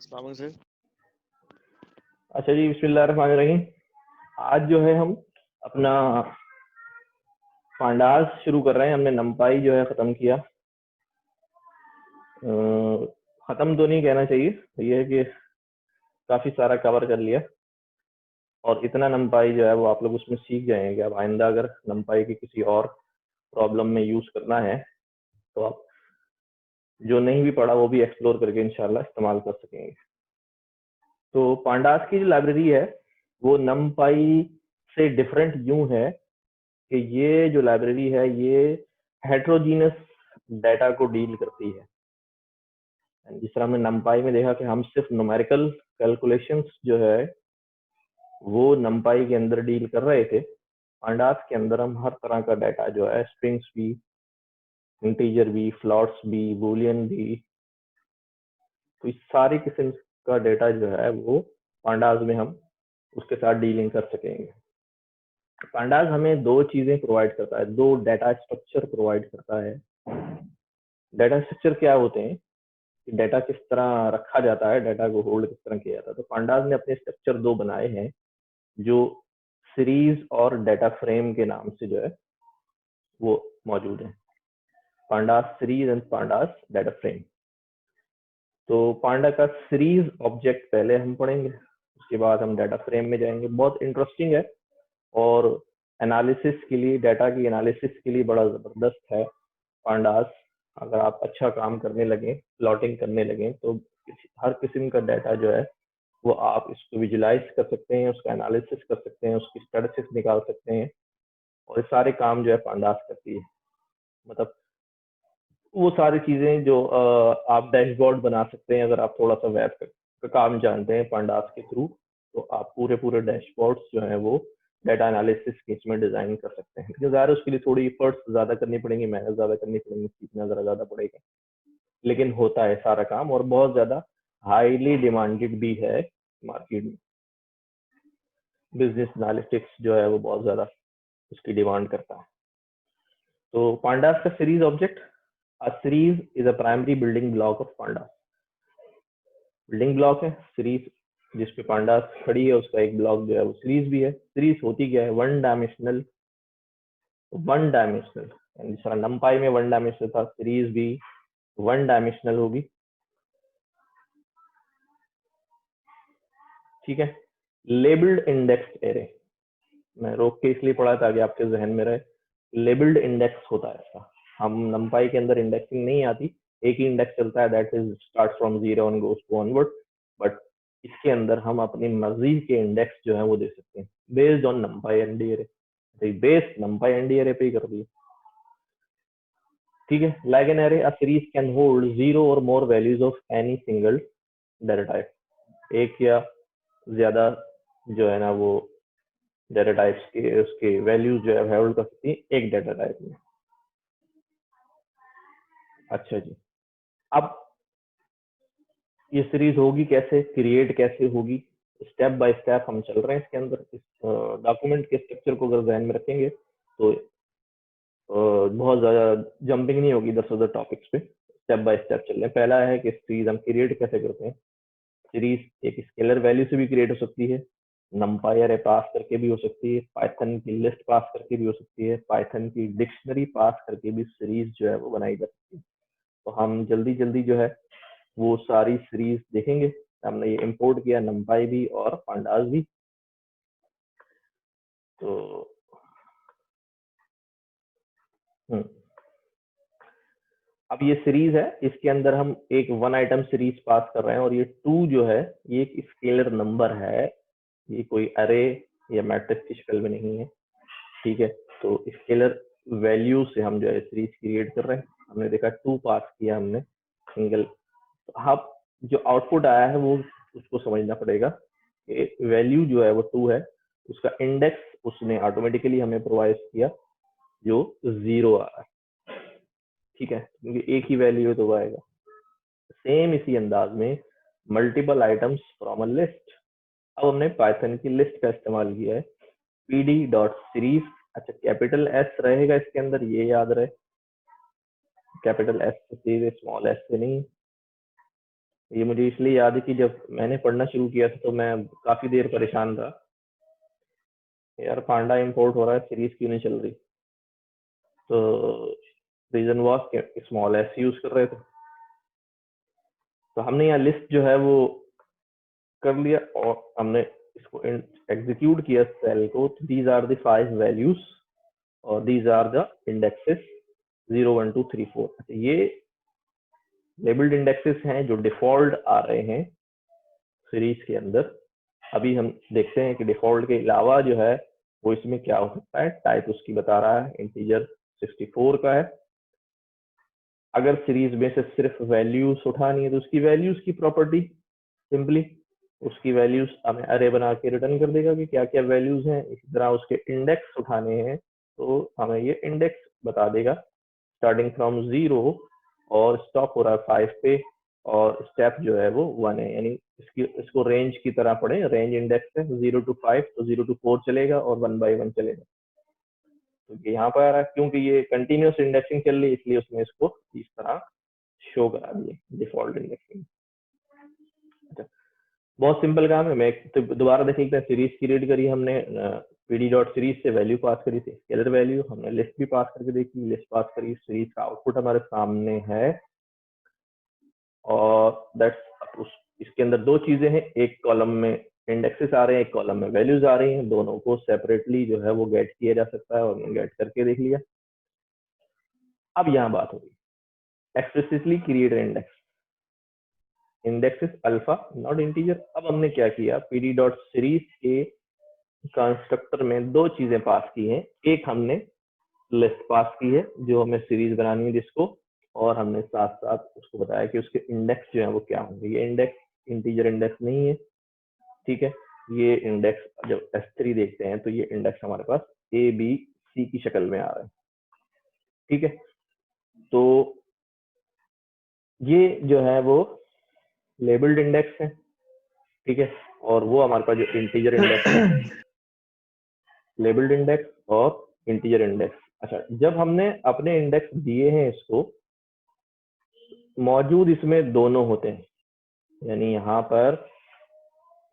अस्सलाम वालेकुम सर। अच्छा जी, बिस्मिल्लाहिर्रहमानिर्रहीम। आज जो है हम अपना पांडास शुरू कर रहे हैं। हमने नमपाई जो है ख़त्म किया। ख़त्म तो नहीं कहना चाहिए, ये है कि काफ़ी सारा कवर कर लिया और इतना नमपाई जो है वो आप लोग उसमें सीख जाएंगे कि अब आइंदा अगर नमपाई की किसी और प्रॉब्लम में यूज़ करना है तो आप जो नहीं भी पढ़ा वो भी एक्सप्लोर करके इंशाल्लाह इस्तेमाल कर सकेंगे। तो पांडास की जो लाइब्रेरी है वो नमपाई से डिफरेंट यूं है कि ये जो लाइब्रेरी है ये हेट्रोजीनस डाटा को डील करती है। जिस तरह हमने नमपाई में देखा कि हम सिर्फ न्यूमेरिकल कैलकुलेशंस जो है वो नमपाई के अंदर डील कर रहे थे, पांडास के अंदर हम हर तरह का डाटा जो है, स्ट्रिंग्स भी, इंटीजर भी, फ्लॉट्स भी, बूलियन भी, तो इस सारी किस्म का डाटा जो है वो पांडास में हम उसके साथ डीलिंग कर सकेंगे। पांडास हमें दो चीजें प्रोवाइड करता है, दो डाटा स्ट्रक्चर प्रोवाइड करता है। डाटा स्ट्रक्चर क्या होते हैं, डाटा किस तरह रखा जाता है, डाटा को होल्ड किस तरह किया जाता है। तो पांडास ने अपने स्ट्रक्चर दो बनाए हैं जो सीरीज और डाटा फ्रेम के नाम से जो है वो मौजूद है। Pandas series and pandas data frame. तो पांडा का सीरीज ऑब्जेक्ट पहले हम पढ़ेंगे, उसके बाद हम डाटा फ्रेम में जाएंगे। बहुत इंटरेस्टिंग है और एनालिसिस के लिए, डाटा की एनालिसिस के लिए बड़ा जबरदस्त है पांडास। अगर आप अच्छा काम करने लगे, प्लॉटिंग करने लगे, तो हर किस्म का डाटा जो है वो आप इसको विजुलाइज कर सकते हैं, उसका एनालिसिस कर सकते हैं, उसकी स्टैटिस्टिक्स निकाल सकते हैं और ये सारे काम जो है पांडास करती है। मतलब वो सारी चीजें जो आप डैशबोर्ड बना सकते हैं, अगर आप थोड़ा सा वेब का काम जानते हैं पांडास के थ्रू, तो आप पूरे पूरे डैशबोर्ड्स जो है वो डाटा एनालिसिस के इसमें डिजाइन कर सकते हैं। लेकिन ज़ाहिर उसके लिए थोड़ी एफर्ट्स ज्यादा करनी पड़ेंगी, मेहनत ज्यादा करनी पड़ेगी, सीखना जरा ज्यादा पड़ेगा, लेकिन होता है सारा काम और बहुत ज्यादा हाईली डिमांडेड भी है मार्केट में। बिजनेस एनालिटिक्स जो है वो बहुत ज्यादा उसकी डिमांड करता है। तो पांडास का series object, a series is a primary building block of pandas। Building block है सीरीज, जिसपे पांडास खड़ी है उसका एक ब्लॉक जो है वो सीरीज भी है। सीरीज होती क्या है, वन डायमेंशनल। जिस तरह नमपाई में वन डायमेंशनल था, सीरीज भी वन डायमेंशनल होगी। ठीक है। लेबल्ड इंडेक्स एरे, मैं रोक के इसलिए पढ़ा ताकि आपके जहन में रहे। लेबल्ड इंडेक्स होता है इसका। हम नमपाई के अंदर इंडेक्सिंग नहीं आती, एक ही इंडेक्स चलता है, that is start from zero and goes to onward. But इसके अंदर हम अपनी मर्जी के इंडेक्स जो है वो दे सकते हैं based on NumPy ND array. तो बेस्ड नमपाई एनडी एरे पे ही कर दिए। ठीक है। Like an array, a series can hold zero or more values of any single data type. एक या ज्यादा जो है ना वो डाटा टाइप्स के उसके वैल्यूज जो है होल्ड कर सकती है एक डाटा टाइप में। अच्छा जी, अब ये सीरीज होगी कैसे, क्रिएट कैसे होगी, स्टेप बाय स्टेप हम चल रहे हैं इसके अंदर। इस डॉक्यूमेंट के स्ट्रक्चर को अगर ध्यान में रखेंगे तो बहुत ज्यादा जंपिंग नहीं होगी इधर से उधर टॉपिक्स पे, स्टेप बाय स्टेप चल रहे हैं। पहला है कि सीरीज हम क्रिएट कैसे करते हैं। सीरीज एक स्केलर वैल्यू से भी क्रिएट हो सकती है, नमपाई अरे पास करके भी हो सकती है, पाइथन की लिस्ट पास करके भी हो सकती है, पाइथन की डिक्शनरी पास करके भी सीरीज जो है वो बनाई जा सकती है। तो हम जल्दी जल्दी जो है वो सारी सीरीज देखेंगे। हमने ये इंपोर्ट किया नमपाई भी और पांडास भी। तो अब ये सीरीज है, इसके अंदर हम एक वन आइटम सीरीज पास कर रहे हैं और ये टू जो है ये एक स्केलर नंबर है, ये कोई अरे या मैट्रिक्स की शक्ल में नहीं है। ठीक है। तो स्केलर वैल्यू से हम जो है सीरीज क्रिएट कर रहे हैं। हमने देखा टू पास किया हमने सिंगल। तो अब जो आउटपुट आया है वो उसको समझना पड़ेगा कि वैल्यू जो है वो टू है, उसका इंडेक्स उसने ऑटोमेटिकली हमें प्रोवाइड किया जो जीरो आ रहा है। ठीक है, क्योंकि एक ही वैल्यू है तो वो आएगा। सेम इसी अंदाज में multiple items from a list. अब हमने पाइथन की लिस्ट का इस्तेमाल किया है, pd डॉट सीरीज। अच्छा, कैपिटल एस रहेगा इसके अंदर, ये याद रहे, कैपिटल एस से स्मॉल एस से नहीं। ये मुझे इसलिए याद है कि जब मैंने पढ़ना शुरू किया था तो मैं काफी देर परेशान था, यार पांडा इंपोर्ट हो रहा है, सीरीज क्यों नहीं चल रही। तो रीजन वॉज कि स्मॉल एस यूज कर रहे थे। तो हमने यहाँ लिस्ट जो है वो कर लिया और हमने इसको एग्जीक्यूट किया सेल को। दीज आर द 5 वैल्यूज और दीज आर द इंडेक्सेस 0 1 2 3 4। ये लेबल्ड इंडेक्सेस हैं जो डिफॉल्ट आ रहे हैं सीरीज के अंदर। अभी हम देखते हैं कि डिफॉल्ट के अलावा जो है वो इसमें क्या हो सकता है। टाइप उसकी बता रहा है इंटीजर 64 का है। अगर सीरीज में से सिर्फ वैल्यूज उठानी है तो उसकी वैल्यूज की प्रॉपर्टी सिंपली उसकी वैल्यूज हमें अरे बना के रिटर्न कर देगा कि क्या क्या वैल्यूज हैं। इसी तरह उसके इंडेक्स उठाने हैं तो हमें ये इंडेक्स बता देगा स्टार्टिंग फ्रॉम 0 और स्टॉप हो रहा है 5 पे और स्टेप जो है वो 1 है। यानी इसको रेंज की तरह पढ़े, रेंज इंडेक्स है 0 to 5 तो 0 to 4 चलेगा और 1 by 1 चलेगा। तो यहाँ पर आ रहा है क्योंकि ये कंटिन्यूस इंडेक्सिंग चल रही है इसलिए उसने इसको इस तरह शो करा दिए डिफॉल्ट इंडेक्सिंग। अच्छा, बहुत सिंपल काम है। मैं तो दोबारा देख लेते हैं। सीरीज की रीड करी हमने, पीडी डॉट सीरीज से वैल्यू पास करी थी स्केलर वैल्यू। हमने लिस्ट भी पास करके देखी, लिस्ट पास करी, सीरीज का आउटपुट हमारे सामने है। और दैट्स इसके अंदर दो चीजें हैं, एक कॉलम में इंडेक्सेस आ रहे हैं, एक कॉलम में वैल्यूज आ रही हैं। दोनों को सेपरेटली जो है वो गेट किया जा सकता है और हमने गेट करके देख लिया। अब यहाँ बात होगी explicitly create index, index is alpha not integer. अब हमने क्या किया, पीडी डॉट सीरीज के कंस्ट्रक्टर में दो चीजें पास की हैं। एक हमने लिस्ट पास की है जो हमें सीरीज बनानी है जिसको, और हमने साथ साथ उसको बताया कि उसके इंडेक्स जो है वो क्या होंगे। ये इंडेक्स इंटीजर इंडेक्स नहीं है, ठीक है। ये इंडेक्स जब S3 देखते हैं तो ये इंडेक्स हमारे पास ABC की शक्ल में आ रहा है, ठीक है। तो ये जो है वो लेबल्ड इंडेक्स है, ठीक है। और वो हमारे पास जो इंटीजर इंडेक्स है, लेबल्ड इंडेक्स और इंटीजर इंडेक्स। अच्छा, जब हमने अपने इंडेक्स दिए हैं इसको, मौजूद इसमें दोनों होते हैं, यानी यहाँ पर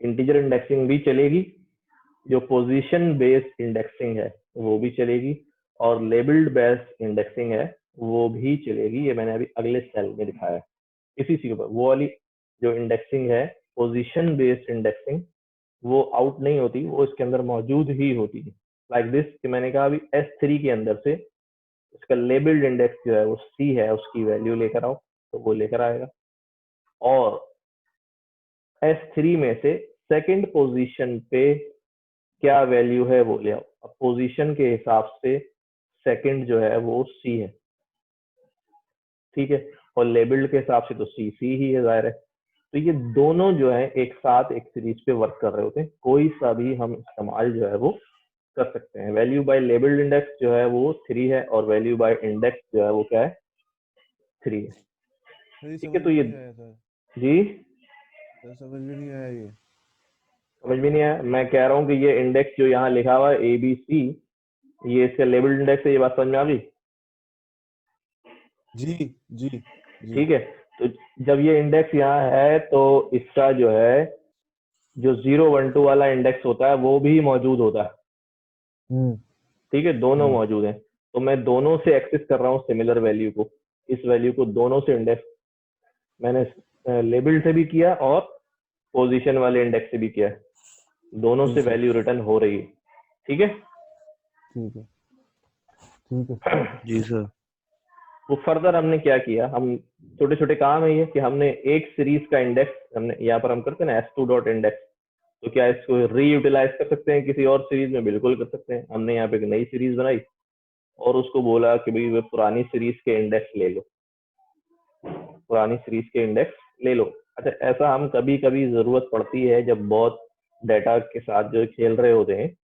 इंटीजर इंडेक्सिंग भी चलेगी, जो पोजीशन बेस्ड इंडेक्सिंग है वो भी चलेगी, और लेबल्ड बेस्ड इंडेक्सिंग है वो भी चलेगी। ये मैंने अभी अगले सेल में दिखाया है। इसी के ऊपर वो वाली जो इंडेक्सिंग है पोजीशन बेस्ड इंडेक्सिंग, वो आउट नहीं होती, वो इसके अंदर मौजूद ही होती है। लाइक दिस कि मैंने कहा अभी S3 के अंदर से इसका लेबल्ड इंडेक्स जो है वो C है, उसकी वैल्यू लेकर आओ तो वो लेकर आएगा। और S3 में से सेकंड पोजीशन पे क्या वैल्यू है वो ले आओ। अब पोजीशन के हिसाब से सेकंड जो है वो C है, ठीक है। और लेबल्ड के हिसाब से तो C ही है, जाहिर है। तो ये दोनों जो है एक साथ एक सीरीज पे वर्क कर रहे होते हैं। कोई सा भी हम इस्तेमाल जो है वो कर सकते हैं। वैल्यू बाय लेबल्ड इंडेक्स जो है वो 3 है और वैल्यू बाय इंडेक्स जो है वो क्या है, 3 है, ठीक है। समझ तो ये नहीं आया सर, जी समझ में नहीं आया ये। समझ में नहीं आया। मैं कह रहा हूँ कि ये इंडेक्स जो यहाँ लिखा हुआ है ABC, ये इसका लेबल्ड इंडेक्स है। ये बात समझ में आ गई, जी जी जी। ठीक है। तो जब ये इंडेक्स यहाँ है तो इसका जो है जो 0 1 2 वाला इंडेक्स होता है वो भी मौजूद होता है, हम्म ठीक है। दोनों हम्म मौजूद हैं। तो मैं दोनों से एक्सेस कर रहा हूँ सिमिलर वैल्यू को। इस वैल्यू को दोनों से इंडेक्स मैंने लेबल से भी किया और पोजीशन वाले इंडेक्स से भी किया, दोनों से ठीक है वैल्यू रिटर्न हो रही है, ठीक है। ठीक है ठीक है। जी सर। वो फर्दर हमने क्या किया, हम छोटे छोटे काम है ये कि हमने एक सीरीज का इंडेक्स, हमने यहाँ पर हम करते हैं ना S2 डॉट इंडेक्स, तो क्या इसको रीयूटिलाइज कर सकते हैं किसी और सीरीज में? बिल्कुल कर सकते हैं। हमने यहाँ पे एक नई सीरीज बनाई और उसको बोला कि भाई वे पुरानी सीरीज के इंडेक्स ले लो, पुरानी सीरीज के इंडेक्स ले लो। अच्छा, ऐसा हम कभी कभी जरूरत पड़ती है जब बहुत डाटा के साथ जो खेल रहे होते हैं,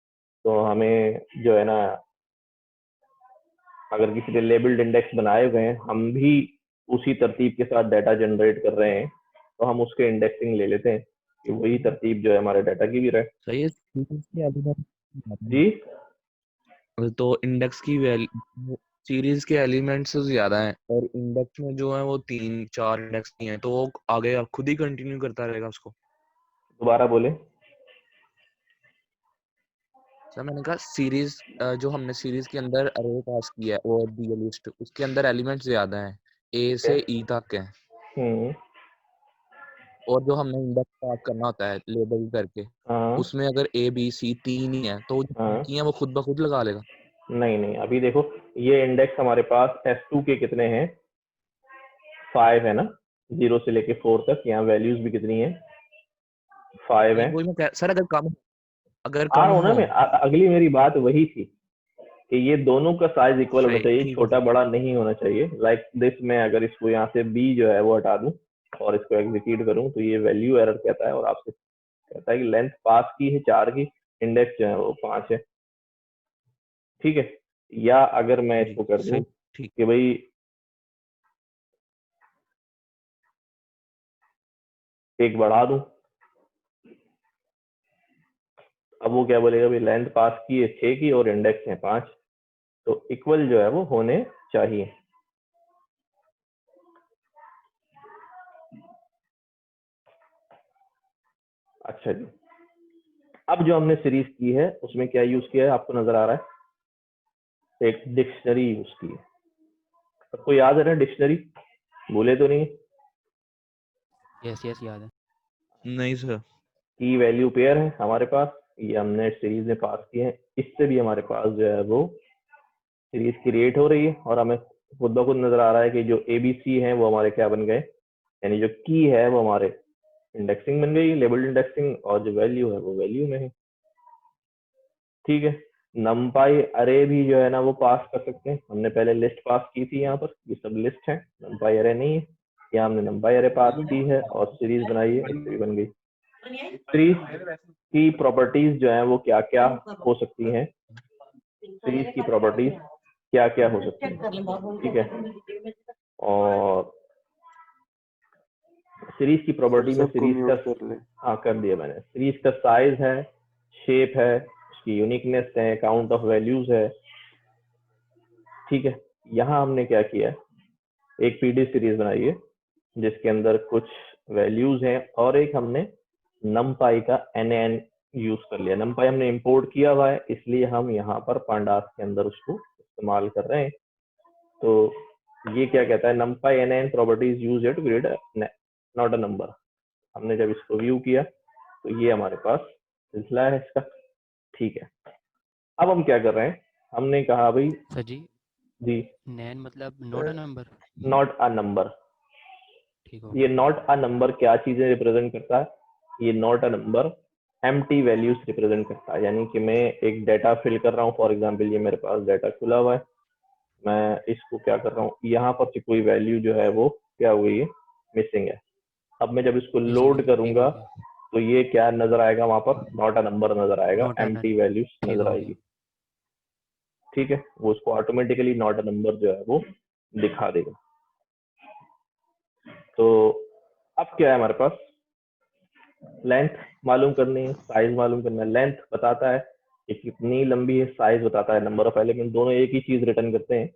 तो हमें जो है ना, अगर किसी ने लेबल्ड इंडेक्स बनाए हुए हैं, हम भी उसी तरतीब के साथ डाटा जनरेट कर रहे हैं, तो हम उसके इंडेक्सिंग ले लेते हैं कि वही तरतीब जो है हमारे डाटा की भी रहे। सही है। सीक्वेंस की अभी बात जी तो इंडेक्स की वैल्यू सीरीज के एलिमेंट्स ज्यादा हैं और इंडेक्स में जो है वो 3-4 इंडेक्स नहीं है, तो वो आगे आप खुद ही कंटिन्यू करता रहेगा उसको। दोबारा बोले। सर मैंने कहा सीरीज जो हमने सीरीज के अंदर अरे पास किया है और दी लिस्ट, उसके अंदर एलिमेंट्स ज्यादा हैं, ए से ई तक हैं, हम्म। और जो हमने इंडेक्स पास करना होता है लेबल करके, हाँ उसमें अगर ए बी सी 3 ही है तो जो हाँ। की है वो खुद ब खुद लगा लेगा। नहीं नहीं, अभी देखो ये इंडेक्स हमारे पास S2 के कितने हैं, 5 है ना, 0 से लेके 4 तक। यहाँ वैल्यूज भी कितनी है, 5 है। वही मैं सर अगर आ कम रहा हूँ ना हो मैं, अगली मेरी बात वही थी कि ये दोनों का साइज इक्वल होना सही, चाहिए, ठीक है छोटा बड़ा नहीं होना चाहिए। लाइक दिस, मैं अगर इसको यहाँ से B जो है वो हटा दूं और इसको एग्जीक्यूट करूं तो ये वैल्यू एरर कहता है और आपसे कहता है कि लेंथ पास की है 4 की, इंडेक्स जो है वो 5 है। ठीक है। या अगर मैं जी इसको कर दूं सही, ठीक। कि भाई एक बढ़ा दूं, अब वो क्या बोलेगा, भाई लेंथ पास की है 6 की और इंडेक्स है 5, तो इक्वल जो है वो होने चाहिए। अच्छा जी, अब जो हमने सीरीज की है उसमें क्या यूज किया है आपको नजर आ रहा है, एक डिक्शनरी यूज की है। सबको याद है ना डिक्शनरी, भूले तो नहीं? यस यस याद है। नहीं सर। की वैल्यू पेयर है हमारे पास, ये हमने सीरीज में पास किए हैं। इससे भी हमारे पास जो है वो सीरीज क्रिएट हो रही है और हमें खुद ब खुद नजर आ रहा है कि जो ABC है वो हमारे क्या बन गए, यानी जो की है वो हमारे इंडेक्सिंग बन गई, लेबल्ड इंडेक्सिंग, और जो वैल्यू है वो वैल्यू में है। ठीक है। नमपाई अरे भी जो है ना वो पास कर सकते हैं, हमने पहले लिस्ट पास की थी, यहाँ पर ये सब लिस्ट है, नमपाई अरे नहीं है। यहाँ हमने नमपाई अरे पास की है और सीरीज बनाई है, इससे भी बन गई। सीरीज की प्रॉपर्टीज जो है वो क्या क्या हो सकती हैं, सीरीज की प्रॉपर्टीज क्या क्या हो सकती हैं, ठीक है। और सीरीज की प्रॉपर्टी में सीरीज का, हाँ कर दिया मैंने, सीरीज का साइज है, शेप है, उसकी यूनिकनेस है, काउंट ऑफ वैल्यूज है। ठीक है। यहाँ हमने क्या किया है, एक पीडी सीरीज बनाई है जिसके अंदर कुछ वैल्यूज हैं और एक हमने नमपाई का NaN यूज कर लिया। नमपाई हमने इंपोर्ट किया हुआ है, इसलिए हम यहाँ पर पांडास के अंदर उसको इस्तेमाल कर रहे हैं। तो ये क्या कहता है, NumPy NaN properties use to create not a number. हमने जब इसको व्यू किया तो ये हमारे पास सिलसिला है इसका। ठीक है। अब हम क्या कर रहे हैं, हमने कहा भाई सर जी जी नैन मतलब not a number. Not a number, ठीक हो ये नॉट अ नंबर क्या चीजें रिप्रेजेंट करता है, ये not a number empty values represent करता है। यानी कि मैं एक डाटा फिल कर रहा हूँ, फॉर एग्जांपल ये मेरे पास डाटा खुला हुआ है, मैं इसको क्या कर रहा हूँ, यहाँ पर से कोई वैल्यू जो है वो क्या हुई है, मिसिंग है। अब मैं जब इसको मिसिंग लोड है, ठीक हो करूंगा गया। तो ये क्या नजर आएगा, वहां पर नॉट अ नंबर नजर आएगा, नॉट अ एम्प्टी वैल्यूज ठीक नजर हो आएगी। गया। ठीक है, वो उसको ऑटोमेटिकली नॉट अ नंबर जो है वो दिखा देगा। तो अब क्या है हमारे पास, लेंथ मालूम करनी है, साइज मालूम करना है। लेंथ बताता है कि कितनी लंबी है, साइज बताता है नंबर ऑफ एलिमेंट, दोनों एक ही चीज रिटर्न करते हैं।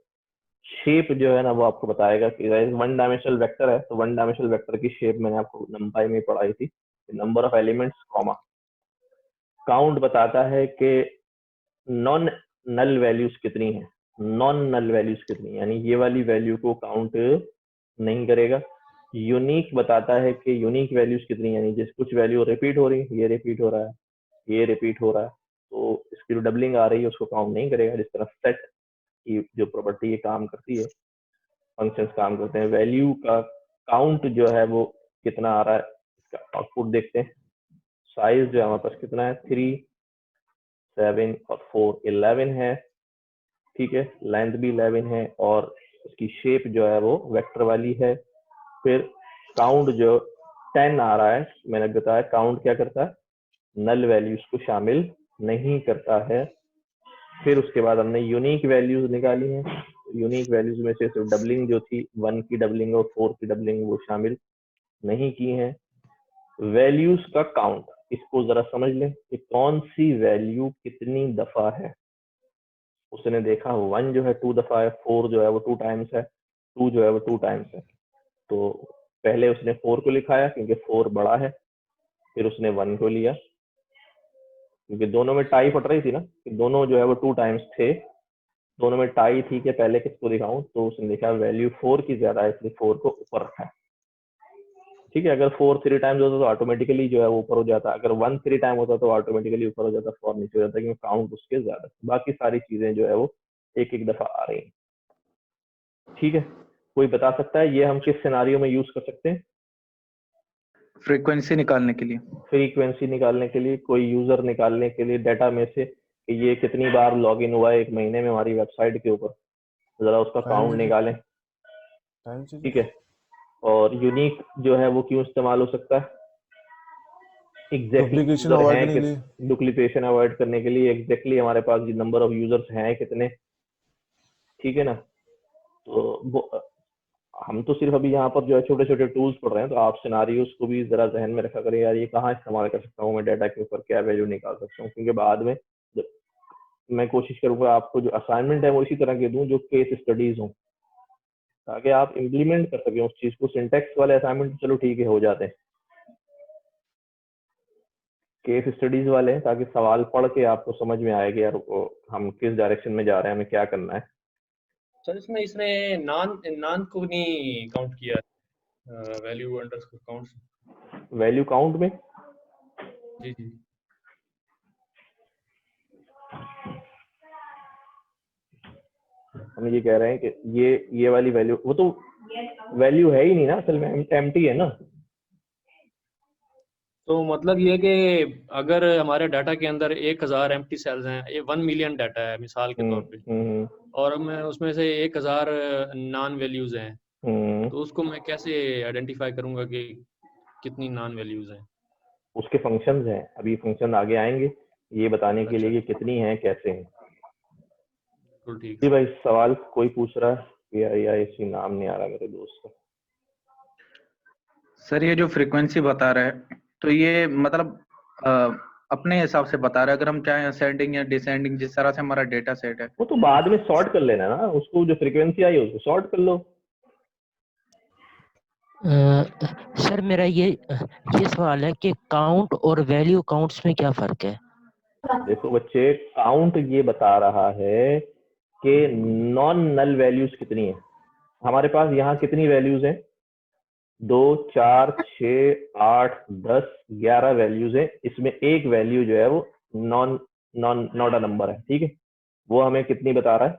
शेप जो है ना वो आपको बताएगा कि वन डायमेंशनल वेक्टर है, तो वन डायमेंशनल वेक्टर की शेप मैंने आपको नंपाई में पढ़ाई थी, number of elements comma. Count बताता है कि नॉन नल वैल्यूज कितनी है, नॉन नल वैल्यूज कितनी है, यानी ये वाली वैल्यू को काउंट नहीं करेगा। यूनिक बताता है कि यूनिक वैल्यूज कितनी है, यानी जिस कुछ वैल्यू रिपीट हो रही है, ये रिपीट हो रहा है, ये रिपीट हो रहा है, तो इसकी जो डबलिंग आ रही है उसको काउंट नहीं करेगा। जिस तरह सेट की जो प्रॉपर्टी ये काम करती है, फंक्शंस काम करते हैं, वैल्यू का काउंट जो है वो कितना आ रहा है, इसका आउटपुट देखते हैं। साइज जो है हमारे पास कितना है, 3, 7 और 4 11 है। ठीक है, लेंथ भी 11 है और उसकी शेप जो है वो वेक्टर वाली है। फिर काउंट जो 10 आ रहा है, मैंने बताया काउंट क्या करता है, नल वैल्यूज को शामिल नहीं करता है। फिर उसके बाद हमने यूनिक वैल्यूज निकाली हैं, यूनिक वैल्यूज में से सिर्फ डबलिंग जो थी, 1 की डबलिंग और 4 की डबलिंग वो शामिल नहीं की हैं। वैल्यूज का काउंट, इसको जरा समझ लें कि कौन सी वैल्यू कितनी दफा है। उसने देखा 1 जो है 2 दफा है, 4 जो है वो 2 टाइम्स है, 2 जो है वो 2 टाइम्स है। तो पहले उसने 4 को लिखाया क्योंकि 4 बड़ा है, फिर उसने 1 को लिया क्योंकि दोनों में टाई फट रही थी ना, कि दोनों जो है वो 2 टाइम्स थे, दोनों में टाई थी कि पहले किसको दिखाऊं, तो उसने देखा वैल्यू 4 की ज्यादा है इसलिए 4 को ऊपर रखा है। ठीक है, अगर 4 3 टाइम्स होता तो ऑटोमेटिकली जो है वो ऊपर हो जाता, अगर 1 3 टाइम होता तो ऑटोमेटिकली ऊपर हो जाता, 4 नीचे हो जाता, क्योंकि काउंट उसके ज्यादा। बाकी सारी चीजें जो है वो एक एक दफा आ रही हैं। ठीक है, कोई बता सकता है ये हम किस सिनारियो में यूज कर सकते हैं? फ्रीक्वेंसी निकालने के लिए। फ्रीक्वेंसी निकालने के लिए, कोई यूजर निकालने के लिए डाटा में से कि ये कितनी बार लॉग इन हुआ है एक महीने में हमारी वेबसाइट के ऊपर, जरा उसका काउंट निकालें। ठीक है, और यूनिक जो है वो क्यों इस्तेमाल हो सकता है? डुप्लीकेशन अवॉइड करने के लिए, डुप्लीकेशन अवॉइड करने के लिए। एग्जैक्टली हमारे पास नंबर ऑफ यूजर्स हैं कितने, ठीक है ना। तो हम तो सिर्फ अभी यहाँ पर जो है छोटे छोटे टूल्स पढ़ रहे हैं, तो आप सिनारियोस को भी जरा जहन में रखा करें, यार ये कहाँ इस्तेमाल कर सकता हूँ मैं, डाटा के ऊपर क्या वैल्यू निकाल सकता हूँ, क्योंकि बाद में मैं कोशिश करूंगा आपको जो असाइनमेंट है वो इसी तरह के दूं जो केस स्टडीज हों, ताकि आप इम्प्लीमेंट कर सकें उस चीज को। सिंटेक्स वाले असाइनमेंट चलो ठीक है हो जाते हैं, केस स्टडीज वाले हैं ताकि सवाल पढ़ के आपको समझ में आएगा यार हम किस डायरेक्शन में जा रहे हैं, हमें क्या करना है। सर इसमें इसने नान को नहीं काउंट किया, value underscore count. Value count में जी जी हम ये कह रहे हैं कि ये वाली वैल्यू, वो तो वैल्यू है ही नहीं ना असल में, एम्प्टी है ना। तो मतलब ये कि अगर हमारे डाटा के अंदर 1000 एम्प्टी सेल्स हैं, ये 1 मिलियन डाटा है मिसाल के तौर पे, और मैं उसमें से 1000 नॉन वैल्यूज हैं, तो उसको मैं कैसे आइडेंटिफाई करूंगा कि कितनी नॉन वैल्यूज हैं? उसके फंक्शंस हैं, अभी फंक्शन आगे आएंगे ये बताने के लिए कि कितनी हैं कैसे हैं। बिल्कुल ठीक जी भाई, सवाल कोई पूछ रहा है या इसी नाम नहीं आ रहा मेरे दोस्त का। सर ये जो फ्रीक्वेंसी बता रहा है, तो ये मतलब अपने हिसाब से बता रहा है, अगर हम चाहें असेंडिंग या डिसेंडिंग, जिस तरह से हमारा डेटा सेट है वो तो बाद में सॉर्ट कर लेना ना, उसको जो फ्रीक्वेंसी आई है उसको सॉर्ट कर लो। सर मेरा ये सवाल है कि काउंट और वैल्यू काउंट्स में क्या फर्क है? देखो बच्चे, काउंट ये बता रहा है कि नॉन नल वैल्यूज कितनी है। हमारे पास यहाँ कितनी वैल्यूज हैं? 2 4 6 8 10 11 वैल्यूज है। इसमें एक वैल्यू जो है वो नॉट अ नंबर है, ठीक है। वो हमें कितनी बता रहा है?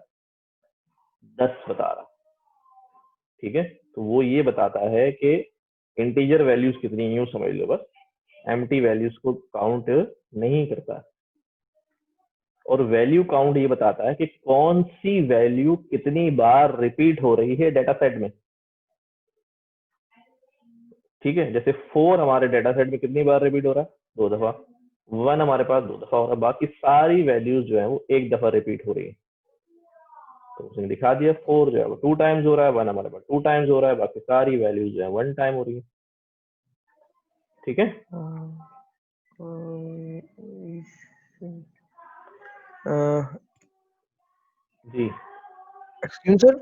10 बता रहा है, ठीक है। तो वो ये बताता है कि इंटीजर वैल्यूज कितनी है, यूं समझ लो बस, एम्प्टी वैल्यूज को काउंट नहीं करता। और वैल्यू काउंट ये बताता है कि कौन सी वैल्यू कितनी बार रिपीट हो रही है डाटा सेट में, ठीक है। जैसे 4 हमारे डाटा सेट में कितनी बार रिपीट हो रहा है? 2 दफा। 1 हमारे पास 2 दफा हो रहा है, बाकी सारी वैल्यूज जो है वो 1 दफा रिपीट हो रही है। तो उसने दिखा दिया 4 जो है वो 2 टाइम्स हो रहा है, 1 हमारे पास 2 टाइम्स हो रहा है, बाकी सारी वैल्यूज जो है 1 टाइम हो रही है, ठीक है। जी एक्सक्यूज सर,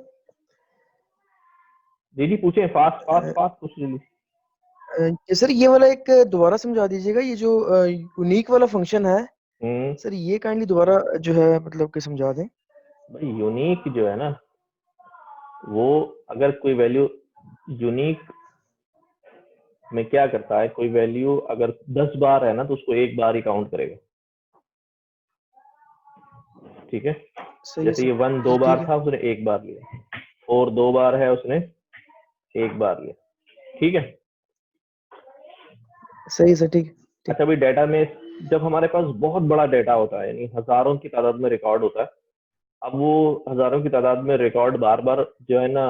जी पूछे, फास्ट फास्ट फास्ट पूछ लीजिए। सर ये वाला एक दोबारा समझा दीजिएगा, ये जो यूनिक वाला फंक्शन है सर, ये काइंडली दोबारा जो है मतलब कि समझा दें। भाई यूनिक जो है ना, वो अगर कोई वैल्यू यूनिक में क्या करता है, कोई वैल्यू अगर 10 बार है ना तो उसको एक बार ही काउंट करेगा, ठीक है। जैसे ये 1 2 बार था, उसने एक बार लिया, और 2 बार है उसने एक बार लिया, ठीक है। सही सर, ठीक। अच्छा भाई, डाटा में जब हमारे पास बहुत बड़ा डाटा होता है, यानी हजारों की तादाद में रिकॉर्ड होता है, अब वो हजारों की तादाद में रिकॉर्ड बार बार जो है ना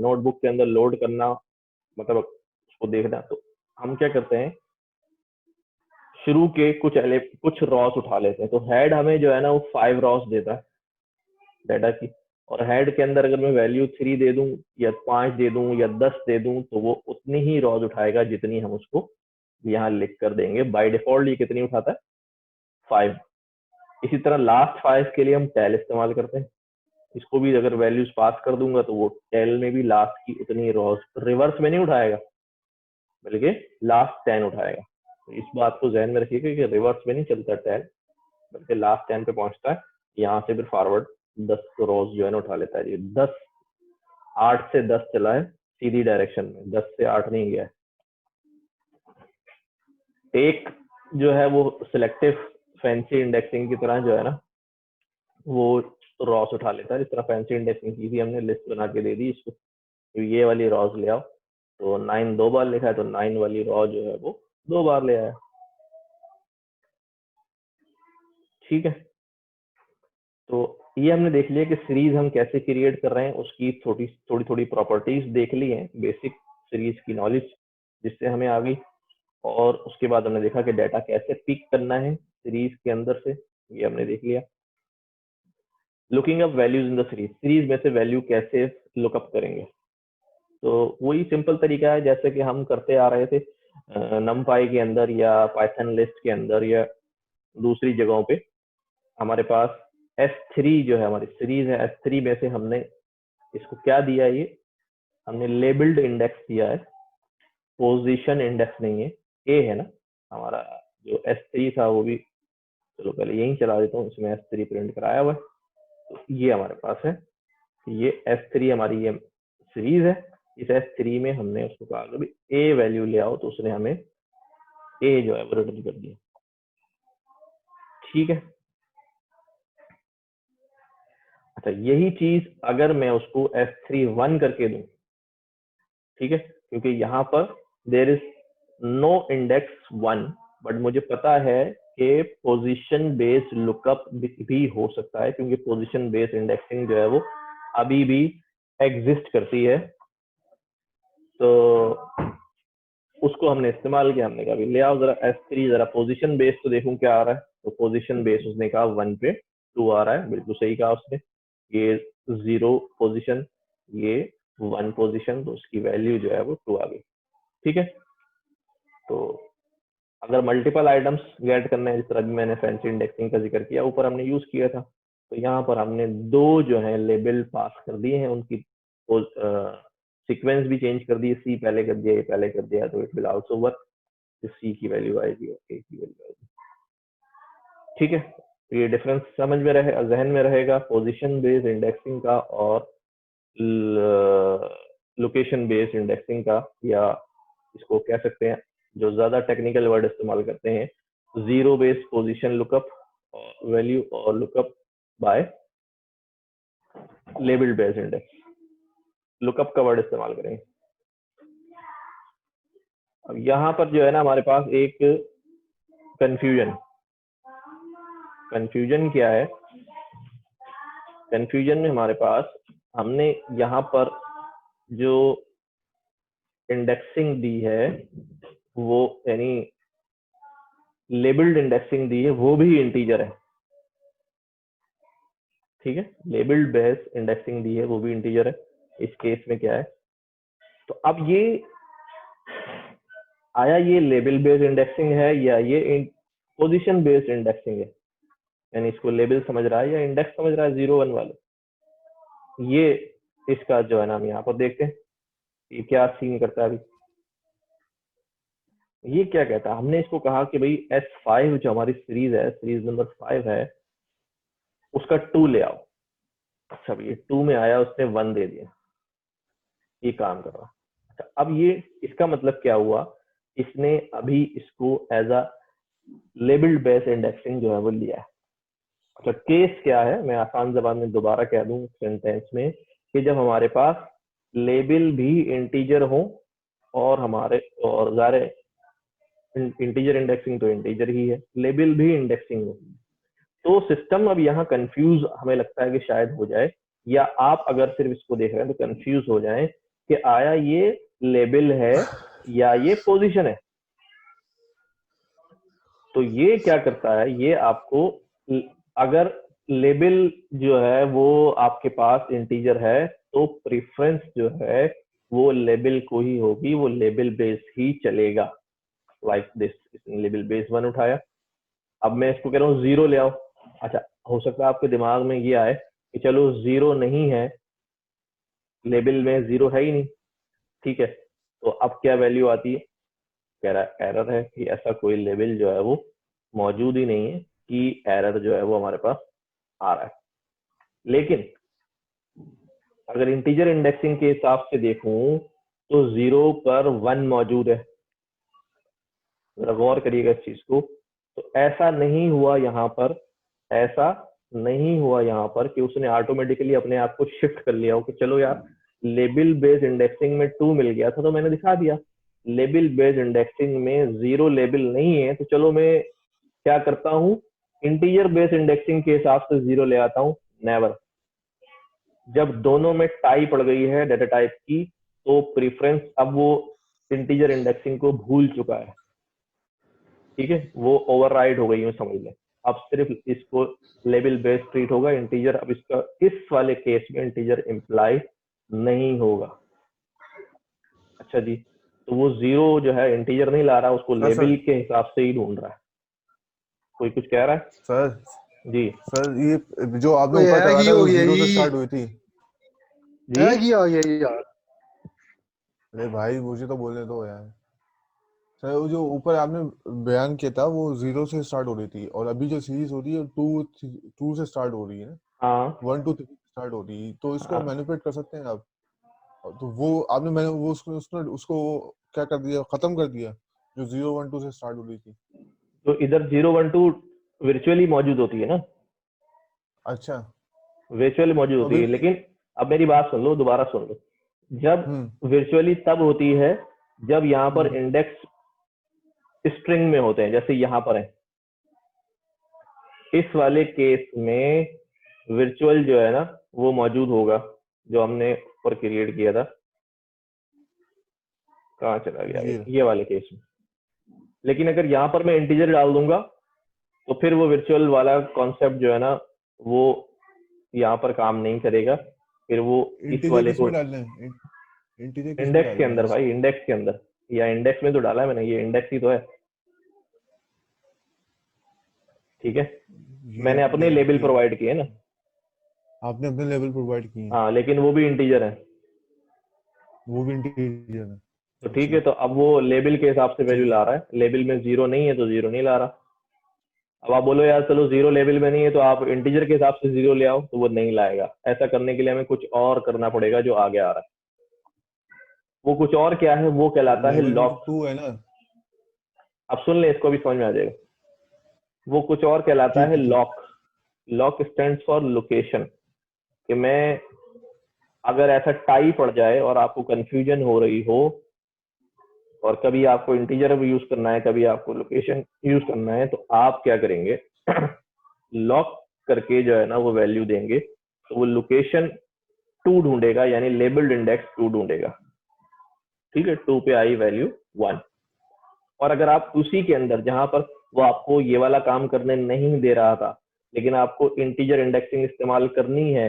नोटबुक के अंदर लोड करना, मतलब उसको देखना, तो हम क्या करते हैं, शुरू के कुछ रॉस उठा लेते हैं। तो हेड हमें जो है ना वो 5 रॉस देता है डाटा की, और हेड के अंदर अगर मैं वैल्यू 3 दे दूं या 5 दे दूं या 10 दे दूं तो वो उतनी ही रॉस उठाएगा जितनी हम उसको यहाँ लिख कर देंगे। बाय डिफॉल्ट ये कितनी उठाता है? 5। इसी तरह लास्ट 5 के लिए हम टेल इस्तेमाल करते हैं। इसको भी अगर वैल्यूज पास कर दूंगा तो वो टेल में भी लास्ट की उतनी रॉज रिवर्स में नहीं उठाएगा, बल्कि लास्ट 10 उठाएगा। तो इस बात को ध्यान में रखिएगा कि रिवर्स में नहीं चलता टेल, बल्कि लास्ट 10 पे पहुंचता है। यहाँ से फिर फॉरवर्ड 10 रोज जो है ना उठा लेता है। ये 10 8 से 10 चला है सीधी डायरेक्शन में, 10 से 8 नहीं गया है। एक जो है वो सिलेक्टिव फैंसी इंडेक्सिंग की तरह जो है ना वो रॉस उठा लेता है। जिस तरह फैंसी इंडेक्सिंग की थी, हमने लिस्ट बना के दे दी इसको, तो ये वाली रॉस ले आओ, तो 9 2 बार लिखा है तो 9 वाली रॉ जो है वो 2 बार ले आया। ठीक है, तो ये हमने देख लिया कि सीरीज हम कैसे क्रिएट कर रहे हैं, उसकी थोड़ी थोड़ी प्रॉपर्टीज देख ली हैं, बेसिक सीरीज की नॉलेज जिससे हमें आ गई। और उसके बाद हमने देखा कि डाटा कैसे पिक करना है सीरीज के अंदर से, ये हमने देख लिया। Looking up values in the series, series में से वैल्यू कैसे लुकअप करेंगे, तो वही सिंपल तरीका है जैसे कि हम करते आ रहे थे नमपाई के अंदर या पाइथन लिस्ट के अंदर या दूसरी जगहों पे। हमारे पास S3 जो है हमारी सीरीज है, S3 में से हमने इसको क्या दिया है, ये हमने लेबल्ड इंडेक्स दिया है, पोजीशन इंडेक्स नहीं है। ए है ना हमारा जो S3 था वो भी, चलो पहले यही चला देता हूँ, इसमें S3 प्रिंट कराया हुआ है। तो ये हमारे पास है, ये S3 हमारी ये सीरीज है। इस S3 में हमने उसको कहा कि ए वैल्यू ले आओ, तो उसने हमें ए जो है वो रिटर्न कर दिया। ठीक है, अच्छा यही चीज अगर मैं उसको S3 1 करके दूं, ठीक है, क्योंकि यहाँ पर there is no index 1, but मुझे पता है कि पोजीशन बेस्ड लुकअप भी हो सकता है, क्योंकि पोजीशन बेस्ड इंडेक्सिंग जो है वो अभी भी एग्जिस्ट करती है। तो उसको हमने इस्तेमाल किया, हमने कहा ले आओ जरा S3 जरा पोजीशन बेस्ड तो देखूं क्या आ रहा है। तो पोजीशन बेस्ड उसने कहा 1 पे 2 आ रहा है, बिल्कुल सही कहा उसने। ये 0 पोजीशन, ये 1 पोजीशन, तो उसकी वैल्यू जो है वो 2 आ गई। ठीक है, तो अगर मल्टीपल आइटम्स गेट करने हैं, जिस तरह मैंने फैंसी इंडेक्सिंग का जिक्र किया, ऊपर हमने यूज किया था, तो यहाँ पर हमने 2 जो है लेबल पास कर दिए हैं, उनकी सीक्वेंस भी चेंज कर दी, सी पहले कर दिया, ये पहले कर दिया, तो इट विल आल्सो वर्क। सी की वैल्यू आएगी और ए की वैल्यू आएगी। ठीक है, तो ये डिफरेंस समझ में रहे, जहन में रहेगा पोजीशन बेस्ड इंडेक्सिंग का और लोकेशन बेस्ड इंडेक्सिंग का, या इसको कह सकते हैं जो ज्यादा टेक्निकल वर्ड इस्तेमाल करते हैं, zero based position lookup value और lookup by label based index. Lookup का वर्ड इस्तेमाल करेंगे। अब यहाँ पर जो है ना हमारे पास एक कंफ्यूजन क्या है, कंफ्यूजन में हमारे पास हमने यहाँ पर जो इंडेक्सिंग दी है वो यानी लेबल्ड इंडेक्सिंग दी है वो भी इंटीजर है। ठीक है, लेबल्ड बेस इंडेक्सिंग दी है वो भी इंटीजर है। इस केस में क्या है, तो अब ये आया ये लेबल बेस्ड इंडेक्सिंग है या ये पोजीशन बेस्ड इंडेक्सिंग है, यानी इसको लेबल समझ रहा है या इंडेक्स समझ रहा है 0 1 वाले। ये इसका जो है ना हम यहाँ पर देखते हैं ये क्या सीन करता है। अभी ये क्या कहता है, हमने इसको कहा कि भाई S5 जो हमारी सीरीज है, सीरीज नंबर 5 है, उसका 2 ले आओ। अच्छा, ये 2 में आया, उसने 1 दे दिया, ये काम कर रहा। अच्छा, अब ये इसका मतलब क्या हुआ, इसने अभी इसको as a labelled based indexing जो है वो लिया है। अच्छा, केस क्या है, मैं आसान जबान में दोबारा कह दूं सेंटेंस में, कि जब हमारे पास लेबल भी इंटीजर हो और हमारे और ज़ाहिर इंटीजर इंडेक्सिंग तो इंटीजर ही है, लेबल भी इंडेक्सिंग हो, तो सिस्टम अब यहाँ कंफ्यूज हमें लगता है कि शायद हो जाए, या आप अगर सिर्फ इसको देख रहे हैं तो कंफ्यूज हो जाए कि आया ये लेबल है या ये पोजीशन है। तो ये क्या करता है, ये आपको अगर लेबल जो है वो आपके पास इंटीजर है तो प्रेफरेंस जो है वो लेबल को ही होगी, वो लेबल बेस ही चलेगा। लाइक दिस, इसने लेबल बेस 1 उठाया, अब मैं इसको कह रहा हूँ 0 ले आओ, अच्छा, हो सकता है आपके दिमाग में ये आए कि चलो जीरो नहीं है, लेबल में जीरो है ही नहीं, ठीक है, तो अब क्या वैल्यू आती है? कह रहा एरर है कि ऐसा कोई लेबल जो है वो मौजूद ही नहीं है कि एरर जो है वो हमारे पास आ रहा है। लेकिन अगर इंटीजर इंडेक्सिंग के हिसाब से देखूं तो 0 पर 1 मौजूद है। जरा गौर करिएगा इस चीज को। तो ऐसा नहीं हुआ यहाँ पर, ऐसा नहीं हुआ यहाँ पर कि उसने ऑटोमेटिकली अपने आप को शिफ्ट कर लिया हो कि चलो यार लेबल बेस्ड इंडेक्सिंग में 2 मिल गया था तो मैंने दिखा दिया, लेबल बेस्ड इंडेक्सिंग में 0 लेबल नहीं है तो चलो मैं क्या करता हूँ, इंटीजर बेस्ड इंडेक्सिंग के हिसाब से 0 ले आता हूँ। नेवर। जब दोनों में टाई पड़ गई है डाटा टाइप की तो प्रेफरेंस अब वो इंटीजर इंडेक्सिंग को भूल चुका है, ठीक है, वो ओवरराइड हो गई है, समझ लें। अब सिर्फ इसको लेबल बेस्ड ट्रीट होगा, इंटीजर अब इसका इस वाले केस में इंटीजर इम्प्लाई नहीं होगा। अच्छा जी, तो वो 0 जो है इंटीजर नहीं ला रहा, उसको लेबल के हिसाब से ही ढूंढ रहा है। कोई कुछ कह रहा है? सर जी सर, ये जो आपने ऊपर करा था वो 0 से स्टार्ट हुई थी जी। यार अरे भाई मुझे तो बोलने दो यार। सर वो जो ऊपर आपने बयान किया था वो 0 से स्टार्ट हो रही थी, और अभी जो सीरीज हो रही है 2 से स्टार्ट हो रही है ना, हाँ 1 2 3 स्टार्ट हो रही है, तो इसको हाँ। मैनिपुलेट कर सकते हैं आप। तो वो आपने मैंने वो उसको क्या कर दिया, खत्म कर दिया, जो 0 1 2 से स्टार्ट हो रही थी। तो इधर 0 1 2 वर्चुअली मौजूद होती है ना, अच्छा वर्चुअली मौजूद होती है, लेकिन अब मेरी बात सुन लो, दोबारा सुन लो। जब वर्चुअली तब होती है जब यहाँ पर इंडेक्स स्ट्रिंग में होते हैं, जैसे यहाँ पर है। इस वाले केस में वर्चुअल जो है ना वो मौजूद होगा, जो हमने ऊपर क्रिएट किया था। कहाँ चला गया ये वाले केस में। लेकिन अगर यहाँ पर मैं इंटीजर डाल दूंगा तो फिर वो वर्चुअल वाला कॉन्सेप्ट जो है ना वो यहाँ पर काम नहीं करेगा, फिर वो इस वाले को इंडेक्स के अंदर, भाई इंडेक्स के अंदर, या इंडेक्स में तो डाला है मैंने, ये इंडेक्स ही तो है, ठीक है। मैंने अपने लेबल प्रोवाइड किए ना, आपने अपने लेबल प्रोवाइड किए। हाँ, लेकिन वो भी इंटीजर है, वो भी इंटीजर है, तो ठीक है। तो अब वो लेबल के हिसाब से वैल्यू ला रहा है, लेबल में 0 नहीं है तो 0 नहीं ला रहा। अब आप बोलो यार चलो 0 लेबल में नहीं है तो आप इंटीजर के हिसाब से 0 ले आओ, तो वो नहीं लाएगा। ऐसा करने के लिए हमें कुछ और करना पड़ेगा जो आगे आ रहा है। वो कुछ और क्या है, वो कहलाता है लॉक। 2 है ना, अब सुन ले, इसको भी समझ में आ जाएगा। वो कुछ और कहलाता है lock. Lock stands for location, कि मैं अगर ऐसा टाई पड़ जाए और आपको कंफ्यूजन हो रही हो, और कभी आपको इंटीजर भी यूज करना है, कभी आपको लोकेशन यूज करना है, तो आप क्या करेंगे लॉक करके जो है ना वो वैल्यू देंगे, तो वो लोकेशन 2 ढूंढेगा, यानी लेबल्ड इंडेक्स 2 ढूंढेगा, ठीक है। 2 पे आई वैल्यू 1। और अगर आप उसी के अंदर जहां पर वो आपको ये वाला काम करने नहीं दे रहा था, लेकिन आपको इंटीजर इंडेक्सिंग इस्तेमाल करनी है,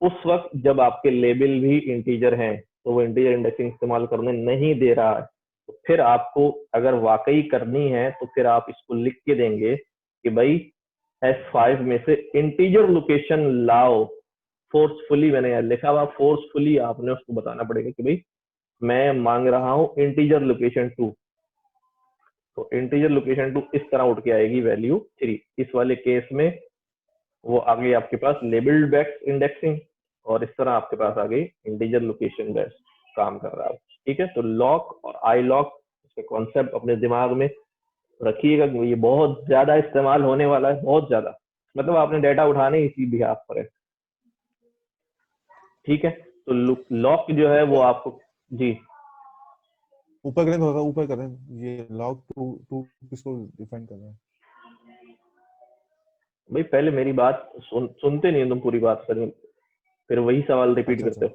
उस वक्त जब आपके लेबल भी इंटीजर हैं तो वो इंटीजर इंडेक्सिंग इस्तेमाल करने नहीं दे रहा है, तो फिर आपको अगर वाकई करनी है तो फिर आप इसको लिख के देंगे कि भाई S5 में से इंटीजर लोकेशन लाओ फोर्सफुली। मैंने यार लिखा हुआ फोर्सफुली, आपने उसको बताना पड़ेगा कि भाई मैं मांग रहा हूं इंटीजर लोकेशन 2, तो इंटीजर लोकेशन 2 इस तरह उठ के आएगी वैल्यू 3। इस वाले केस में वो आ गई आपके पास लेबल्ड बेस्ड इंडेक्सिंग, और इस तरह आपके पास आ गई इंटीजर लोकेशन बेस्ड काम कर रहा है, ठीक है। तो लॉक और आई लॉक, इसका कॉन्सेप्ट अपने दिमाग में रखिएगा, ये बहुत ज्यादा इस्तेमाल होने वाला है, बहुत ज्यादा। मतलब आपने डाटा उठाने इसी बिहाफ पर है, ठीक है। तो लॉक जो है वो आपको, जी ऊपर करें, थोड़ा ऊपर करें, ये लॉक 2 किसको डिफाइन कर रहा है? भाई पहले मेरी बात सुनते नहीं तुम पूरी बात, फिर वही सवाल रिपीट करते हो।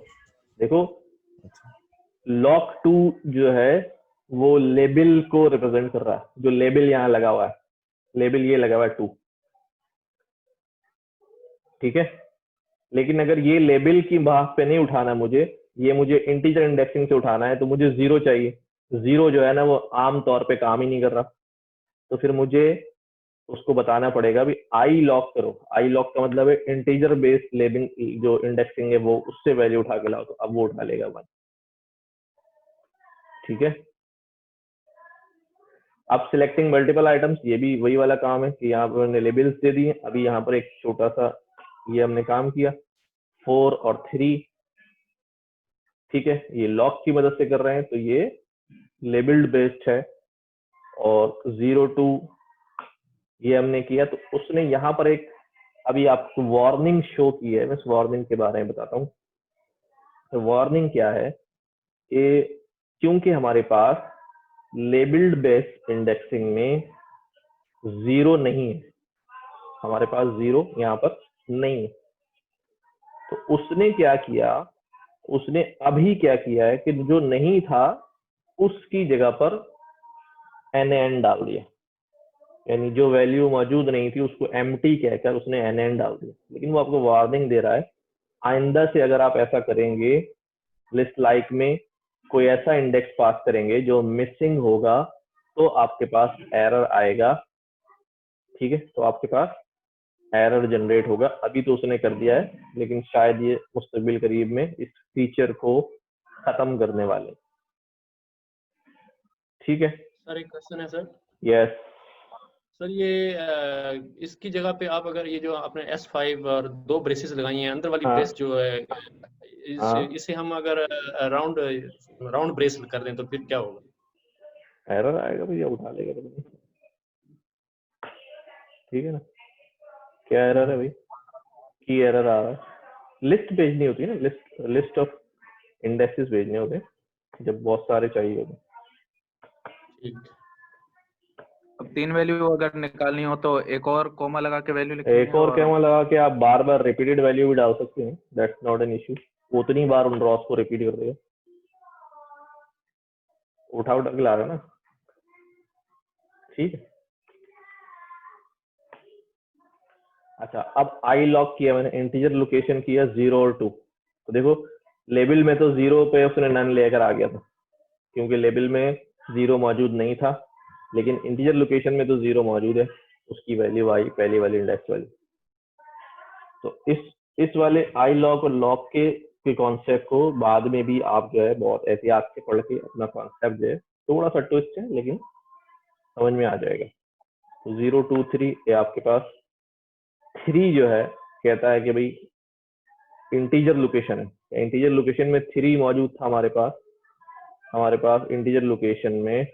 देखो लॉक 2 जो है वो लेबल को रिप्रेजेंट कर रहा है, जो लेबल यहाँ लगा हुआ है, लेबल ये लगा हुआ है 2, ठीक है। लेकिन अगर ये लेबल की बात पे नहीं उठाना मुझे, ये मुझे इंटीजर इंडेक्सिंग से उठाना है, तो मुझे 0 चाहिए। 0 जो है ना वो आम तौर पे काम ही नहीं कर रहा, तो फिर मुझे उसको बताना पड़ेगा भी आई लॉक करो। आई लॉक का मतलब है इंटीजर बेस्ड लेबलिंग, जो इंडेक्सिंग है वो उससे वैल्यू उठा के लाओ, तो अब वो उठा लेगा 1। ठीक है। अब सिलेक्टिंग मल्टीपल आइटम्स, ये भी वही वाला काम है कि यहाँ पर हमने लेबल्स दे दिए। अभी यहाँ पर एक छोटा सा ये हमने काम किया 4 और 3। ठीक है, ये लॉक की मदद से कर रहे हैं, तो ये लेबल्ड बेस्ड है। और 0 2 ये हमने किया, तो उसने यहाँ पर एक अभी आपको वार्निंग शो की है। मैं इस वार्निंग के बारे में बताता हूँ। तो वार्निंग क्या है कि क्योंकि हमारे पास लेबल्ड बेस्ड इंडेक्सिंग में 0 नहीं है, हमारे पास 0 यहाँ पर नहीं है, तो उसने क्या किया, उसने अभी क्या किया है कि जो नहीं था उसकी जगह पर NaN डाल दिया, यानी जो वैल्यू मौजूद नहीं थी उसको एम्प्टी कहकर उसने NaN डाल दिया। लेकिन वो आपको वार्निंग दे रहा है, आइंदा से अगर आप ऐसा करेंगे, लिस्ट लाइक में कोई ऐसा इंडेक्स पास करेंगे जो मिसिंग होगा, तो आपके पास एरर आएगा। ठीक है, तो आपके पास एरर जनरेट होगा। अभी तो उसने कर दिया है, लेकिन शायद ये मुस्तकबिल करीब में इस फीचर को खत्म करने वाले। ठीक है सर एक क्वेश्चन है सर। यस सर ये इसकी जगह पे आप अगर ये जो आपने S5 और 2 ब्रेसेस लगाई हैं, अंदर वाली हाँ। ब्रेस जो है हाँ। इसे हम अगर राउंड ब्रेस कर दें तो फिर क्या होगा? एरर आएगा भैया, उठा लेगा तो। ठीक है ना, क्या एरर है भाई? की एरर आ रहा है, लिस्ट भेजनी होती है ना, लिस्ट ऑफ इंडेक्सेस भेजने होते हैं जब बहुत सारे चाहिए होते हैं। ठीक। अब 3 वैल्यू अगर निकालनी हो तो एक और कोमा लगा के वैल्यू लिखनी है, एक और कोमा लगा के आप बार बार रिपीटेड वैल्यू भी डाल सकते हैं, दैट्स नॉट एन इश्यू। उतनी बार उन रॉस को रिपीट कर देगा, उठा के ला रहा है ना। ठीक है। अच्छा, अब आई लॉक किया मैंने, इंटीजर लोकेशन किया 0 और 2। तो देखो लेबल में तो 0 पे उसने नन लेकर आ गया था, क्योंकि लेबल में 0 मौजूद नहीं था, लेकिन इंटीजर लोकेशन में तो 0 मौजूद है, उसकी वैल्यू आई पहली वाली इंडेक्स वैल्यू। तो इस वाले आई लॉक और लॉक के कॉन्सेप्ट को बाद में भी आप जो है बहुत एहतियात से पढ़ के अपना कॉन्सेप्ट जो है, थोड़ा सा ट्विस्ट है लेकिन समझ में आ जाएगा। तो 0 2 3 ये आपके पास 3 जो है कहता है कि भाई इंटीजर लोकेशन है। इंटीजर लोकेशन में 3 मौजूद था हमारे पास इंटीजर लोकेशन में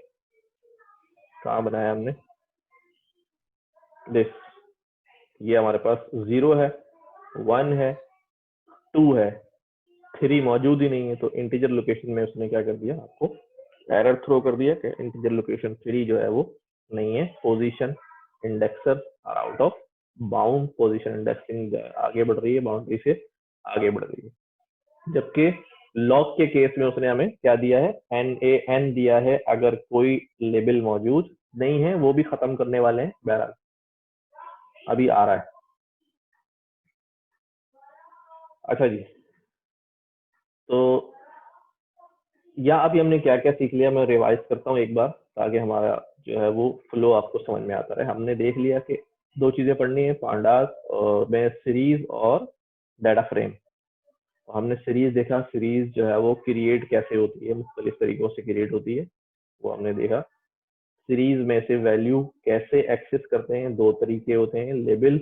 कहाँ बनाया हमने, दिस, ये हमारे पास 0 है, 1 है, 2 है, 3 मौजूद ही नहीं है। तो इंटीजर लोकेशन में उसने क्या कर दिया, आपको एरर थ्रो कर दिया कि इंटीजर लोकेशन 3 जो है वो नहीं है, position indexer are out of bound, position indexing आगे बढ़ रही है, बाउंड्री से आगे बढ़ रही है। जबकि लॉक के केस में उसने हमें क्या दिया है, NaN दिया है, अगर कोई लेबल मौजूद नहीं है, वो भी खत्म करने वाले हैं, बहरहाल अभी आ रहा है। अच्छा जी, तो या अभी हमने क्या क्या सीख लिया, मैं रिवाइज करता हूँ एक बार, ताकि हमारा जो है वो फ्लो आपको समझ में आता रहे। हमने देख लिया कि 2 चीजें पढ़नी है, पांडास में सीरीज और डाटा फ्रेम। तो हमने सीरीज देखा, सीरीज जो है वो क्रिएट कैसे होती है, मुख्तलिफ तरीकों से क्रिएट होती है, वो हमने देखा। सीरीज में से वैल्यू कैसे एक्सेस करते हैं, 2 तरीके होते हैं, लेबल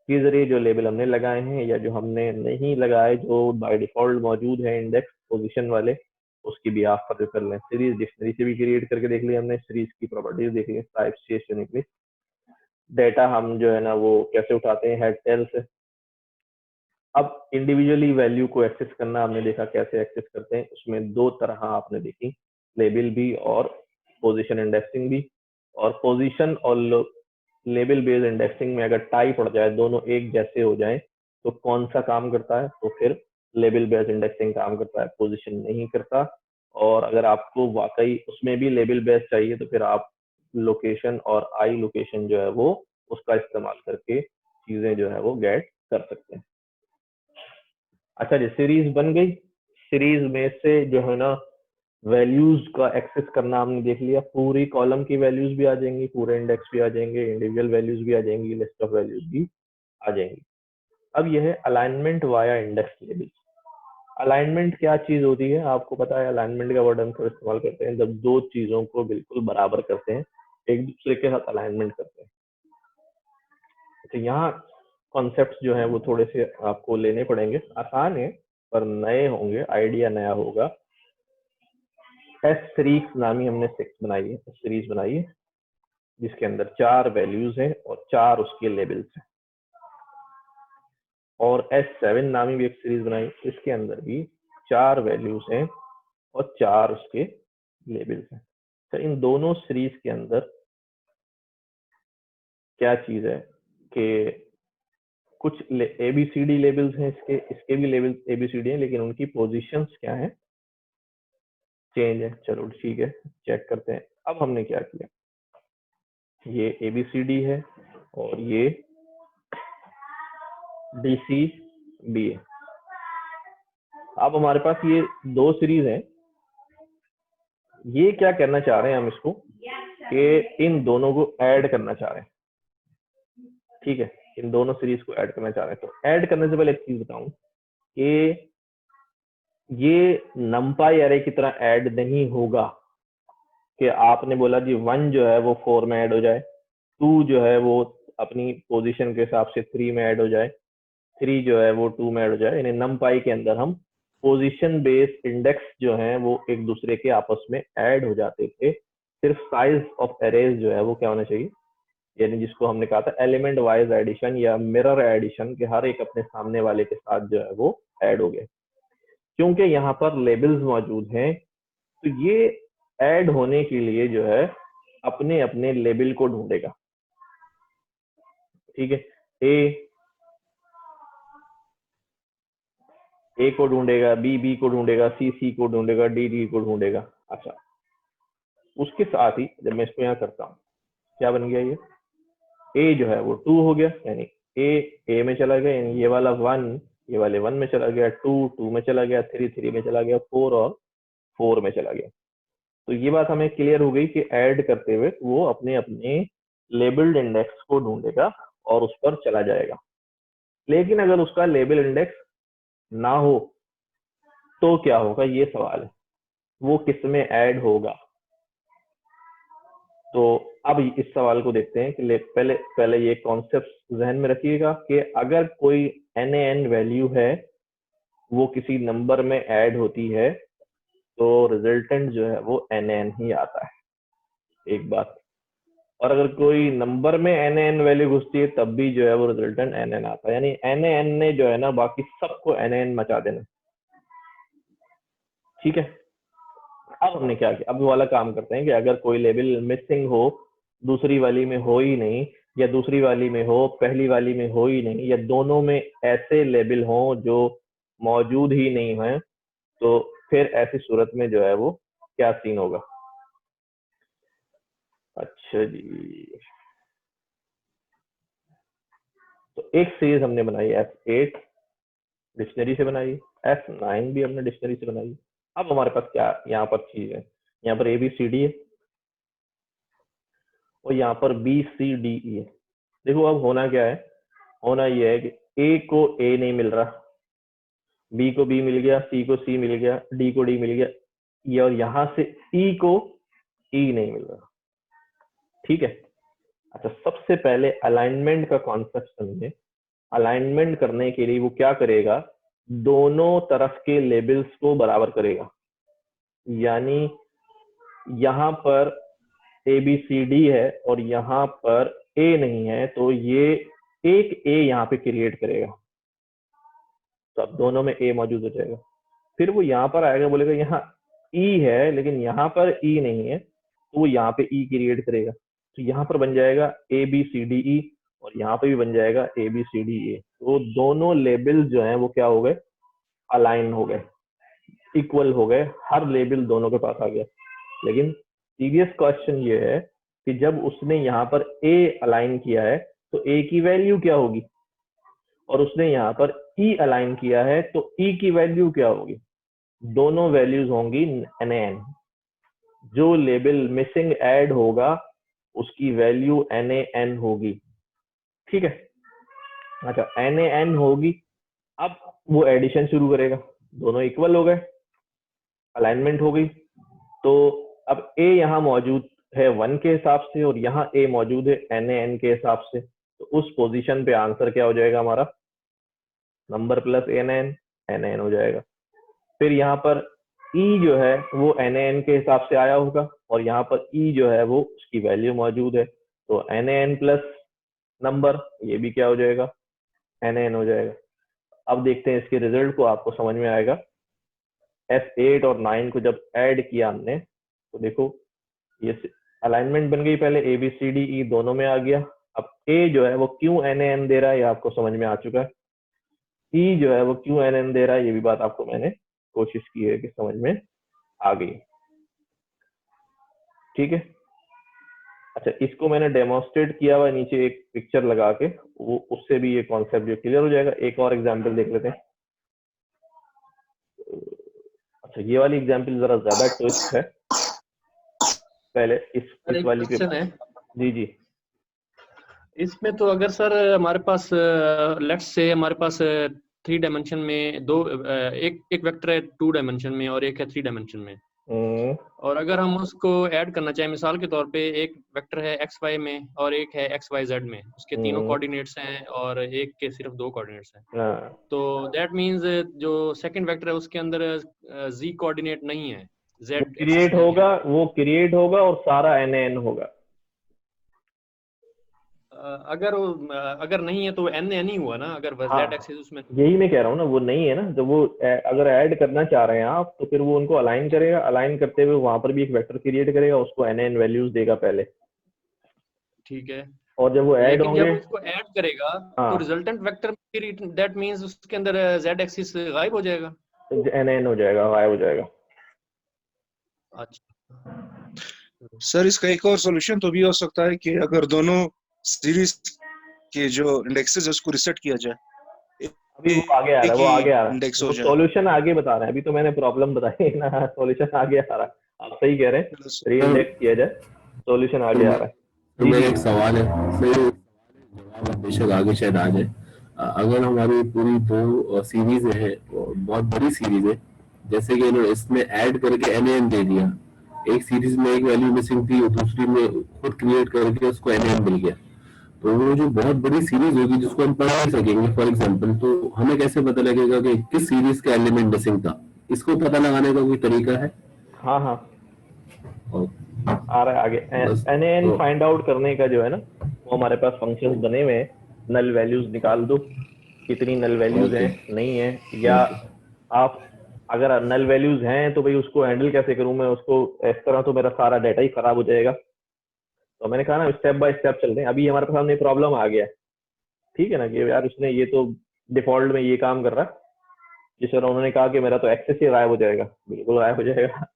के जरिए जो लेबल हमने लगाए हैं, या जो हमने नहीं लगाए, जो बाय डिफॉल्ट मौजूद है इंडेक्स पोजीशन वाले, उसकी भी आप पता कर लें। सीरीज डिक्शनरी से भी क्रिएट करके देख लिया हमने, सीरीज की प्रॉपर्टीज देख ली, टाइप शेष यूनिकली, डेटा हम जो है ना वो कैसे उठाते हैं हेड टेल से। अब इंडिविजुअली वैल्यू को एक्सेस करना हमने देखा कैसे एक्सेस करते हैं, उसमें 2 तरह आपने देखी, लेबल भी और पोजीशन इंडेक्सिंग भी। और पोजीशन और लेबल बेस्ड इंडेक्सिंग में अगर टाई पड़ जाए, दोनों एक जैसे हो जाएं, तो कौन सा काम करता है, तो फिर लेबल बेस्ड इंडेक्सिंग काम करता है, पोजीशन नहीं करता। और अगर आपको वाकई उसमें भी लेबल बेस्ड चाहिए, तो फिर आप लोकेशन और आई लोकेशन जो है वो उसका इस्तेमाल करके चीजें जो है वो गेट कर सकते हैं। अच्छा जी, सीरीज बन गई। सीरीज में से जो है ना वैल्यूज का एक्सेस करना हमने देख लिया, पूरी कॉलम की वैल्यूज भी आ जाएंगी, पूरे इंडेक्स भी आ जाएंगे, इंडिविजुअल वैल्यूज भी आ जाएंगी, लिस्ट ऑफ वैल्यूज भी आ जाएंगी। अब यह है alignment via index label. Alignment क्या चीज होती है, आपको पता है अलाइनमेंट का वर्ड हम तो इस्तेमाल करते हैं जब दो चीजों को बिल्कुल बराबर करते हैं, एक दूसरे के साथ अलाइनमेंट करते हैं। तो यहाँ कॉन्सेप्ट्स जो हैं वो थोड़े से आपको लेने पड़ेंगे, आसान है पर नए होंगे, आइडिया नया होगा। एस सीरीज नामी हमने सीरीज बनाई है जिसके अंदर 4 वैल्यूज हैं और 4 उसके लेबल्स हैं। और S7 नामी भी एक सीरीज बनाई, इसके अंदर भी 4 वैल्यूज हैं और 4 उसके लेबल्स हैं। तो इन दोनों सीरीज के अंदर क्या चीज है कि कुछ ABCD लेबल्स हैं, इसके भी लेबल्स ABCD हैं, लेकिन उनकी पोजीशंस क्या हैं, चेंज है। चलो ठीक है, चेक करते हैं। अब हमने क्या किया, ये ABCD है और ये DCB है। अब हमारे पास ये 2 सीरीज हैं, ये क्या करना चाह रहे हैं हम इसको कि इन दोनों को ऐड करना चाह रहे हैं। ठीक है, इन दोनों सीरीज को ऐड करना चाह रहे हैं। तो ऐड करने से पहले एक चीज बताऊं कि ये नंपाई एरे की तरह ऐड नहीं होगा कि आपने बोला जी 1 जो है वो 4 में ऐड हो जाए, 2 जो है वो अपनी पोजीशन के हिसाब से 3 में ऐड हो जाए, 3 जो है वो 2 में ऐड हो जाए। यानी नंपाई के अंदर हम पोजीशन बेस्ड इंडेक्स जो हैं वो एक दूसरे के आपस में ऐड हो जाते थे। सिर्फ साइज ऑफ एरेज जो है वो क्या होना चाहिए, यानी जिसको हमने कहा था एलिमेंट वाइज एडिशन या मिरर एडिशन, के हर एक अपने सामने वाले के साथ जो है वो ऐड हो गए। क्योंकि यहाँ पर लेबल्स मौजूद हैं तो ये ऐड होने के लिए जो है अपने अपने लेबल को ढूंढेगा। ठीक है, ए को ढूंढेगा, बी को ढूंढेगा, सी को ढूंढेगा, डी को ढूंढेगा। अच्छा, उसके साथ ही जब मैं इसको यहाँ करता हूँ क्या बन गया, ये ए जो है वो 2 हो गया, यानी ए में चला गया, यानी ये वाला 1 ये वाले 1 में चला गया, 2 में चला गया, 3 में चला गया, 4 और 4 में चला गया। तो ये बात हमें क्लियर हो गई कि ऐड करते हुए वो अपने अपने लेबल्ड इंडेक्स को ढूंढेगा और उस पर चला जाएगा। लेकिन अगर उसका लेबल इंडेक्स ना हो तो क्या होगा, ये सवाल है, वो किस में ऐड होगा। तो अब इस सवाल को देखते हैं कि पहले ये कॉन्सेप्ट जहन में रखिएगा कि अगर कोई NaN वैल्यू है वो किसी नंबर में ऐड होती है तो रिजल्टेंट जो है वो NaN ही आता है, एक बात। और अगर कोई नंबर में NaN वैल्यू घुसती है तब भी जो है वो रिजल्टेंट NaN आता है, यानी NaN ने जो है ना बाकी सबको NaN मचा देना। ठीक है, अब हमने क्या किया, अब वाला काम करते हैं कि अगर कोई लेबल मिसिंग हो, दूसरी वाली में हो ही नहीं, या दूसरी वाली में हो पहली वाली में हो ही नहीं, या दोनों में ऐसे लेबल हो जो मौजूद ही नहीं है, तो फिर ऐसी सूरत में जो है वो क्या सीन होगा। अच्छा जी, तो एक सीरीज हमने बनाई S8 डिक्शनरी से बनाई, S9 भी हमने डिक्शनरी से बनाई। अब हमारे पास क्या यहाँ पर चीज है, यहाँ पर ABCD है और यहाँ पर BCDE है। देखो अब होना क्या है, होना यह है कि A को A नहीं मिल रहा, B को B मिल गया, C को C मिल गया, D को D मिल गया, ये और यहाँ से E को E नहीं मिल रहा। ठीक है, अच्छा सबसे पहले अलाइनमेंट का कॉन्सेप्ट समझे। अलाइनमेंट करने के लिए वो क्या करेगा, दोनों तरफ के लेबल्स को बराबर करेगा। यानी यहाँ पर ABCD है और यहाँ पर A नहीं है, तो ये एक A यहाँ पे क्रिएट करेगा, तो अब दोनों में A मौजूद हो जाएगा। फिर वो यहाँ पर आएगा, बोलेगा यहाँ E है लेकिन यहाँ पर E नहीं है, तो वो यहाँ पे E क्रिएट करेगा, तो यहाँ पर बन जाएगा ABCDE और यहाँ पे भी बन जाएगा ABCDE। तो दोनों लेबल जो हैं वो क्या हो गए, अलाइन हो गए, इक्वल हो गए, हर लेबल दोनों के पास आ गया। लेकिन सीरियस क्वेश्चन ये है कि जब उसने यहाँ पर A अलाइन किया है तो A की वैल्यू क्या होगी, और उसने यहाँ पर E अलाइन किया है तो E की वैल्यू क्या होगी। दोनों वैल्यूज होंगी NaN। जो लेबल मिसिंग ऐड होगा उसकी वैल्यू NaN होगी, ठीक है। अच्छा, NaN होगी, अब वो एडिशन शुरू करेगा, दोनों इक्वल हो गए, अलाइनमेंट हो गई। तो अब A यहाँ मौजूद है 1 के हिसाब से और यहाँ A मौजूद है NaN के हिसाब से, तो उस पोजीशन पे आंसर क्या हो जाएगा हमारा, नंबर प्लस NaN हो जाएगा। फिर यहाँ पर E जो है वो NaN के हिसाब से आया होगा और यहाँ पर E जो है वो उसकी वैल्यू मौजूद है, तो NaN प्लस नंबर, ये भी क्या हो जाएगा, NaN हो जाएगा। अब देखते हैं इसके रिजल्ट को, आपको समझ में आएगा। S8 और 9 को जब ऐड किया हमने तो देखो ये अलाइनमेंट बन गई, पहले ABCDE दोनों में आ गया। अब A जो है वो क्यों NaN दे रहा है ये आपको समझ में आ चुका है, E जो है वो क्यों NaN दे रहा है ये भी बात आपको मैंने कोशिश की है कि समझ में आ गई, ठीक है। अच्छा, इसको मैंने डेमोन्स्ट्रेट किया हुआ नीचे एक पिक्चर लगा के, वो उससे भी ये कॉन्सेप्ट जो क्लियर हो जाएगा। एक और एग्जांपल देख लेते हैं। अच्छा, ये वाली एग्जांपल जरा ज्यादा ट्विस्ट है, पहले इस वाली पे। क्वेश्चन है जी जी, इसमें तो अगर सर हमारे पास लेट्स से हमारे पास 3 डायमेंशन में दो एक वेक्टर है 2 डायमेंशन में और एक है 3 डायमेंशन में, और अगर हम उसको ऐड करना चाहें, मिसाल के तौर पे एक वेक्टर है XY में और एक है XYZ में, उसके तीनों कोऑर्डिनेट्स हैं और एक के सिर्फ 2 कोऑर्डिनेट्स हैं, तो दैट मींस जो सेकंड वेक्टर है उसके अंदर Z कोऑर्डिनेट नहीं है, Z क्रिएट होगा, वो क्रिएट होगा और सारा NaN होगा। अगर नहीं है तो NaN ही हुआ ना, अगर Z एक्सिस उसमें। यही मैं कह रहा हूँ ना, वो नहीं है ना, जब वो अगर ऐड करना चाह रहे हैं आप तो फिर वो उनको अलाइन करेगा, अलाइन करते हुए वहां पर भी एक वेक्टर क्रिएट करेगा, उसको NaN वैल्यूज देगा पहले, ठीक है। और जब वो ऐड होंगे, जब उसको ऐड करेगा तो रिजल्टेंट वेक्टर दैट मींस उसके अंदर Z एक्सिस गायब हो जाएगा, NaN हो जाएगा, गायब हो जाएगा। अच्छा सर, इसका एक और सॉल्यूशन तो भी हो सकता है कि अगर दोनों सीरीज के जो इंडेक्सेस है उसको रिसेट किया जाए, अभी वो आगे आ रहा है, वो आगे आ रहा है, इंडेक्स हो वो जाए। सॉल्यूशन आगे बता रहे हैं, अभी तो मैंने प्रॉब्लम बताई ना, सॉल्यूशन आगे आ रहा है। आप सही कह रहे हैं, रीइंडेक्स किया जाए, सॉल्यूशन आगे आ रहा है। तो मेरा एक सवाल है, जवाब बेशक आगे शायद आ जाए। अगर हमारी पूरी 2 सीरीज है, बहुत बड़ी सीरीज है, जैसे कि इन्होंने इसमें ऐड करके NaN दे दिया, एक सीरीज में एक वैल्यू मिसिंग थी, दूसरी में खुद क्रिएट करके उसको NaN मिल गया, तो वो जो बहुत बड़ी सीरीज होगी जिसको हम पढ़ नहीं सकेंगे फॉर एग्जांपल, तो हमें कैसे पता लगेगा कि किस सीरीज का एलिमेंट मिसिंग था? इसको पता लगाने का कोई तरीका है? हाँ हाँ, आ रहा है आगे। NaN फाइंड आउट करने का जो है ना, वो हमारे पास फंक्शंस बने हुए हैं, नल वैल्यूज निकाल दो, कितनी नल वैल्यूज हैं, नहीं है, या आप अगर नल वैल्यूज हैं तो भाई उसको हैंडल कैसे करूं मैं उसको, इस तरह तो मेरा सारा डाटा ही खराब हो जाएगा। तो मैंने कहा ना, स्टेप बाय स्टेप चल रहे हैं। अभी हमारे सामने प्रॉब्लम आ गया है, ठीक है ना, कि यार उसने ये तो डिफॉल्ट में ये काम कर रहा है, जिस तरह उन्होंने कहा कि मेरा तो एक्सेस ही गायब हो जाएगा, बिल्कुल गायब हो जाएगा।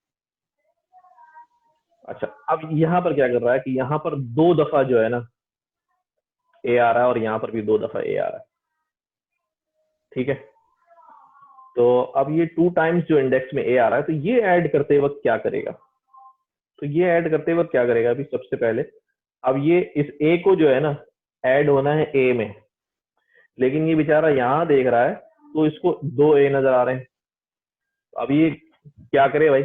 अच्छा, अब यहाँ पर क्या कर रहा है कि यहाँ पर 2 दफा जो है ना A आ रहा है और यहाँ पर भी 2 दफा A आ रहा है, ठीक है। तो अब ये 2 टाइम्स जो इंडेक्स में A आ रहा है, तो ये ऐड करते वक्त क्या करेगा, तो ये ऐड करते वक्त क्या करेगा, अभी सबसे पहले अब ये इस A को जो है ना ऐड होना है A में, लेकिन ये बेचारा यहाँ देख रहा है तो इसको 2 A नजर आ रहे हैं। अब ये क्या करे भाई,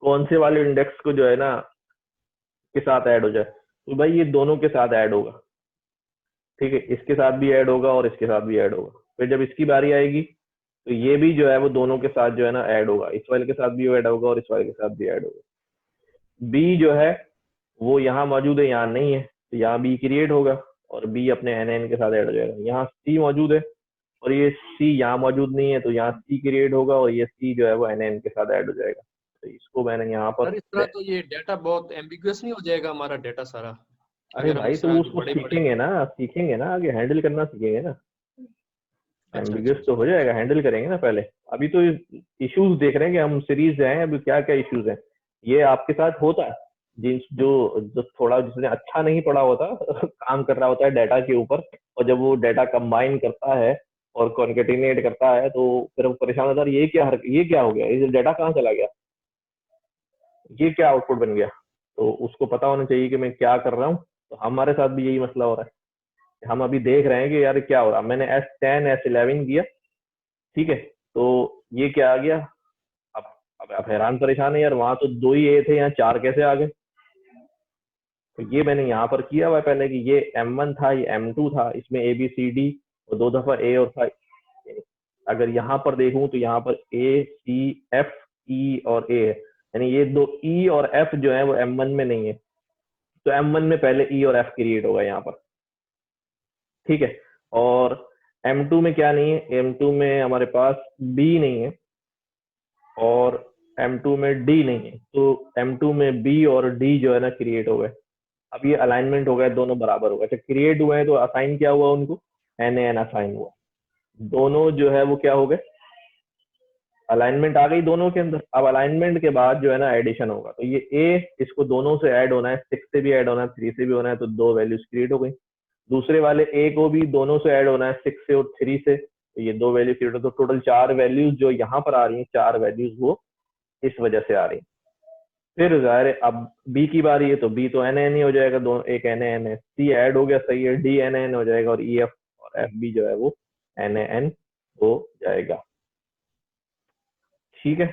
कौन से वाले इंडेक्स को जो है ना के साथ ऐड हो जाए, तो भाई ये दोनों के साथ ऐड होगा, ठीक है, इसके साथ भी ऐड होगा और इसके साथ भी ऐड होगा। फिर जब इसकी बारी आएगी तो ये भी जो है वो दोनों के साथ जो है ना ऐड होगा, इस वाले के साथ भी ऐड होगा और इस वाले के साथ भी ऐड होगा। B जो है वो यहाँ मौजूद है, यहाँ नहीं है, तो यहाँ B क्रिएट होगा और B अपने NaN के साथ ऐड हो जाएगा। यहाँ C मौजूद है और ये C यहाँ मौजूद नहीं है, तो यहाँ C क्रिएट होगा और ये C जो है वो NaN के साथ ऐड हो जाएगा। तो इसको मैंने यहाँ पर, इस तरह तो ये डाटा बहुत एम्बिगुअस नहीं हो जाएगा हमारा डाटा सारा? अरे भाई तो उसको सीखेंगे ना, आगे हैंडल करना सीखेंगे ना, एम्बिगुअस तो हो जाएगा, हैंडल करेंगे ना पहले। अभी तो इश्यूज देख रहे हैं कि हम सीरीज हैं, अभी क्या क्या इश्यूज हैं, ये आपके साथ होता है। जो थोड़ा जिसने अच्छा नहीं पढ़ा होता काम कर रहा होता है डाटा के ऊपर, और जब वो डाटा कंबाइन करता है और कॉन्केटिनेट करता है तो फिर वो परेशान होता है, ये क्या हो गया, ये डाटा कहाँ चला गया, ये क्या आउटपुट बन गया। तो उसको पता होना चाहिए कि मैं क्या कर रहा हूँ। तो हमारे साथ भी यही मसला हो रहा है, हम अभी देख रहे हैं कि यार क्या हो रहा है। मैंने S10 S11 किया, ठीक है, तो ये क्या आ गया। अब आप हैरान परेशान है यार, वहां तो 2 ही ए थे, यहाँ 4 कैसे आ गए। तो ये मैंने यहाँ पर किया हुआ पहले कि ये M1 था, ये M2 था, इसमें ABCD और 2 दफा A और था। अगर यहाँ पर देखूं तो यहाँ पर ACFE और A है, यानी ये 2 E और F जो है वो M1 में नहीं है। तो M1 में पहले E और F क्रिएट होगा यहाँ पर, ठीक है। और M2 में क्या नहीं है, M2 में हमारे पास B नहीं है और M2 में D नहीं है। तो M2 में B और D जो है ना क्रिएट हो गए। अब ये अलाइनमेंट हो गया, दोनों बराबर हो गए। अच्छा, क्रिएट हुए हैं तो असाइन क्या हुआ उनको, NaN असाइन हुआ। दोनों जो है वो क्या हो गए, अलाइनमेंट आ गई दोनों के अंदर। अब अलाइनमेंट के बाद जो है ना एडिशन होगा, तो ये A इसको दोनों से ऐड होना है, 6 से भी ऐड होना है, 3 से भी होना है, तो 2 वैल्यूज क्रिएट हो गई। दूसरे वाले A को भी दोनों से ऐड होना है, 6 से और 3 से, तो ये 2 वैल्यू क्रिएट हो। तो टोटल 4 वैल्यूज जो यहाँ पर आ रही हैं, 4 वैल्यूज वो इस वजह से आ रही है। फिर जाहिर है अब B की बारी है, तो B तो NaN ही हो जाएगा, दोनों एक NaN है। C ऐड हो गया, सही है, D NaN हो जाएगा और EF और FB जो है वो NaN हो जाएगा, ठीक है।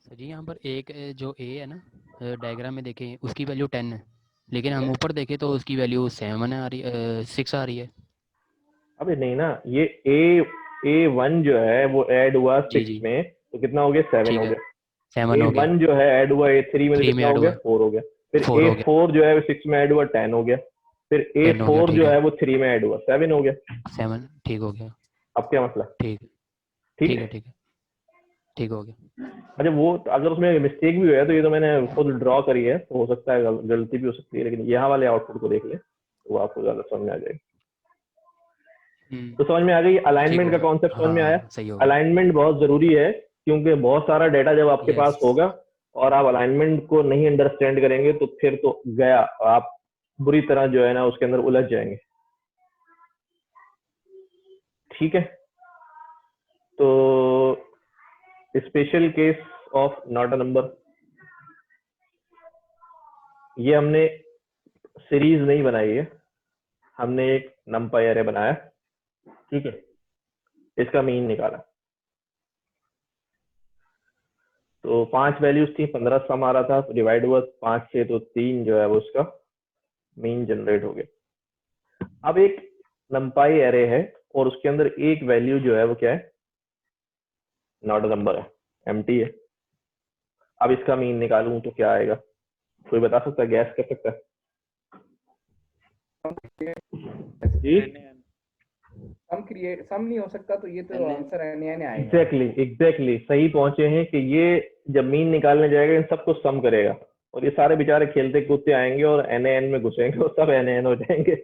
सर जी यहाँ पर एक जो A है ना, डायग्राम में देखें उसकी वैल्यू 10 है, लेकिन हम ऊपर देखें तो उसकी वैल्यू 7 आ रही 6 आ रही है। अबे नहीं ना, ये A1 जो है वो ऐड हुआ 6 में, तो कितना हो गया, 7 हो गया। 7 हो गया। A1 जो है ऐड हुआ A3 में, तो कितना हो गया, 4 हो गया। फिर 4 हो गया। A4 जो है 6 में ऐड हुआ, 10 हो गया। फिर 10 हो गया, A4 ठीक जो है। है वो 3 में ऐड हुआ, 7 हो गया। 7 ठीक हो गया। अब क्या मसला, ठीक ठीक है, है। ठीक है, ठीक हो गया। अच्छा, वो अगर उसमें मिस्टेक भी हुआ है तो ये तो मैंने खुद ड्रॉ करी है, तो हो सकता है गलती भी हो सकती है, लेकिन यहाँ वाले आउटपुट को देख ले तो वो आपको ज्यादा समझ में आ जाएगी। तो समझ में आ गई, अलाइनमेंट का कॉन्सेप्ट समझ में आया। सही हो गया। अलाइनमेंट बहुत जरूरी है, क्योंकि बहुत सारा डेटा जब आपके Yes. पास होगा और आप अलाइनमेंट को नहीं अंडरस्टैंड करेंगे तो फिर तो गया, आप बुरी तरह जो है ना उसके अंदर उलझ जाएंगे, ठीक है। तो special case of not a number, ये हमने सीरीज नहीं बनाई है, हमने एक नंपाई एरे बनाया, ठीक है। इसका मीन निकाला, तो 5 वैल्यूज थी, 15 सम आ रहा था, डिवाइड हुआ 5 से, तो 3 जो है वो उसका मीन जनरेट हो गया। अब एक नंपाई एरे है और उसके अंदर एक वैल्यू जो है वो क्या है, नॉट अ नंबर है, एम्प्टी है। अब इसका मीन निकालूं तो क्या आएगा, कोई बता सकता है, गैस कर सकता है जी? सम नहीं हो सकता, तो ये तो आंसर NaN आएगा। एग्जैक्टली सही पहुंचे हैं कि ये जब मीन निकालने जाएगा इन सबको सम करेगा और ये सारे बेचारे खेलते कूदते आएंगे और NaN में घुसेंगे और सब NaN हो जाएंगे,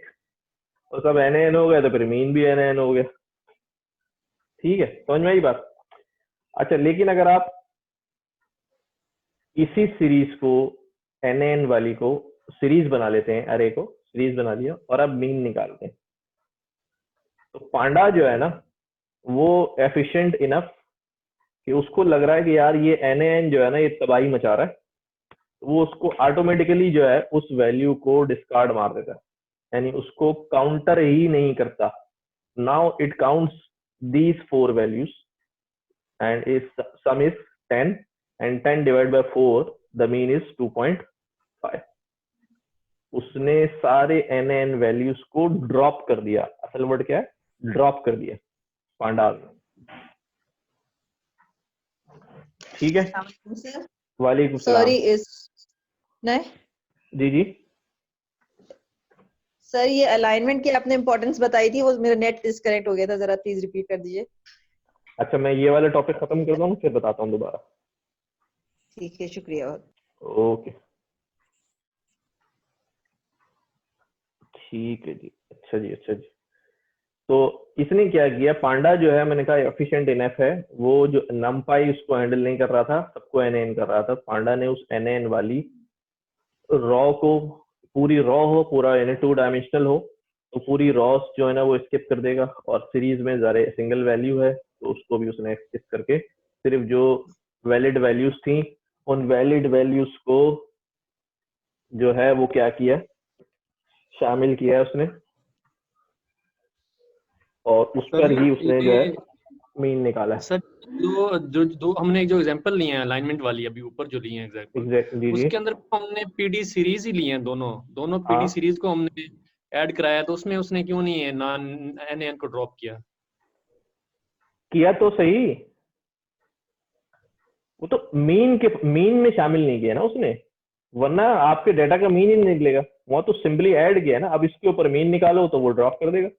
और सब NaN हो गए तो फिर मीन भी NaN हो गया, ठीक है। समझ में आई बात। अच्छा, लेकिन अगर आप इसी सीरीज को NaN वाली को सीरीज बना लेते हैं, अरे को सीरीज बना लिया और अब मीन निकालते हैं, तो पांडा जो है ना वो एफिशिएंट इनफ कि उसको लग रहा है कि यार ये NaN जो है ना ये तबाही मचा रहा है, वो उसको ऑटोमेटिकली जो है उस वैल्यू को डिस्कार्ड मार देता है, यानी उसको काउंटर ही नहीं करता। Now it counts these 4 values and is some is 10 and 10 divide by 4 the mean is 2.5। उसने सारे NaN वैल्यूज को ड्रॉप कर दिया, असल वर्ड क्या है, ड्रॉप कर दिया पांडाल, ठीक है। वालेकुम सलाम। सॉरी, इस नहीं जी सर, ये अलाइनमेंट की आपने इंपॉर्टेंस बताई थी, वो मेरा नेट डिस्कनेक्ट हो गया था, जरा प्लीज रिपीट कर दीजिए। अच्छा, मैं ये वाला टॉपिक खत्म कर दूं फिर बताता हूँ दोबारा। ठीक है, शुक्रिया। ओके, ठीक है जी। अच्छा जी। तो इसने क्या किया, पांडा जो है मैंने कहा एफिशिएंट इनफ है, वो जो नमपाई उसको हैंडल नहीं कर रहा था, सबको NaN कर रहा था। पांडा ने उस NaN वाली रॉ को, पूरी रॉ हो, पूरा यानी 2 डायमेंशनल हो, तो पूरी रॉस जो है ना वो स्किप कर देगा, और सीरीज में ज़रा सिंगल वैल्यू है तो उसको भी उसने स्किप करके सिर्फ जो वैलिड वैल्यूज थी उन वैलिड वैल्यूज को जो है वो क्या किया, शामिल किया है उसने, और उस पर ही उसने जो है मीन निकाला है। सर जो हमने जो एग्जांपल लिए हैं अलाइनमेंट वाली अभी ऊपर जो लिए हैं एग्जांपल, उसके अंदर हमने पीडी सीरीज ही लिए हैं, दोनों पीडी सीरीज को हमने ऐड कराया, तो उसमें उसने क्यों नहीं है नॉन एन को ड्रॉप किया तो सही, वो तो मीन में शामिल नहीं किया ना उसने, वरना आपके डाटा का मीन ही नहीं निकलेगा, वहां तो सिंपली ऐड किया ना। अब इसके ऊपर मीन निकालो तो वो ड्रॉप कर देगा।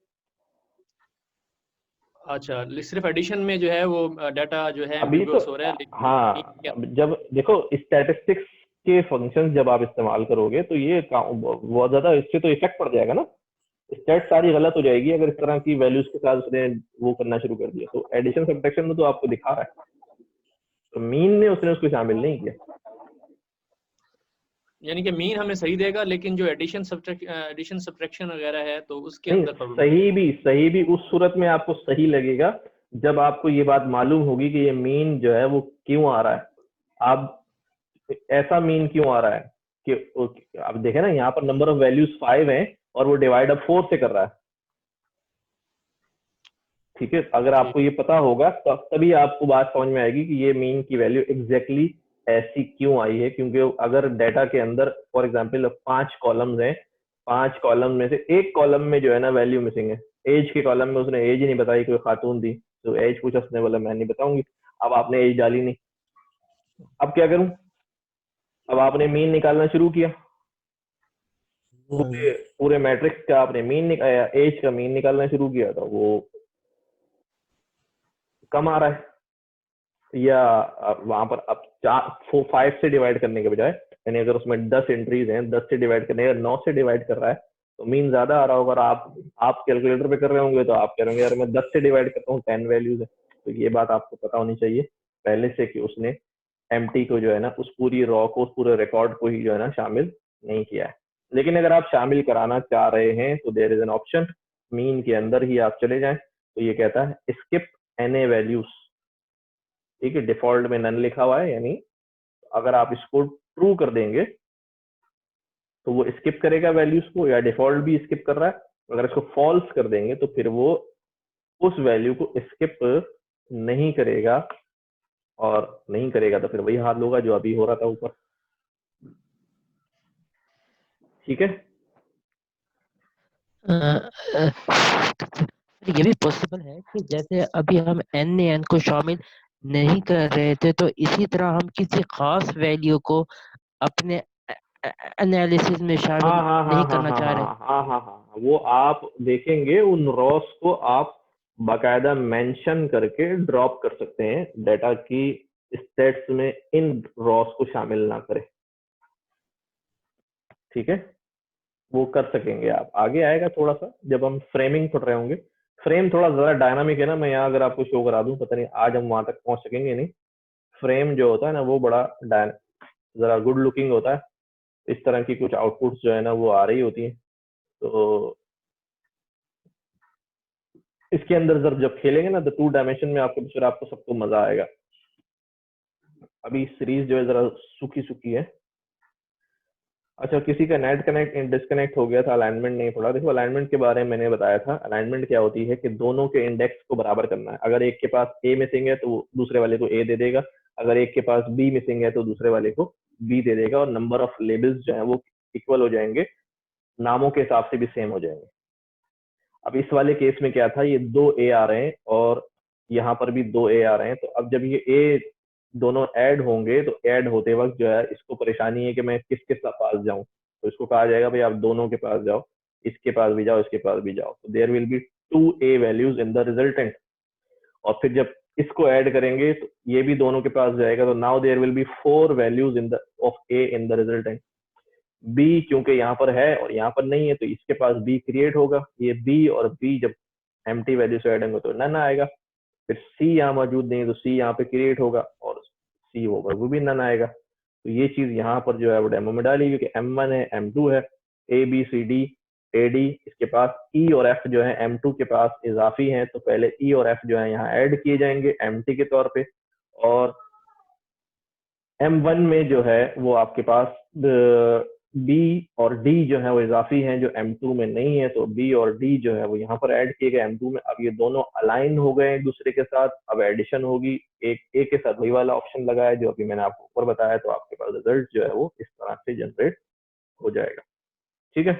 अच्छा, सिर्फ एडिशन में जो है वो डाटा जो है अभी तो हो रहा है। हाँ, जब देखो स्टैटिस्टिक्स के फंक्शंस जब आप इस्तेमाल करोगे तो ये बहुत ज्यादा इससे तो इफेक्ट पड़ जाएगा ना, स्टेट सारी गलत हो जाएगी अगर इस तरह की वैल्यूज के साथ उसने वो करना शुरू कर दिया। तो एडिशन सब्ट्रैक्शन में तो आपको दिखा रहा है, तो मीन में उसने उसको शामिल नहीं किया, यानी कि मीन हमें सही देगा, लेकिन जो एडिशन सब्ट्रैक्शन वगैरह है तो उसके अंदर सही भी उस सूरत में आपको सही लगेगा जब आपको ये बात मालूम होगी कि ये मीन जो है वो क्यों आ रहा है। आप ऐसा मीन क्यों आ रहा है कि आप देखें ना, यहाँ पर नंबर ऑफ वैल्यूज 5 हैं और वो डिवाइड अब 4 से कर रहा है। ठीक है, अगर आपको ये पता होगा तभी आपको बात समझ में आएगी कि ये मीन की वैल्यू एग्जैक्टली ऐसी क्यों आई है। क्योंकि अगर डाटा के अंदर फॉर एग्जांपल 5 कॉलम्स हैं, 5 कॉलम में से एक कॉलम में जो है ना वैल्यू मिसिंग है, एज के कॉलम में उसने एज ही नहीं बताई, कोई खातून थी तो एज पूछा, उसने बोला मैं नहीं बताऊंगी। अब आपने एज डाली नहीं, अब क्या करूं, अब आपने मीन निकालना शुरू किया, पूरे मैट्रिक्स का आपने मीन निकाला, एज का मीन निकालना शुरू किया, तो वो कम आ रहा है, या वहां पर अब 5 से डिवाइड करने के बजाय, यानी अगर उसमें 10 एंट्रीज हैं, 10 से डिवाइड करने का 9 से डिवाइड कर रहा है तो मीन ज्यादा आ रहा होगा। आप कैलकुलेटर पे कर रहे होंगे तो आप कह रहे होंगे यार मैं 10 से डिवाइड करता हूँ 10 वैल्यूज है। तो ये बात आपको पता होनी चाहिए पहले से कि उसने एम्प्टी को जो है ना, उस पूरी रॉ को, उस पूरे रिकॉर्ड को ही जो है ना शामिल नहीं किया है। लेकिन अगर आप शामिल कराना चाह रहे हैं तो there is an option, mean के अंदर ही आप चले जाएं, तो ये कहता है स्किप एनए वैल्यूज। ठीक है, डिफॉल्ट में नन लिखा हुआ है, यानी अगर आप इसको ट्रू कर देंगे तो वो स्किप करेगा वैल्यूज को, या डिफॉल्ट भी स्किप कर रहा है। अगर इसको फॉल्स कर देंगे तो फिर वो उस वैल्यू को स्किप नहीं करेगा, और नहीं करेगा तो फिर वही हाल होगा जो अभी हो रहा था ऊपर। ठीक है, ये भी पॉसिबल है कि जैसे अभी हम एन को शामिल नहीं कर रहे थे, तो इसी तरह हम किसी खास वैल्यू को अपने एनालिसिस में शामिल नहीं करना चाह रहे। हाँ, वो आप देखेंगे उन रॉस को आप बाकायदा मेंशन करके ड्रॉप कर सकते हैं, डाटा की स्टेट्स में इन रॉस को शामिल ना करें। ठीक है, वो कर सकेंगे आप, आगे आएगा थोड़ा सा जब हम फ्रेमिंग पढ़ रहे होंगे। फ्रेम थोड़ा ज्यादा डायनामिक है ना, मैं यहाँ अगर आपको शो करा दूं, पता नहीं आज हम वहां तक पहुंच सकेंगे नहीं। फ्रेम जो होता है ना वो बड़ा जरा गुड लुकिंग होता है, इस तरह की कुछ आउटपुट्स जो है ना वो आ रही होती हैं। तो इसके अंदर जब खेलेंगे ना तो 2 डायमेंशन में आपको फिर आपको सबको मजा आएगा। अभी सीरीज जो है जरा सूखी है। अच्छा, किसी का नेट कनेक्ट डिस्कनेक्ट हो गया था, अलाइनमेंट नहीं पड़ा। देखो अलाइनमेंट के बारे में मैंने बताया था, अलाइनमेंट क्या होती है कि दोनों के इंडेक्स को बराबर करना है। अगर एक के पास ए मिसिंग है तो दूसरे वाले को ए दे देगा, अगर एक के पास बी मिसिंग है तो दूसरे वाले को बी दे देगा, और नंबर ऑफ लेबल्स जो है वो इक्वल हो जाएंगे, नामों के हिसाब से भी सेम हो जाएंगे। अब इस वाले केस में क्या था, ये 2 ए आ रहे हैं और यहाँ पर भी 2 ए आ रहे हैं। तो अब जब ये ए दोनों ऐड होंगे तो ऐड होते वक्त जो है इसको परेशानी है कि मैं किसके पास जाऊं, तो इसको कहा जाएगा भाई आप दोनों के पास जाओ, इसके पास भी जाओ, इसके पास भी जाओ। तो there will be 2 A values in the resultant. और फिर जब इसको ऐड करेंगे तो ये भी दोनों के पास जाएगा, तो now there will be 4 values in the of A in the resultant. बी क्योंकि यहाँ पर है और यहाँ पर नहीं है तो इसके पास बी क्रिएट होगा, ये बी और बी जब एम्प्टी वैल्यू से ऐड होंगे तो नन आएगा। फिर सी यहाँ मौजूद नहीं है तो सी यहाँ पे क्रिएट होगा और सी होगा वो भी नन आएगा। तो ये चीज यहाँ पर जो है वो डेमो में डाली, क्योंकि M1 है, M2 है, A B C D AD, इसके पास E और F जो है M2 के पास इजाफी हैं, तो पहले E और F जो है यहाँ ऐड किए जाएंगे MT के तौर पे, और M1 में जो है वो आपके पास B और D जो है वो इजाफी हैं जो M2 में नहीं है, तो B और D जो है वो यहाँ पर ऐड किए गए M2 में। अब ये दोनों अलाइन हो गए एक दूसरे के साथ, अब एडिशन होगी, एक A के साथ वही वाला ऑप्शन लगा है जो अभी मैंने आपको ऊपर बताया, तो आपके पास रिजल्ट जो है वो इस तरह से जनरेट हो जाएगा। ठीक है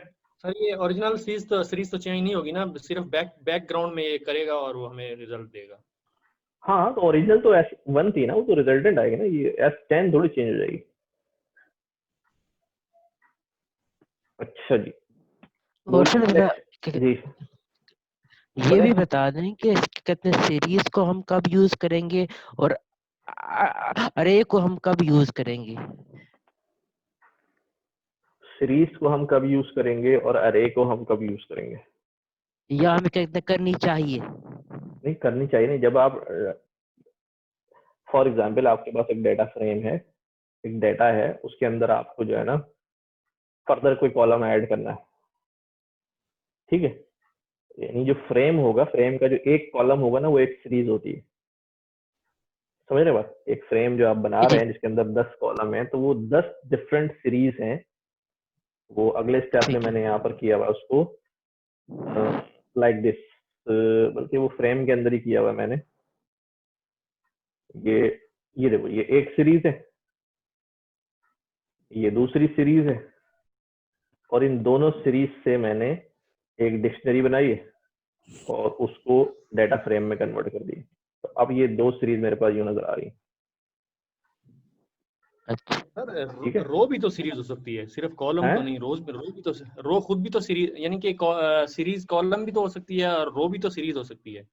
सर, ये ओरिजिनल सीरीज तो चेंज नहीं होगी ना, सिर्फ बैकग्राउंड में ये करेगा और वो हमें रिजल्ट देगा। हाँ, तो ओरिजिनल तो S1 थी ना, वो तो रिजल्टेंट आएगी ना, ये S10 थोड़ी चेंज हो जाएगी। अच्छा जी, और सर जी ये भी बता दें कि कहते हैं सीरीज को हम कब यूज करेंगे और अरे को हम कब यूज करेंगे। सीरीज को हम कब यूज करेंगे और अरे को हम कब यूज करेंगे, या हमें कहते करनी चाहिए? नहीं करनी चाहिए नहीं। जब आप फॉर एग्जांपल आपके पास एक डेटा फ्रेम है, एक डेटा है, उसके अंदर आपको जो है ना फर्दर कोई कॉलम ऐड करना है, ठीक है, यानी जो फ्रेम होगा, फ्रेम का जो एक कॉलम होगा ना वो एक सीरीज होती है, समझ रहे बात। एक फ्रेम जो आप बना रहे हैं जिसके अंदर 10 कॉलम है, तो वो 10 डिफरेंट सीरीज हैं। वो अगले स्टेप में मैंने यहाँ पर किया हुआ उसको लाइक दिस, बल्कि वो फ्रेम के अंदर ही किया हुआ मैंने। ये देखो, ये एक सीरीज है, ये दूसरी सीरीज है, और इन दोनों सीरीज से मैंने एक डिक्शनरी बनाई है और उसको डेटा फ्रेम में कन्वर्ट कर दी। तो अब ये दो सीरीज मेरे पास यूं नजर आ रही है। सर रो भी तो सीरीज हो सकती है, सिर्फ कॉलम तो नहीं। रो भी तो, रो खुद भी तो सीरीज, यानी कि सीरीज कॉलम भी तो हो सकती है और रो भी तो सीरीज हो सकती है,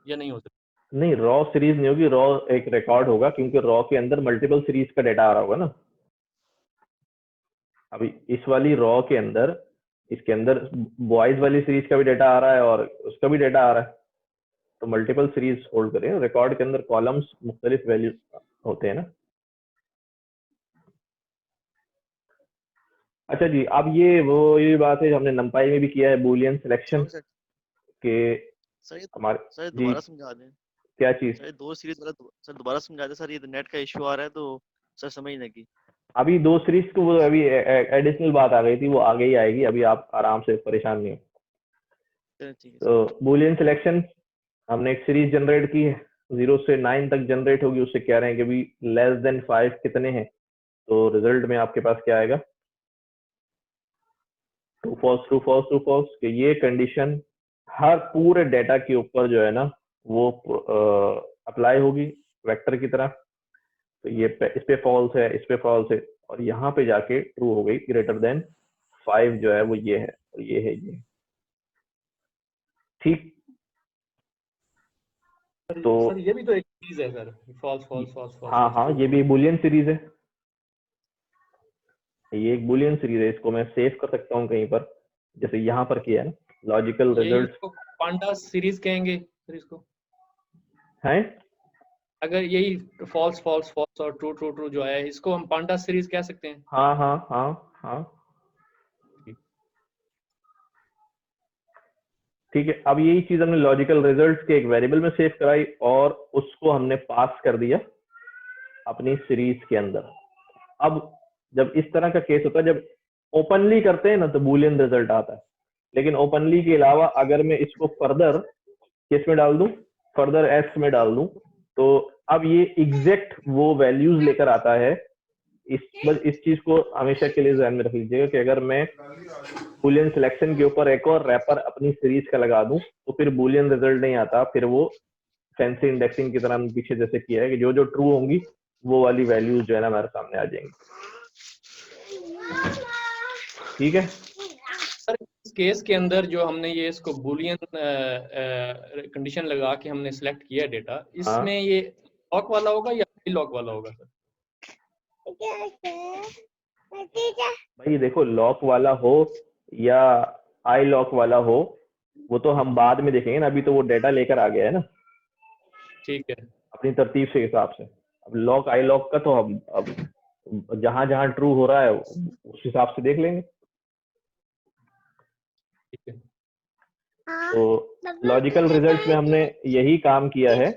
या नहीं हो सकती? नहीं, रॉ सीरीज नहीं होगी, रॉ एक रिकॉर्ड होगा, क्योंकि रॉ के अंदर मल्टीपल सीरीज का डेटा आ रहा होगा ना। अभी इस वाली रॉ के अंदर, इसके अंदर बॉयज वाली सीरीज का भी डेटा आ रहा है और उसका भी डेटा आ रहा है, तो मल्टीपल सीरीज होल्ड करें। रिकॉर्ड के अंदर कॉलम्स मुख्तलिफ वैल्यू होते हैं ना। अच्छा जी, अब ये बात है जो हमने नंपाई में भी किया है, बूलियन सिलेक्शन के हमारे। सर दोबारा समझा दें। क्या चीज? सर दो सीरीज वाला सर दोबारा समझा दें सर, ये नेट का इशू आ रहा है तो सर समझ नहीं लगी। अभी दो सीरीज को वो अभी एडिशनल बात आ गई थी, वो आगे ही आएगी, अभी आप आराम से परेशान नहीं हो। तो बूलियन सिलेक्शन हमने एक सीरीज जनरेट की है, 0 से 9 तक जनरेट होगी। उससे कह रहे हैं कि भी लेस देन 5 कितने हैं, तो रिजल्ट में आपके पास क्या आएगा, true false true false true false, कि ये कंडीशन हर पूरे डेटा के ऊपर जो है ना वो अप्लाई होगी वेक्टर की तरह। तो ये इस पे फॉल्स है, इस पे फॉल्स है, और यहाँ पे जाके ट्रू हो गई, ग्रेटर देन 5 जो है वो ये है और ये है ये, ठीक। तो सर ये भी तो एक सीरीज है sir, false false false false. हाँ, ये भी बुलियन सीरीज है, ये एक बुलियन सीरीज है। इसको मैं सेव कर सकता हूँ कहीं पर, जैसे यहाँ पर किया है ना, लॉजिकल रिजल्ट। पांडास सीरीज कहेंगे सर इसको, है अगर यही फॉल्स फॉल्स फॉल्स और ट्रू ट्रू ट्रू जो है, इसको हम पांडास सीरीज कह सकते हैं। हाँ हाँ हाँ हाँ, ठीक है। अब यही चीज हमने लॉजिकल रिजल्ट के एक वेरिएबल में सेव कराई और उसको हमने पास कर दिया अपनी सीरीज के अंदर। अब जब इस तरह का केस होता है, जब ओपनली करते हैं ना तो बूलियन रिजल्ट आता है, लेकिन ओपनली के अलावा अगर मैं इसको फर्दर किस में डाल दूं, फर्दर एस में डाल दूं, तो अब ये एग्जैक्ट वो वैल्यूज लेकर आता है। इस चीज को हमेशा के लिए ध्यान में रख लीजिएगा कि अगर मैं बूलियन सिलेक्शन के ऊपर एक और रैपर अपनी सीरीज का लगा दूं तो फिर बूलियन रिजल्ट नहीं आता, फिर वो फैंसी इंडेक्सिंग की तरह पीछे जैसे किया है कि जो जो ट्रू होंगी वो वाली वैल्यूज जो है ना हमारे सामने आ जाएंगी। ठीक है सर, इस केस के अंदर जो हमने ये इसको बूलियन कंडीशन लगा के हमने सिलेक्ट किया डेटा, इसमें ये लॉक वाला होगा या लॉक वाला होगा सर? भाई देखो, लॉक वाला हो या आई लॉक वाला हो वो तो हम बाद में देखेंगे ना, अभी तो वो डेटा लेकर आ गया है ना, ठीक है, अपनी तरतीब से हिसाब से। अब लॉक आई लॉक का तो हम अब जहां जहां ट्रू हो रहा है उस हिसाब से देख लेंगे। ठीक है। तो लॉजिकल रिजल्ट्स में हमने यही काम किया है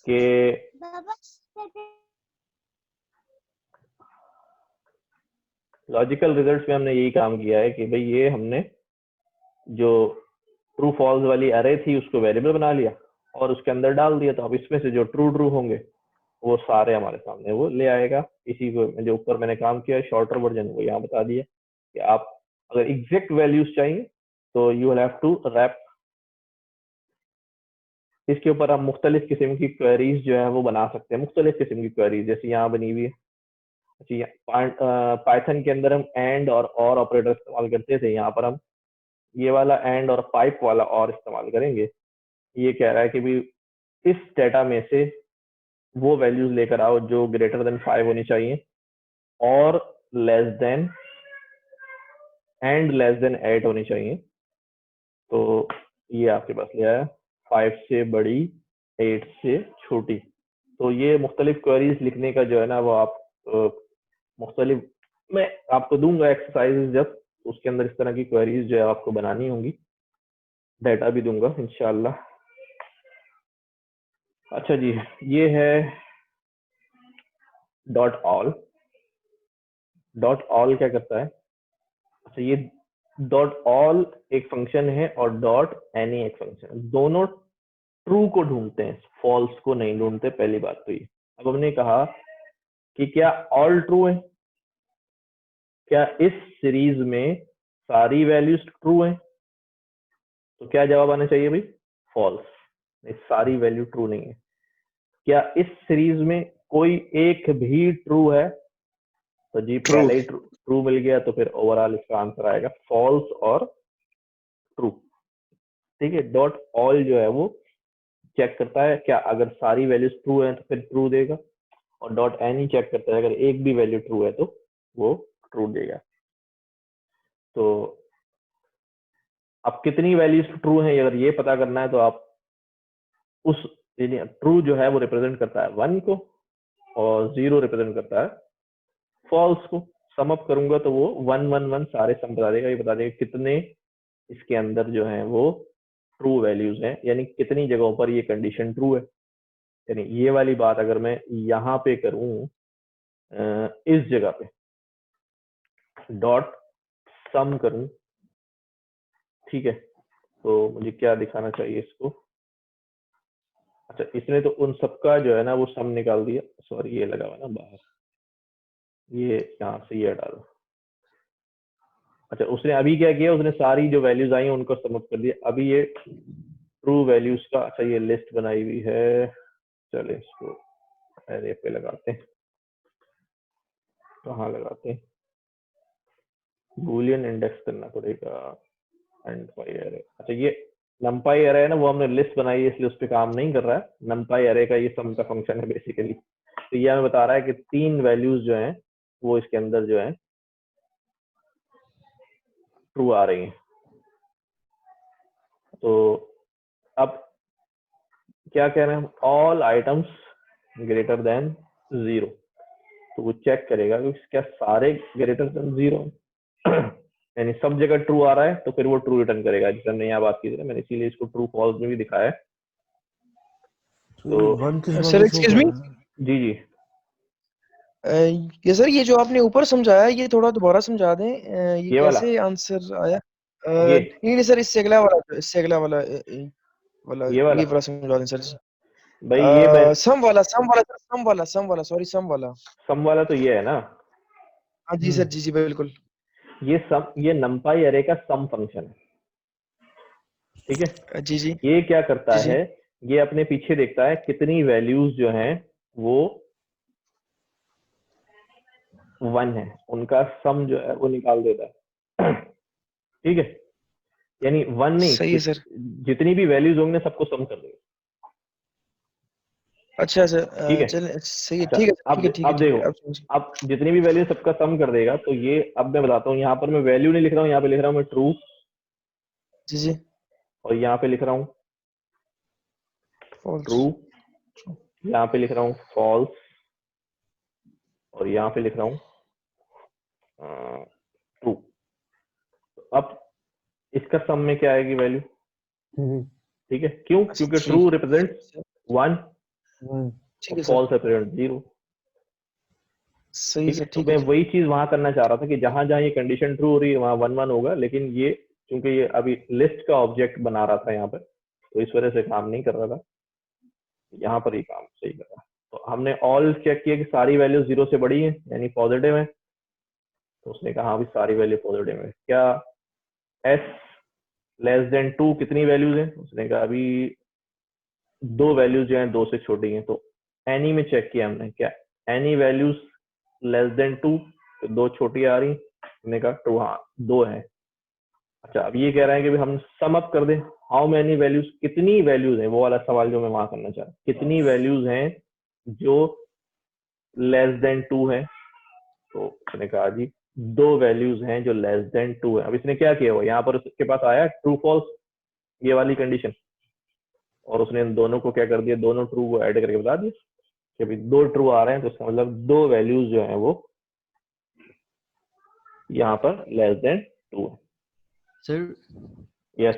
कि लॉजिकल रिजल्ट्स में हमने यही काम किया है कि भाई ये हमने जो ट्रू फॉल्स वाली अरे थी उसको वेरिएबल बना लिया और उसके अंदर डाल दिया, तो अब इसमें से जो ट्रू ट्रू होंगे वो सारे हमारे सामने वो ले आएगा। इसी को जो ऊपर मैंने काम किया शॉर्टर वर्जन वो यहाँ बता दिया कि आप अगर एग्जैक्ट वैल्यूज चाहिए तो you will have to wrap. इसके ऊपर आप मुख्तलिफ किस्म की क्वेरीज जो है वो बना सकते हैं, मुख्तलिफ किस्म की क्वेरीज जैसे यहाँ बनी हुई है। पाइथन के अंदर हम एंड और ऑपरेटर इस्तेमाल करते थे, यहाँ पर हम ये वाला एंड और पाइप वाला और इस्तेमाल करेंगे। ये कह रहा है कि भी इस डेटा में से वो वैल्यूज लेकर आओ जो ग्रेटर देन 5 होनी चाहिए और less than and less than 8 होनी चाहिए। तो ये आपके पास ले आया 5 से बड़ी 8 से छोटी। तो ये मुख्तलिफ क्वेरीज लिखने का जो है ना वो आप मुख्तलिफ मैं आपको दूंगा एक्सरसाइजेज जब उसके अंदर इस तरह की क्वेरीज जो है आपको बनानी होंगी, डाटा भी दूंगा इंशाल्लाह। अच्छा जी, ये है डॉट ऑल। डॉट ऑल क्या करता है? अच्छा, ये डॉट ऑल एक फंक्शन है और डॉट एनी एक फंक्शन है। दोनों ट्रू को ढूंढते हैं, फॉल्स को नहीं ढूंढते। पहली बात तो ये। अब हमने कहा कि क्या ऑल ट्रू है, क्या इस सीरीज में सारी वैल्यूज ट्रू हैं? तो क्या जवाब आना चाहिए भाई? फॉल्स। सारी वैल्यू ट्रू नहीं है। क्या इस सीरीज में कोई एक भी ट्रू है? तो जी पहले ही ट्रू मिल गया, तो फिर ओवरऑल इसका आंसर आएगा फॉल्स और ट्रू। ठीक है, डॉट ऑल जो है वो चेक करता है क्या अगर सारी वैल्यूज ट्रू हैं तो फिर ट्रू देगा, और डॉट एनी चेक करता है अगर एक भी वैल्यू ट्रू है तो वो ट्रू देगा। तो अब कितनी वैल्यूज ट्रू हैं अगर ये पता करना है तो आप उस ट्रू जो है वो रिप्रेजेंट करता है 1 को और 0 रिप्रेजेंट करता है फॉल्स को। सम अप करूंगा तो वो 1 1 1 सारे सम बता देगा। ये बता देगा कितने इसके अंदर जो है वो ट्रू वैल्यूज हैं, यानी कितनी जगहों पर ये कंडीशन ट्रू है। यानी ये वाली बात अगर मैं यहाँ पे करूं इस जगह पे डॉट सम करूं, ठीक है, तो मुझे क्या दिखाना चाहिए इसको? अच्छा, इसने तो उन सबका जो है ना वो सम निकाल दिया। सॉरी, ये लगा हुआ ना बाहर, ये यहाँ से ये हटा दो। अच्छा, उसने अभी क्या किया, उसने सारी जो वैल्यूज आई हैं उनको सम अप कर दिया। अभी ये ट्रू वैल्यूज का अच्छा ये लिस्ट बनाई हुई है, चले इसको एरे पे लगाते हैं। कहाँ लगाते हैं? बूलियन इंडेक्स करना पड़ेगा numpy एरे। अच्छा, ये numpy एरे है ना, वो हमने लिस्ट बनाई है इसलिए उस पर काम नहीं कर रहा है। numpy एरे का ये सम का फंक्शन है बेसिकली। तो ये हमें बता रहा है कि 3 वैल्यूज जो हैं वो इसके अंदर जो है ट्रू आ रही हैं। तो अब क्या कह रहे हैं हम? All items greater than 0। तो वो चेक करेगा कि क्या सारे ग्रेटर देन 0 यानी सब जगह ट्रू आ रहा है तो फिर वो ट्रू रिटर्न करेगा। जैसे हमने यहाँ बात की थी, मैंने इसीलिए इसको ट्रू फॉल्स में भी दिखाया है। तो सर एक्सक्यूज मी, जी जी ये सर ये जो आपने ऊपर समझाया ये थोड़ा दोबारा समझा दें। ये कैसे आंसर आया? नहीं सर, इससे अगला वाला ये वाला समझा दें सर। भाई ये सम वाला सॉरी सम वाला तो ये है ना? हाँ जी सर, जी बिल्कुल। ये numpy एरे का सम फंक्शन है, ठीक है? जी ये क्या करता है, ये अपने पीछे देखता है कितनी वैल्यूज जो हैं वो 1 है, उनका सम जो है वो निकाल देता है। ठीक है, यानी 1 नहीं, सही है सर। जितनी भी वैल्यूज होंगे सबको सम कर देगा। अच्छा सर, ठीक है, चलिए सही है। अच्छा, ठीक है। अब देखो, अब जितनी भी वैल्यू सबका सम कर देगा। तो ये अब मैं बताता हूँ, यहाँ पर मैं वैल्यू नहीं लिख रहा हूँ, यहाँ पे लिख रहा हूँ मैं ट्रू। जी और यहाँ पे लिख रहा हूँ ट्रू, यहाँ पे लिख रहा हूँ फॉल्स, और यहाँ पे लिख रहा हूँ ट्रू। अब इसका सम में क्या आएगी वैल्यू? ठीक है, क्यों? अच्छा, क्योंकि ठीक ट्रू रिप्रेजेंट 1 ठीक और है सर, फॉल्स रिप्रेजेंट 0। सही ठीक सर, है, तो ठीक मैं है सर। वही चीज वहां करना चाह रहा था कि जहां जहां ये कंडीशन ट्रू हो रही है वहां 1 1 होगा, लेकिन ये क्योंकि ये अभी लिस्ट का ऑब्जेक्ट बना रहा था यहाँ पर, तो इस वजह से काम नहीं कर रहा था। यहाँ पर ही काम सही कर रहा है। तो हमने ऑल चेक किया कि सारी वैल्यू 0 से बड़ी है यानी पॉजिटिव है, तो उसने कहा हाँ भी सारी वैल्यू पॉजिटिव है। क्या s लेस देन 2 कितनी वैल्यूज हैं? उसने कहा अभी 2 वैल्यूज जो हैं 2 से छोटी हैं। तो एनी में चेक किया हमने, क्या एनी वैल्यूज लेस देन 2, तो 2 छोटी आ रही, हमने कहा ट्रू, हाँ 2 है। अच्छा, अब ये कह रहे हैं कि हम सम अप कर दें, हाउ मेनी वैल्यूज, कितनी वैल्यूज हैं, वो वाला सवाल जो मैं वहां करना चाह रहा हूँ, कितनी वैल्यूज हैं जो लेस देन 2 है? तो उसने कहा जी 2 वैल्यूज हैं जो लेस देन 2 है। अब इसने क्या किया हुआ, यहाँ पर उसके पास आया ट्रू फॉल्स ये वाली कंडीशन, और उसने इन दोनों को क्या कर दिया, दोनों ट्रू को ऐड करके बता दिया कि भाई 2 ट्रू आ रहे हैं, तो इसका मतलब 2 वैल्यूज जो है वो यहाँ पर लेस देन 2 है। सर यस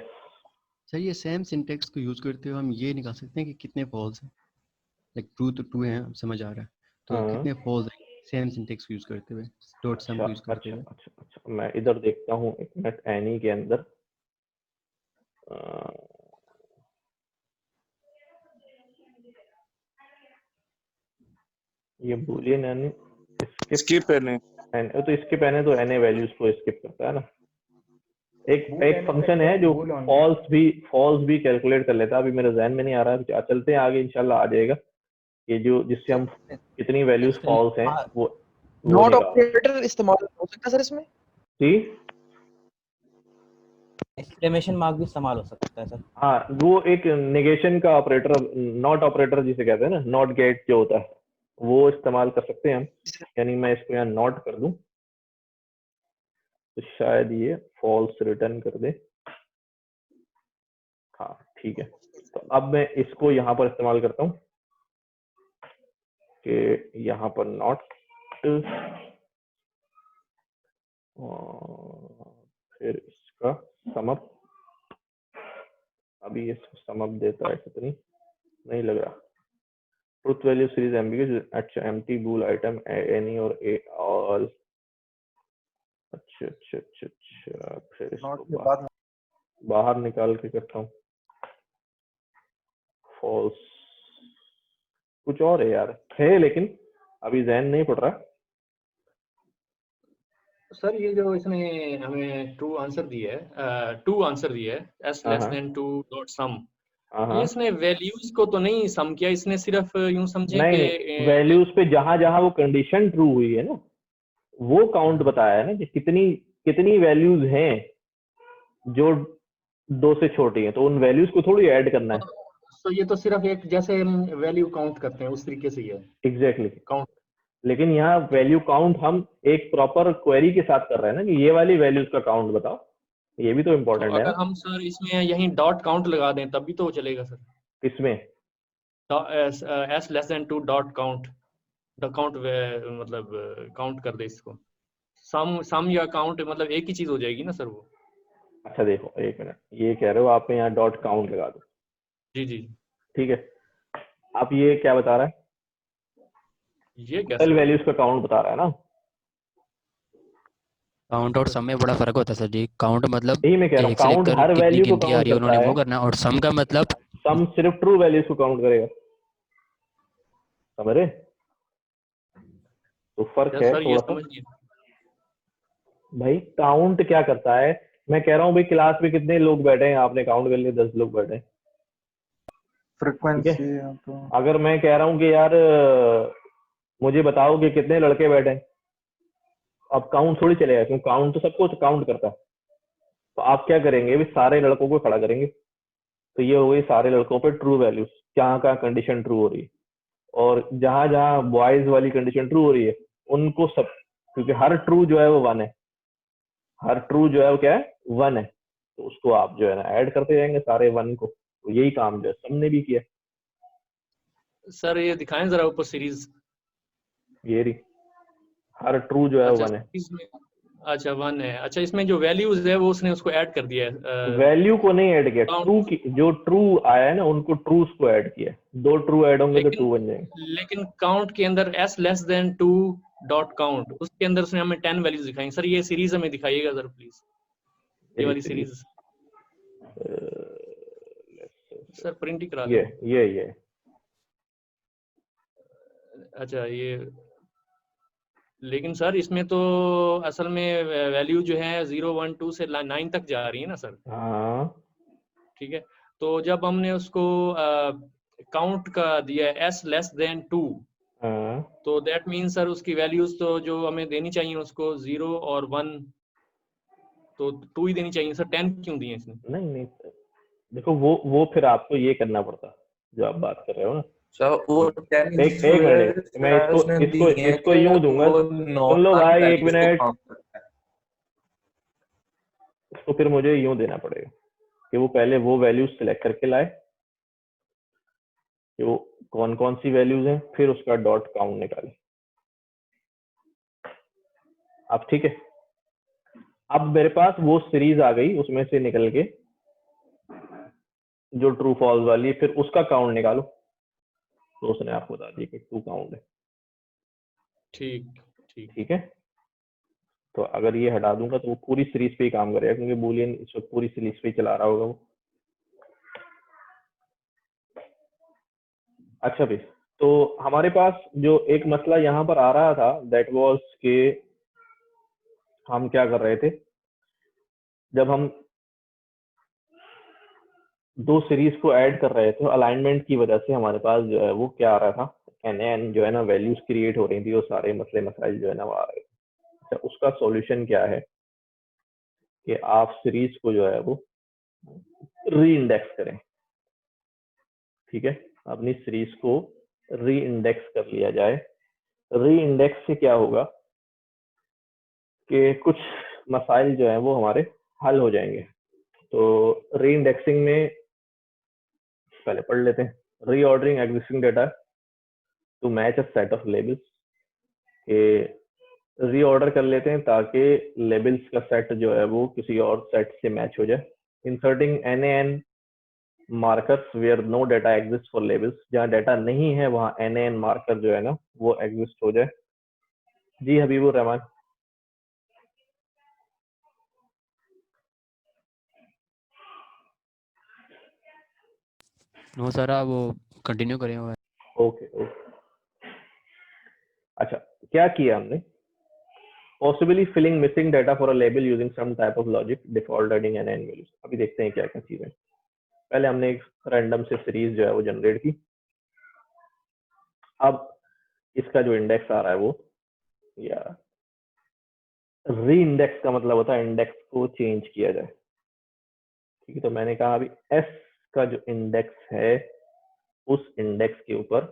सर, ये सेम सिंटेक्स को यूज करते हुए हम ये निकाल सकते हैं कि कितने फॉल्स हैं। लाइक ट्रू तो ट्रू है, समझ आ रहा है, तो हाँ। कितने फॉल्स हैं सेम सिंटेक्स यूज करते हुए, डॉट सम अच्छा को यूज करते अच्छा हुए। अच्छा अच्छा, मैं इधर देखता हूँ एक मिनट, एनी के अंदर ये बूलियन एनी स्किप है, तो स्किप एने तो एने वैल्यूज को स्किप करता है ना। एक फंक्शन है जो फॉल्स भी कैलकुलेट कर लेता है, अभी मेरे जहन में नहीं आ रहा है, चलते हैं आगे इंशाल्लाह आ जाएगा। ये जो जिससे हम कितनी वैल्यूज फॉल्स हैं वो नॉट ऑपरेटर इस्तेमाल हो सकता है सर इसमें? जी, एक्सक्लेमेशन मार्क भी इस्तेमाल हो सकता है सर। हाँ वो एक नेगेशन का ऑपरेटर, नॉट ऑपरेटर जिसे कहते हैं ना, नॉट गेट जो होता है वो इस्तेमाल कर सकते हैं हम। यानी मैं इसको यहाँ नॉट कर दूं तो शायद ये फॉल्स रिटर्न कर दे। हाँ ठीक है, तो अब मैं इसको यहाँ पर इस्तेमाल करता हूँ कि यहाँ पर नॉट, फिर इसका सम अप। अभी ये सम अप देता है कितनी नहीं लग रहा। ट्रुथ वैल्यू सीरीज एम्बिग्यूअस, अच्छा एम्प्टी बूल आइटम एनी और ए ऑल। अच्छा अच्छा अच्छा अच्छा, फिर इसको बाहर निकाल के करता हूँ। फॉल्स कुछ और है यार, है लेकिन अभी जहन नहीं पड़ रहा। सर ये जो इसने हमें ट्रू आंसर दिया है, टू आंसर दिया है, एस लेस देन 2 डॉट सम, ये इसने वैल्यूज को तो नहीं सम किया, इसने सिर्फ यूं समझे नहीं कि नहीं, वैल्यूज पे जहां जहां वो कंडीशन ट्रू हुई है ना वो काउंट बताया है ना कि कितनी वैल्यूज हैं जो 2 से छोटी हैं, तो उन वैल्यूज को थोड़ी ऐड करना है। तो ये तो सिर्फ एक जैसे हम वैल्यू काउंट करते हैं उस तरीके से ही है एग्जैक्टली काउंट। लेकिन यहाँ वैल्यू काउंट हम एक प्रॉपर क्वेरी के साथ कर रहे हैं ना कि ये वाली वैल्यूज का काउंट बताओ, ये भी तो इम्पोर्टेंट है अगर ना। हम सर इसमें यहीं डॉट काउंट लगा दें तब भी तो चलेगा सर। किसमें? S less than 2 dot count, the count मतलब काउंट कर दे इसको, सम या काउंट मतलब एक ही चीज हो जाएगी ना सर वो। अच्छा देखो एक मिनट, ये कह रहे हो आप यहाँ डॉट काउंट लगा दो। जी जी ठीक है, आप ये क्या बता रहा है, ये कैसे वैल्यूज का काउंट बता रहा है ना। काउंट और सम में बड़ा फर्क होता है सर जी। काउंट मतलब यही मैं कह रहा हूँ, एक से काउंट लेकर हर कितनी वैल्यू को गिनती आ काउंट रही है करता उन्होंने है, वो करना, और सम का मतलब सम सिर्फ ट्रू वैल्यूज को काउंट करेगा, समझ रहे? तो फर्क है सर ये थोड़ा सा। समझ गए। भाई काउंट क्या करता है, मैं कह रहा हूँ भाई क्लास में कितने लोग बैठे हैं, आपने काउंट कर लिए 10 लोग बैठे हैं, फ्रीक्वेंसी तो अगर मैं कह रहा हूँ कि यार मुझे बताओ कि कितने लड़के बैठे हैं, अब काउंट थोड़ी चलेगा क्योंकि काउंट तो सबको काउंट करता है। तो आप क्या करेंगे, भी सारे लड़कों को खड़ा करेंगे, तो ये हो गई सारे लड़कों पे ट्रू वैल्यूज, जहाँ कहाँ कंडीशन ट्रू हो रही है, और जहां जहां बॉयज वाली कंडीशन ट्रू हो रही है उनको सब, क्योंकि हर ट्रू जो है वो 1 है, हर ट्रू जो है वो क्या है 1 है, तो उसको आप जो है ना ऐड करते जाएंगे सारे 1 को। तो यही काम जो है सबने भी किया। सर ये दिखाएं जरा ऊपर सीरीज, ये रही, हर ट्रू जो है अच्छा 1 है। अच्छा 1 है। अच्छा इसमें जो वैल्यूज है वो उसने उसको ऐड कर दिया है। वैल्यू को नहीं ऐड किया, काउंट ट्रू की जो ट्रू आया है ना उनको ट्रूस को ऐड किया। 2 ट्रू ऐड होंगे तो लेकिन 2 बन जाएंगे। लेकिन काउंट के अंदर s less than 2 dot count उसके अंदर उसने हमें 10 वैल्यूज दिखाई। सर ये सीरीज हमें दिखाइएगा सर प्लीज, ये वाली सीरीज। सर प्रिंट ही करा ये लें। ये अच्छा ये, लेकिन सर इसमें तो असल में वैल्यू जो है 0 1 2 से 9 तक जा रही है ना सर। हाँ ठीक है, तो जब हमने उसको काउंट का दिया है s लेस देन 2, हाँ तो दैट मीन सर उसकी वैल्यूज तो जो हमें देनी चाहिए उसको 0 और 1 तो 2 ही देनी चाहिए। सर 10 क्यों दिए इसने? नहीं देखो वो फिर आपको ये करना पड़ता जो आप बात कर रहे हो ना। सर वो 10 एक मिनट, मैं इसको यूं दूंगा। सुन लो भाई, एक मिनट, इसको फिर मुझे यूं देना पड़ेगा कि वो पहले वो वैल्यूज सिलेक्ट करके लाए कि वो कौन कौन सी वैल्यूज हैं, फिर उसका डॉट काउंट निकाले। अब ठीक है, अब मेरे पास वो सीरीज आ गई, उसमें से निकल के जो ट्रू फॉल्स वाली है, फिर उसका काउंट निकालो। तो उसने आपको बता दिया कि 2 काउंट है। ठीक है, तो अगर ये हटा दूंगा तो वो पूरी सीरीज पे ही काम करेगा, क्योंकि बूलियन इस वक्त पूरी सीरीज पे ही चला रहा होगा वो। अच्छा भाई, तो हमारे पास जो एक मसला यहाँ पर आ रहा था दैट वाज के हम क्या कर रहे थे, जब हम 2 सीरीज को ऐड कर रहे थे अलाइनमेंट की वजह से हमारे पास जो है वो क्या आ रहा था, एन जो है ना वैल्यूज क्रिएट हो रही थी, वो सारे मसले मसाइल जो है ना वो आ रहे थे। अच्छा, उसका सॉल्यूशन क्या है कि आप सीरीज को जो है वो री इंडेक्स करें। ठीक है, अपनी सीरीज को री इंडेक्स कर लिया जाए। री इंडेक्स से क्या होगा कि कुछ मसाइल जो है वो हमारे हल हो जाएंगे। तो री इंडेक्सिंग में पहले पढ़ लेते हैं, reordering existing data to match a set of labels, के रीऑर्डर कर लेते हैं ताकि लेबल्स का सेट जो है वो किसी और सेट से मैच हो जाए। Inserting NaN markers where no data exist for labels, जहाँ डाटा नहीं है वहाँ NaN मार्कर जो है ना वो एग्जिस्ट हो जाए। जी हबीबुर रहमान। नो सर आप वो कंटिन्यू करें। ओके। अच्छा, क्या किया हमने, possibly filling missing data for a label using some type of logic default adding an values. अभी देखते हैं क्या क्या चीजें। पहले हमने एक रैंडम से सीरीज जो है वो जनरेट की। अब इसका जो इंडेक्स आ रहा है वो, या री इंडेक्स का मतलब होता है इंडेक्स को चेंज किया जाए। ठीक है, तो मैंने कहा अभी एस का जो इंडेक्स है उस इंडेक्स के ऊपर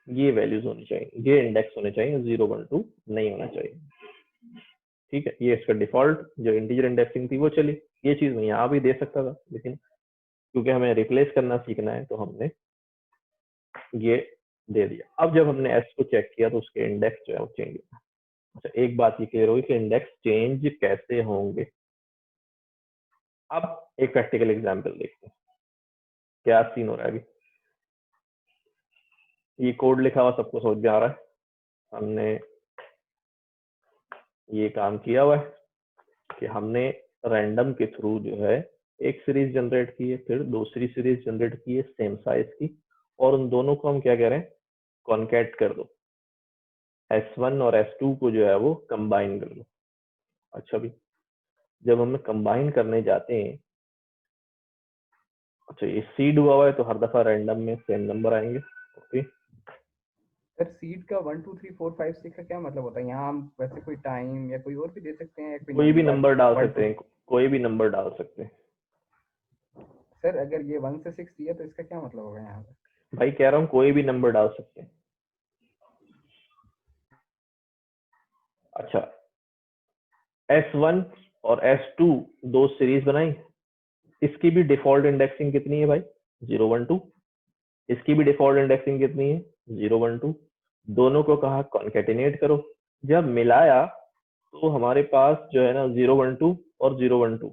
ये वैल्यूज होनी चाहिए, ये इंडेक्स होने चाहिए, 0 1 2 नहीं होना चाहिए। ठीक है, ये इसका डिफॉल्ट जो इंटीजर इंडेक्सिंग थी वो चली। ये चीज मैं यहाँ भी दे सकता था, लेकिन क्योंकि हमें रिप्लेस करना सीखना है तो हमने ये दे दिया। अब जब हमने एस को चेक किया तो उसके इंडेक्स जो है वो चेंज हुआ। अच्छा, एक बात ये क्लियर होगी कि इंडेक्स चेंज कैसे होंगे। अब एक प्रैक्टिकल एग्जांपल देखते हैं क्या सीन हो रहा है। अभी ये कोड लिखा हुआ सबको समझ में आ रहा है, हमने ये काम किया हुआ है कि हमने रैंडम के थ्रू जो है एक सीरीज जनरेट की है, फिर दूसरी सीरीज जनरेट की है सेम साइज की, और उन दोनों को हम क्या कह रहे हैं, कॉन्कैट कर दो। S1 और S2 को जो है वो कंबाइन कर दो। अच्छा भी, जब हम कंबाइन करने जाते हैं, अच्छा ये सीड हुआ हुआ है तो हर दफा रैंडम में सेम नंबर आएंगे। ओके सर सीड का 1 2 3 4 5 6 का क्या मतलब होता है? यहाँ हम वैसे कोई टाइम या कोई और भी दे सकते हैं, या कोई भी नंबर डाल सकते हैं, कोई भी नंबर डाल सकते हैं। सर अगर ये 1 से 6 दिया तो इसका क्या मतलब होगा यहाँ पे? भाई कह रहा हूँ कोई भी नंबर डाल सकते हैं। अच्छा, S1 और S2 दो सीरीज बनाई, इसकी भी डिफॉल्ट इंडेक्सिंग कितनी है भाई, 0 1 2। इसकी भी डिफॉल्ट इंडेक्सिंग कितनी है, 0 1 2। दोनों को कहा कॉन्केटिनेट करो। जब मिलाया तो हमारे पास जो है ना 012 और 012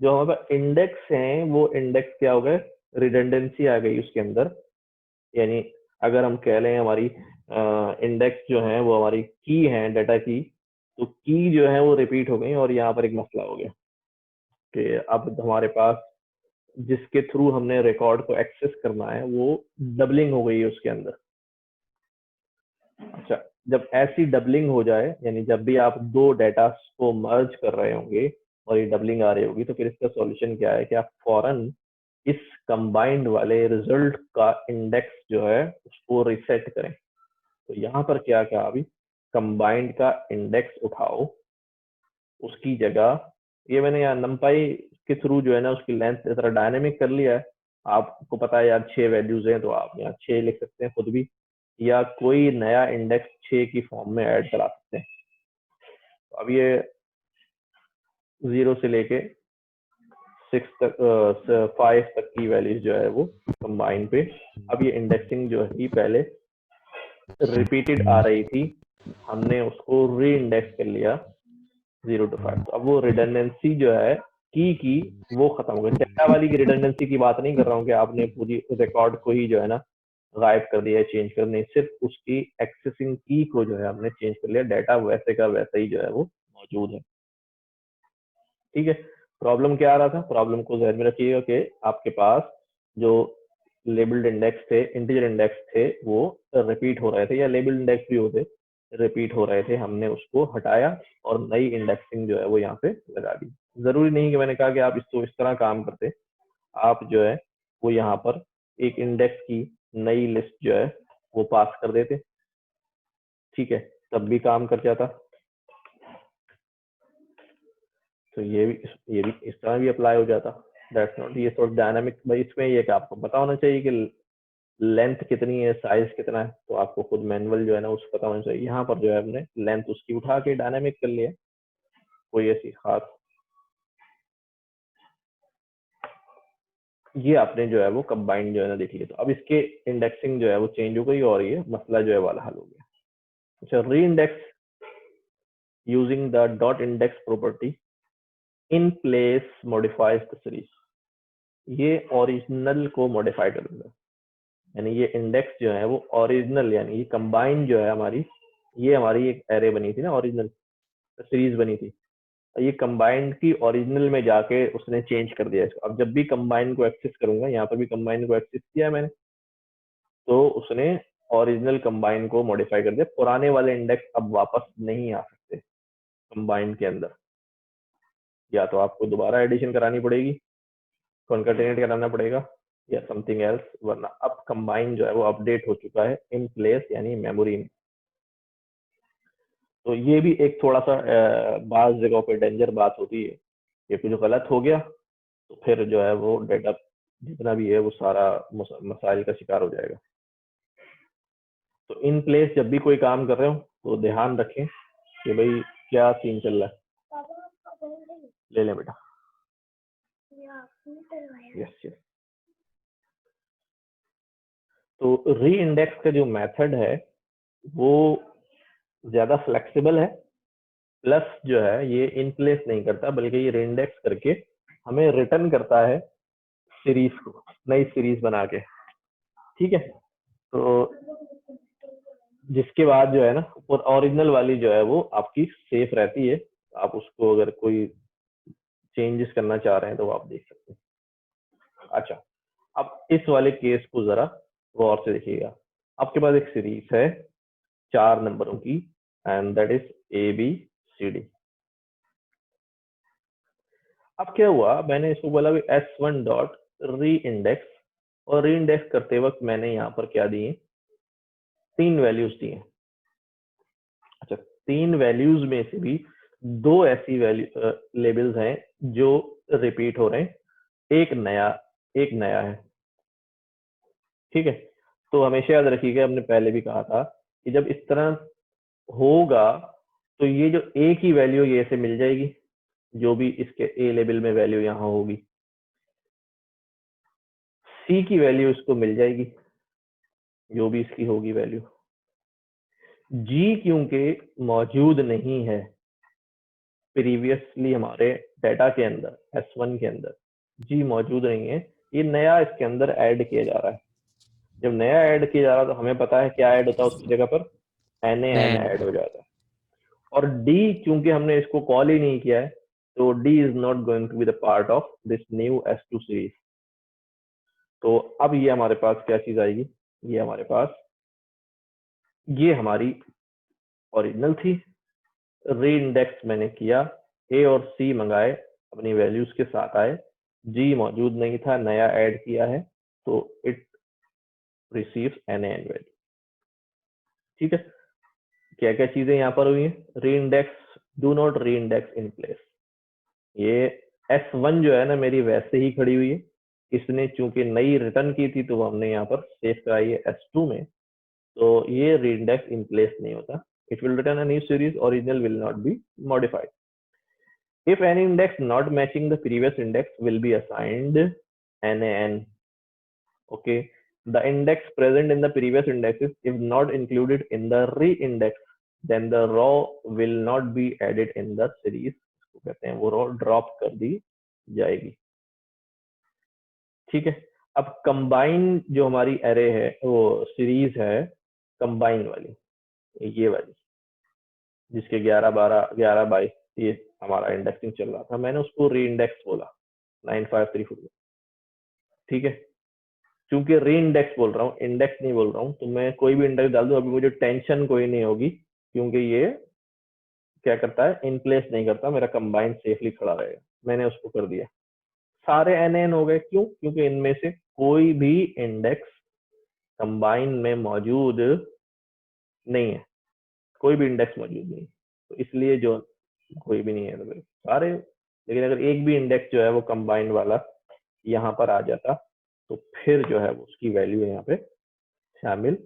जो हमारे पास इंडेक्स हैं, वो इंडेक्स क्या हो गए, रिडंडेंसी आ गई उसके अंदर। यानी अगर हम कह लें हमारी इंडेक्स जो है वो हमारी की है, डाटा की, तो की जो है वो रिपीट हो गई और यहाँ पर एक मसला हो गया कि अब हमारे पास जिसके थ्रू हमने रिकॉर्ड को एक्सेस करना है वो डबलिंग हो गई है उसके अंदर। अच्छा, जब ऐसी डबलिंग हो जाए, यानी जब भी आप दो डेटा को मर्ज कर रहे होंगे और ये डबलिंग आ रही होगी, तो फिर इसका सॉल्यूशन क्या है कि आप फौरन इस कंबाइंड वाले रिजल्ट का इंडेक्स जो है उसको रिसेट करें। तो यहाँ पर क्या कहा अभी, कंबाइंड का इंडेक्स उठाओ, उसकी जगह ये मैंने यहाँ नंपाई के थ्रू जो है ना उसकी लेंथ इस तरह डायनेमिक कर लिया है। आपको पता है यार 6 वैल्यूज हैं, तो आप यहाँ 6 लिख सकते हैं खुद भी, या कोई नया इंडेक्स 6 की फॉर्म में ऐड करा सकते हैं। तो अब ये 0 से लेके 6 तक 5 तक की वैल्यूज जो है वो कंबाइन पे, अब ये इंडेक्सिंग जो है पहले रिपीटेड आ रही थी, हमने उसको री इंडेक्स कर लिया 0 to 5। तो अब वो रिडंडेंसी जो है की वो खत्म हो गई। डेटा वाली की रिडंडेंसी की बात नहीं कर रहा हूँ कि आपने पूरी रिकॉर्ड को ही जो है ना गायब कर दिया, चेंज कर, नहीं, सिर्फ उसकी एक्सेसिंग की को जो है हमने चेंज कर लिया, डाटा वैसे का वैसा ही जो है वो मौजूद है। ठीक है, प्रॉब्लम क्या आ रहा था, प्रॉब्लम को ध्यान में रखिएगा कि आपके पास जो लेबल्ड इंडेक्स थे, इंटीजर इंडेक्स थे, वो रिपीट हो रहे थे, या लेबल्ड इंडेक्स भी होते रिपीट हो रहे थे, हमने उसको हटाया और नई इंडेक्सिंग जो है वो यहाँ पे लगा दी। जरूरी नहीं कि मैंने कहा कि आप इसको इस तरह काम करते, आप जो है वो यहाँ पर एक इंडेक्स की नई लिस्ट जो है वो पास कर देते, ठीक है, तब भी काम कर जाता। तो ये भी इस तरह भी अप्लाई हो जाता। दैट्स नॉट, ये थोड़ा डायनामिक भाई, इसमें ये कि आपको पता होना चाहिए कि लेंथ कितनी है, साइज कितना है, तो आपको खुद मैनुअल जो है ना उसको पता होना चाहिए। यहाँ पर जो है हमने लेंथ उसकी उठा के डायनामिक कर लिया, कोई ऐसी खास, ये आपने जो है वो कंबाइंड जो है ना देख लिया। तो अब इसके इंडेक्सिंग जो है वो चेंज हो गई और ये मसला जो है वाला हल हो गया। अच्छा, री index using the dot index property in place modifies the series, ये ओरिजिनल को मॉडिफाई कर देगा। यानी ये इंडेक्स जो है वो ओरिजिनल, यानी ये कंबाइंड जो है हमारी, ये हमारी एक एरे बनी थी ना, ओरिजिनल सीरीज बनी थी, ये कंबाइंड की ओरिजिनल में जाके उसने चेंज कर दिया इसको। अब जब भी कंबाइंड को एक्सेस करूंगा, यहाँ पर भी कंबाइंड को एक्सेस किया मैंने, तो उसने ओरिजिनल कंबाइंड को मॉडिफाई कर दिया। पुराने वाले इंडेक्स अब वापस नहीं आ सकते कंबाइंड के अंदर, या तो आपको दोबारा एडिशन करानी पड़ेगी, कॉन्कैटिनेट कराना पड़ेगा, या समथिंग एल्स, वरना अब कंबाइन जो है वो अपडेट हो चुका है इन प्लेस, यानी मेमोरी में। तो ये भी एक थोड़ा सा बाज जगहों पे डेंजर बात होती है, ये कुछ गलत हो गया तो फिर जो है वो डेटा जितना भी है वो सारा मसाइल का शिकार हो जाएगा। तो इन प्लेस जब भी कोई काम कर रहे हो तो ध्यान रखें कि भाई क्या सीन चल रहा है। ले लें बेटा, यस यस। तो री इंडेक्स का जो मेथड है वो ज्यादा फ्लेक्सिबल है, प्लस जो है ये इन प्लेस नहीं करता, बल्कि ये री इंडेक्स करके हमें रिटर्न करता है सीरीज को, नई सीरीज बना के, ठीक है। तो जिसके बाद जो है ना ओरिजिनल वाली जो है वो आपकी सेफ रहती है, आप उसको अगर कोई चेंजेस करना चाह रहे हैं तो आप देख सकते हैं। अच्छा, अब इस वाले केस को जरा गौर से देखिएगा। आपके पास एक सीरीज है 4 नंबरों की, एंड दैट इज ABCD। अब क्या हुआ, मैंने इसको बोला S1 डॉट री इंडेक्स, और री इंडेक्स करते वक्त मैंने यहाँ पर क्या दिए, 3 वैल्यूज दिए। अच्छा, 3 वैल्यूज में से भी 2 ऐसी वैल्यू लेबल्स हैं जो रिपीट हो रहे हैं, एक नया है, ठीक है। तो हमेशा याद रखिएगा, हमने पहले भी कहा था कि जब इस तरह होगा तो ये जो A की वैल्यू ये से मिल जाएगी, जो भी इसके A लेबल में वैल्यू यहाँ होगी, C की वैल्यू इसको मिल जाएगी, जो भी इसकी होगी वैल्यू, जी क्योंकि मौजूद नहीं है प्रीवियसली हमारे डाटा के अंदर, S1 के अंदर जी मौजूद नहीं है, ये नया इसके अंदर ऐड किया जा रहा है। जब नया ऐड किया जा रहा है तो हमें पता है क्या ऐड होता है उसकी जगह पर, NaN ऐड हो जाता है। और D क्योंकि हमने इसको कॉल ही नहीं किया है तो D is not going to be the part of this new S2 series. तो अब ये हमारे पास क्या चीज आएगी, ये हमारे पास, ये हमारी ओरिजिनल थी, रीइंडेक्स मैंने किया, A और C मंगाए, अपनी वैल्यूज के साथ आए, G मौजूद नहीं था, नया ऐड किया है, तो इट रिसीव्स NaN वैल्यू। ठीक है, क्या क्या चीजें यहाँ पर हुई हैं, रीइंडेक्स, डू नॉट रीइंडेक्स इन प्लेस। ये S1 जो है ना मेरी वैसे ही खड़ी हुई है, इसने चूंकि नई रिटर्न की थी तो हमने यहाँ पर सेव कराई है S2 में, तो ये रीइंडेक्स इन प्लेस नहीं होता। It will return a new series, original will not be modified. If any index not matching the previous index will be assigned NaN. Okay, the index present in the previous indexes if not included in the re-index, then the row will not be added in the series. इसको कहते हैं वो रो drop कर दी जाएगी। ठीक है, अब combine जो हमारी एरे है, वो सीरीज है कंबाइन वाली, ये वाली जिसके 11, 12, 11, 22 ये हमारा इंडेक्सिंग चल रहा था, मैंने उसको री इंडेक्स बोला 9534 में। ठीक है, क्योंकि री इंडेक्स बोल रहा हूँ, इंडेक्स नहीं बोल रहा हूँ, तो मैं कोई भी इंडेक्स डाल दूं अभी मुझे टेंशन कोई नहीं होगी, क्योंकि ये क्या करता है, इन प्लेस नहीं करता, मेरा कंबाइन सेफली खड़ा रहेगा। मैंने उसको कर दिया, सारे NaN हो गए। क्यों? क्योंकि इनमें से कोई भी इंडेक्स कंबाइन में मौजूद नहीं है, कोई भी इंडेक्स मौजूद नहीं, तो इसलिए जो कोई भी नहीं है तो सारे। लेकिन अगर एक भी इंडेक्स जो है वो कंबाइंड वाला यहाँ पर आ जाता तो फिर जो है उसकी वैल्यू यहाँ पे शामिल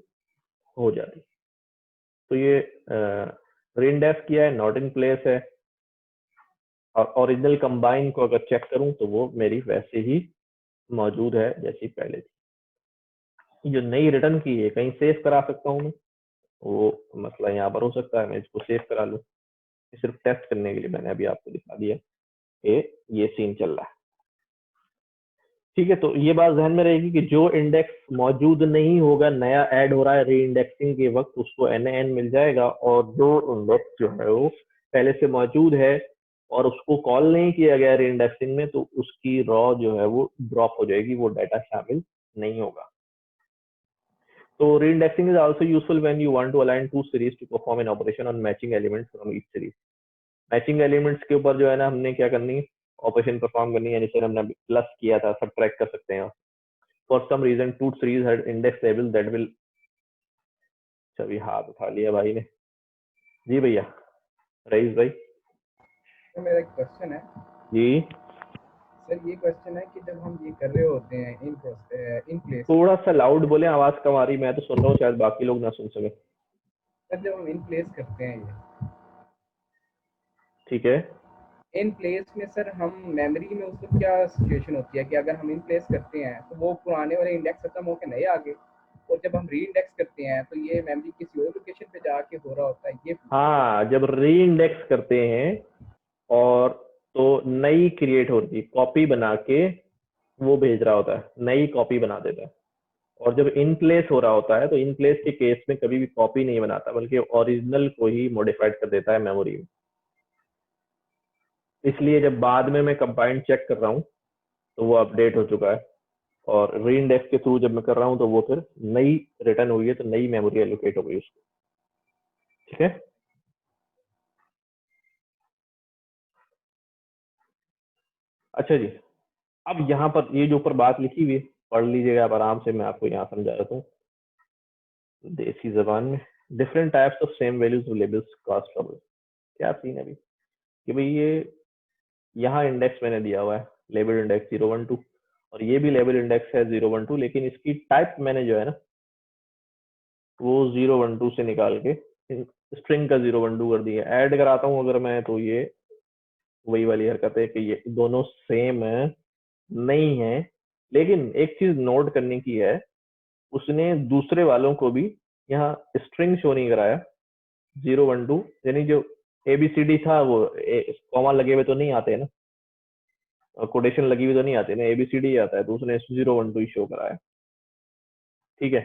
हो जाती। तो ये रीइंडेक्स किया है, नॉट इन प्लेस है, और ओरिजिनल कंबाइन को अगर चेक करूं तो वो मेरी वैसे ही मौजूद है जैसी पहले थी। जो नई रिटर्न की है कहीं सेव करा सकता हूँ मैं, वो मसला यहाँ पर हो सकता है, मैं इसको सेव करा लूँ। सिर्फ टेस्ट करने के लिए मैंने अभी आपको दिखा दिया कि ये सीन चल रहा है। ठीक है, तो ये बात ध्यान में रहेगी कि जो इंडेक्स मौजूद नहीं होगा, नया ऐड हो रहा है री इंडेक्सिंग के वक्त, उसको NaN मिल जाएगा, और जो इंडेक्स जो है वो पहले से मौजूद है और उसको कॉल नहीं किया गया री इंडेक्सिंग में, तो उसकी रॉ जो है वो ड्रॉप हो जाएगी, वो डाटा शामिल नहीं होगा। तो reindexing is also useful when you want to align two series to perform an operation on matching elements from each series. Matching elements के ऊपर जो है ना हमने क्या करनी है, ऑपरेशन परफॉर्म करनी है, जैसे हमने प्लस किया था, सबट्रैक्ट कर सकते हैं। For some reason two series had index table that will, चलिए हाथ उठा लिया भाई ने। जी भैया, रईस भाई। तो मेरा एक क्वेश्चन है जी सर, ये क्वेश्चन है कि जब हम ये कर रहे होते हैं इन प्लेस, थोड़ा सा लाउड बोले, आवाज कम आ रही, मैं तो सुन रहा हूँ, शायद बाकी लोग ना सुन सके। सर जब हम इन प्लेस करते हैं ये, ठीक है, इन प्लेस में सर हम मेमोरी में उसको क्या सिचुएशन होती है कि अगर हम इन प्लेस करते हैं तो वो पुराने वाले इंडेक्स खत्म होकर नए आ गए, और जब हम री इंडेक्स करते हैं तो ये मेमोरी किसी और लोकेशन पे जाके हो रहा होता है ये। हाँ, जब री इंडेक्स करते हैं और तो नई क्रिएट हो रही है, कॉपी बना के वो भेज रहा होता है, नई कॉपी बना देता है। और जब इन प्लेस हो रहा होता है तो इन प्लेस के केस में कभी भी कॉपी नहीं बनाता, बल्कि ओरिजिनल को ही मॉडिफाइड कर देता है मेमोरी में। इसलिए जब बाद में मैं कंबाइंड चेक कर रहा हूँ तो वो अपडेट हो चुका है, और री इंडेक्स के थ्रू जब मैं कर रहा हूँ तो वो फिर नई रिटर्न हुई है, तो नई मेमोरी एलोकेट हो गई उसको। ठीक है, अच्छा जी, अब यहाँ पर ये जो ऊपर बात लिखी हुई है पढ़ लीजिएगा आप आराम से, मैं आपको यहाँ समझा देता हूँ देसी जबान में। Different types of same values labels cause trouble. क्या सीन है अभी कि भाई ये यहाँ इंडेक्स मैंने दिया हुआ है, लेबल इंडेक्स 012, और ये भी लेबल इंडेक्स है 012, लेकिन इसकी टाइप मैंने जो है ना वो 012 से निकाल के स्ट्रिंग का 012 कर दिया। ऐड कराता हूँ अगर मैं, तो ये वही वाली हरकत है कि ये दोनों सेम नहीं है। लेकिन एक चीज नोट करने की है, उसने दूसरे वालों को भी यहाँ स्ट्रिंग शो नहीं कराया, 0 1 2, यानी जो ABCD था वो कॉमा लगे हुए तो नहीं आते ना, कोटेशन लगी हुई तो नहीं आती ना, ABCD आता है, तो उसने 0 1 2 शो कराया। ठीक है,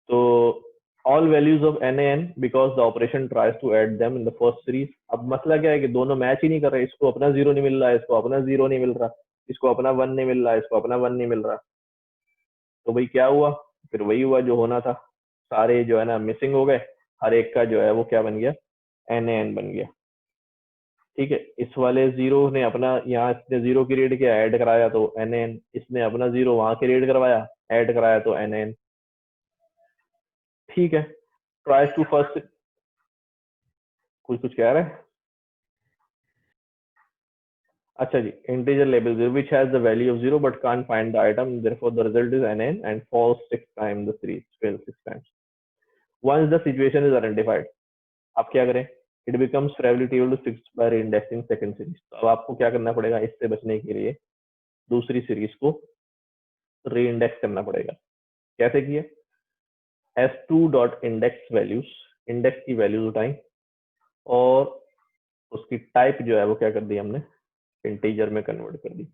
तो all values of NaN because the operation tries to add them in the first series। अब मसला क्या है कि दोनों मैच ही नहीं कर रहे, इसको अपना 0 नहीं मिल रहा है, इसको अपना 0 नहीं मिल रहा, इसको अपना 1 नहीं मिल रहा, इसको अपना 1 नहीं मिल रहा। तो भाई क्या हुआ, फिर वही हुआ जो होना था, सारे जो है ना मिसिंग हो गए, हर एक का जो है वो क्या बन गया, NaN बन गया। ठीक है, इस वाले 0 ने अपना यहाँ इसने 0 की रीड किया, ऐड कराया तो NaN, इसने अपना 0 वहां की रीड करवाया, ऐड कराया तो NaN। ठीक है, ट्राइज टू फर्स्ट, कुछ कह रहे हैं? अच्छा जी, integer label 0 which has the value of 0 but can't find the item, therefore the result is NaN and falls 6 times, the series fails 6 times। Once the situation is identified, आप क्या करें, it becomes probability equal to 6 by reindexing second series। तो अब आपको क्या करना पड़ेगा, इससे बचने के लिए दूसरी सीरीज को रीइंडेक्स करना पड़ेगा। कैसे किया, S2 dot index values, index की वैल्यूज उठाई और उसकी टाइप जो है वो क्या कर दी हमने, इंटीजर में कन्वर्ट कर दी।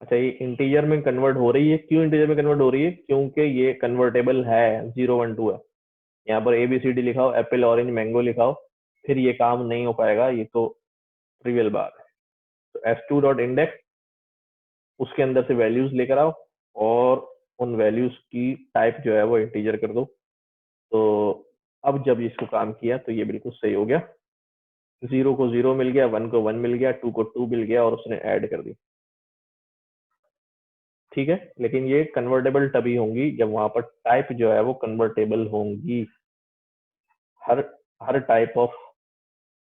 अच्छा, ये इंटीजर में कन्वर्ट हो रही है, क्यों इंटीजर में कन्वर्ट हो रही है, क्योंकि ये कन्वर्टेबल है, 0 1 2 है। यहाँ पर ABCD लिखाओ, एप्पल ऑरेंज मैंगो लिखाओ, फिर ये काम नहीं हो पाएगा, ये तो ट्रिवियल बात है। तो S2 डॉट इंडेक्स, उसके अंदर से वैल्यूज लेकर आओ और उन वैल्यूज की टाइप जो है वो इंटीजर कर दो। तो अब जब इसको काम किया तो ये बिल्कुल सही हो गया, 0 को 0 मिल गया, 1 को 1 मिल गया, 2 को 2 मिल गया और उसने ऐड कर दी। ठीक है, लेकिन ये कन्वर्टेबल तभी होंगी जब वहां पर टाइप जो है वो कन्वर्टेबल होंगी। हर टाइप ऑफ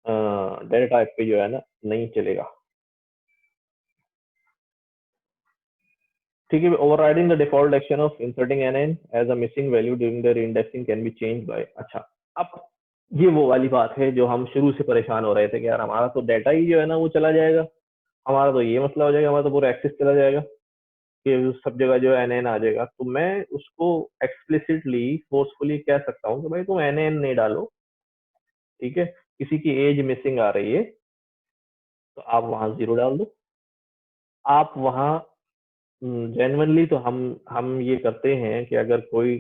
डेटा टाइप पे जो है ना नहीं चलेगा। ठीक है, overriding the default action of inserting NaN as a missing value during the reindexing can be changed by। अच्छा, अब ये वो वाली बात है जो हम शुरू से परेशान हो रहे थे कि यार हमारा तो डेटा ही जो है ना वो चला जाएगा, हमारा तो ये मसला हो जाएगा, हमारा तो पूरा एक्सेस चला जाएगा कि सब जगह जो है NaN आ जाएगा। तो मैं उसको एक्सप्लिसिटली फोर्सफुली कह सकता हूँ कि भाई तुम NaN नहीं डालो, ठीक है, किसी की एज मिसिंग आ रही है तो आप वहां 0 डाल दो। आप वहां जेन्युइनली तो हम ये करते हैं कि अगर कोई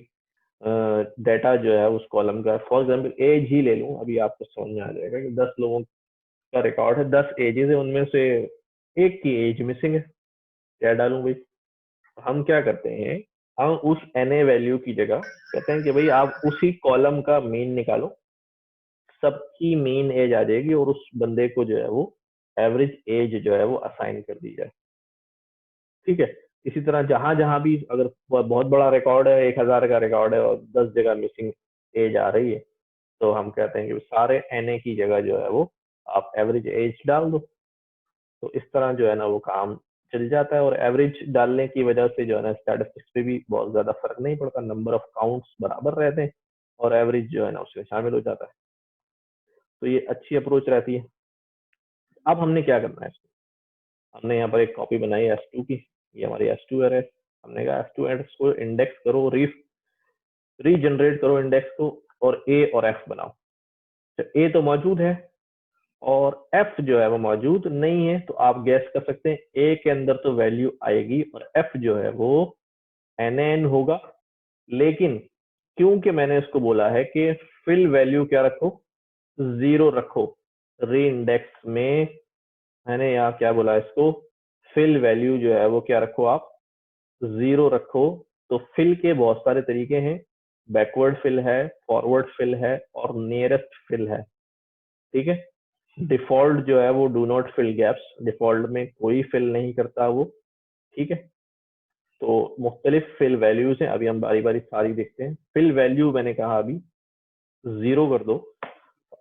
डेटा जो है उस कॉलम का, फॉर एग्जांपल एज ही ले लूं, अभी आपको समझ में आ जाएगा कि 10 लोगों का रिकॉर्ड है, 10 एजेस है, उनमें से एक की एज मिसिंग है, क्या डालूं भाई? हम क्या करते हैं, हम उस NA वैल्यू की जगह कहते हैं कि भाई आप उसी कॉलम का मीन निकालो, सबकी मीन एज आ जाएगी और उस बंदे को जो है वो एवरेज एज जो है वो असाइन कर दी जाए। ठीक है, इसी तरह जहां जहां भी अगर बहुत बड़ा रिकॉर्ड है, 1000 का रिकॉर्ड है और 10 जगह मिसिंग एज आ रही है, तो हम कहते हैं कि सारे NA की जगह जो है वो आप एवरेज एज डाल दो। तो इस तरह जो है ना वो काम चल जाता है और एवरेज डालने की वजह से जो है ना स्टैटिस्टिक्स पे भी बहुत ज्यादा फर्क नहीं पड़ता, नंबर ऑफ काउंट्स बराबर रहते हैं और एवरेज जो है ना उसमें शामिल हो जाता है। तो ये अच्छी अप्रोच रहती है। अब हमने क्या करना है, हमने यहाँ पर एक कॉपी बनाई S2 की, ये हमारी S2 है, हमने कहा S2 एड्स को इंडेक्स करो, रीजनरेट करो इंडेक्स को और A और F बनाओ। तो A तो मौजूद है और F जो है वो मौजूद नहीं है, तो आप गैस कर सकते हैं A के अंदर तो वैल्यू आएगी और F जो है वो NaN होगा। लेकिन क्योंकि मैंने इसको बोला है कि फिल वैल्यू क्या रखो, 0 रखो, री इंडेक्स में मैंने यहाँ क्या बोला, इसको फिल वैल्यू जो है वो क्या रखो, आप 0 रखो। तो फिल के बहुत सारे तरीके हैं, बैकवर्ड फिल है, फॉरवर्ड फिल है और नियरेस्ट फिल है। ठीक है, डिफॉल्ट जो है वो do not fill gaps, default में कोई फिल नहीं करता वो। ठीक है, तो मुख्तलिफ फिल वैल्यूज हैं, अभी हम बारी बारी सारी देखते हैं। फिल वैल्यू मैंने कहा अभी 0 कर दो।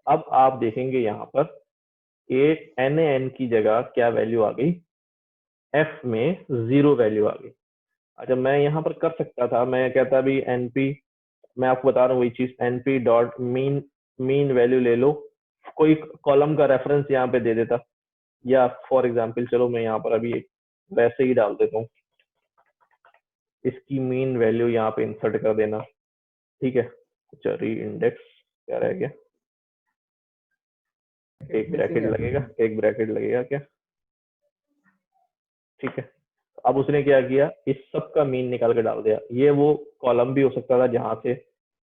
अब आप देखेंगे यहाँ पर NaN की जगह क्या वैल्यू आ गई, F में 0 वैल्यू आ गई। अच्छा, मैं यहाँ पर कर सकता था, मैं कहता भी NP, मैं आपको बता रहा हूँ वही चीज, NP डॉट मीन वैल्यू ले लो, कोई कॉलम का रेफरेंस यहाँ पे दे देता, या फॉर एग्जांपल चलो मैं यहाँ पर अभी वैसे ही डाल देता हूँ, इसकी मीन वैल्यू यहाँ पे इंसर्ट कर देना। ठीक है, अच्छा री इंडेक्स क्या रह गया, एक ब्रैकेट लगेगा क्या? ठीक है, अब उसने क्या किया, इस सब का मीन निकाल के डाल दिया। ये वो कॉलम भी हो सकता था जहां से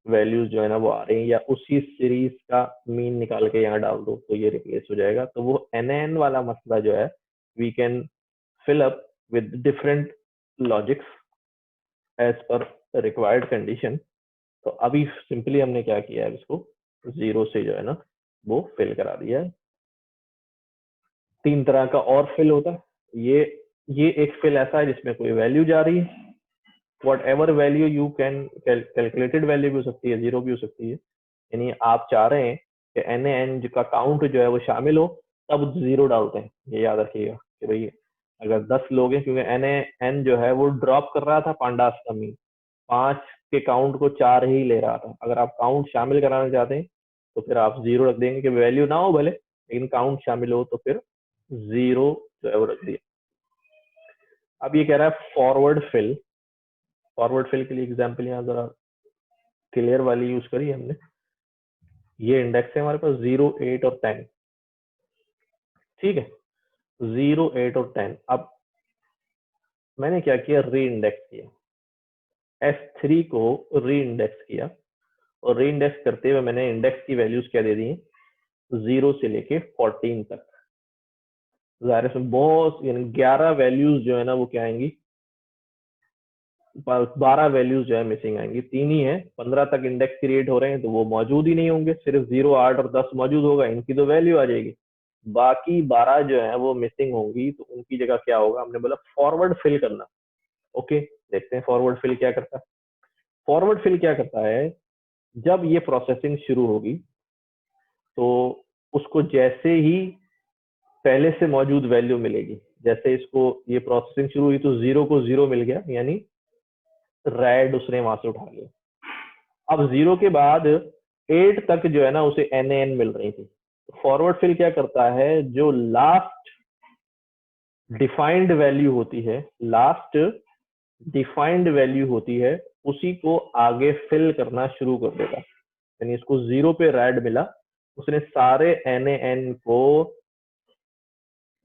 वैल्यूज जो है ना वो आ रही हैं, या उसी सीरीज का मीन निकाल के यहाँ डाल दो तो ये रिप्लेस हो जाएगा। तो वो NaN वाला मसला जो है, we can fill up with different logics as per required condition। तो अभी सिंपली हमने क्या किया है, इसको 0 से जो है ना वो फिल करा दिया है। 3 तरह का और फिल होता है। ये एक फिल ऐसा है जिसमें कोई वैल्यू जा रही है, what ever value you can, calculated value भी हो सकती है, 0 भी हो सकती है। यानी आप चाह रहे हैं कि NaN का काउंट जो है वो शामिल हो, तब 0 डालते हैं। ये याद रखिएगा कि भाई अगर 10 लोग हैं, क्योंकि NaN जो है वो ड्रॉप कर रहा था पांडास का मीन, 5 के काउंट को 4 ही ले रहा था। अगर आप काउंट शामिल कराना चाहते हैं तो फिर आप 0 रख देंगे कि वैल्यू ना हो भले, लेकिन काउंट शामिल हो, तो फिर 0 जो है वो रख दिया। अब ये कह रहा है फॉरवर्ड फिल। फॉरवर्ड फिल के लिए एग्जांपल यहाँ जरा क्लियर वाली यूज करी हमने। ये इंडेक्स है हमारे पास 0, 8 और 10। ठीक है, 0, 8 और 10। अब मैंने क्या किया, री इंडेक्स किया, S3 को री इंडेक्स किया, और री इंडेक्स करते हुए मैंने इंडेक्स की वैल्यूज क्या दे दी, 0 से लेके 14 तक। जाहिर है बहुत, यानी 11 वैल्यूज जो है ना वो क्या आएंगी, 12 वैल्यूज जो है मिसिंग आएंगी। 3 ही है, 15 तक इंडेक्स क्रिएट हो रहे हैं तो वो मौजूद ही नहीं होंगे, सिर्फ 0, 8 और 10 मौजूद होगा, इनकी तो वैल्यू आ जाएगी। बाकी 12 जो है वो मिसिंग होंगी, तो उनकी जगह क्या होगा, हमने बोला फॉरवर्ड फिल करना। ओके, देखते हैं फॉरवर्ड फिल क्या करता है। फॉरवर्ड फिल क्या करता है, जब ये प्रोसेसिंग शुरू होगी तो उसको जैसे ही पहले से मौजूद वैल्यू मिलेगी, जैसे इसको ये प्रोसेसिंग शुरू हुई तो 0 को 0 मिल गया, यानी रेड उसने वहां से उठा लिया। अब 0 के बाद 8 तक जो है ना उसे NaN मिल रही थी। फॉरवर्ड फिल क्या करता है, जो लास्ट डिफाइंड वैल्यू होती है, लास्ट डिफाइंड वैल्यू होती है, उसी को आगे फिल करना शुरू कर देगा। यानी इसको 0 पे रेड मिला, उसने सारे NaN को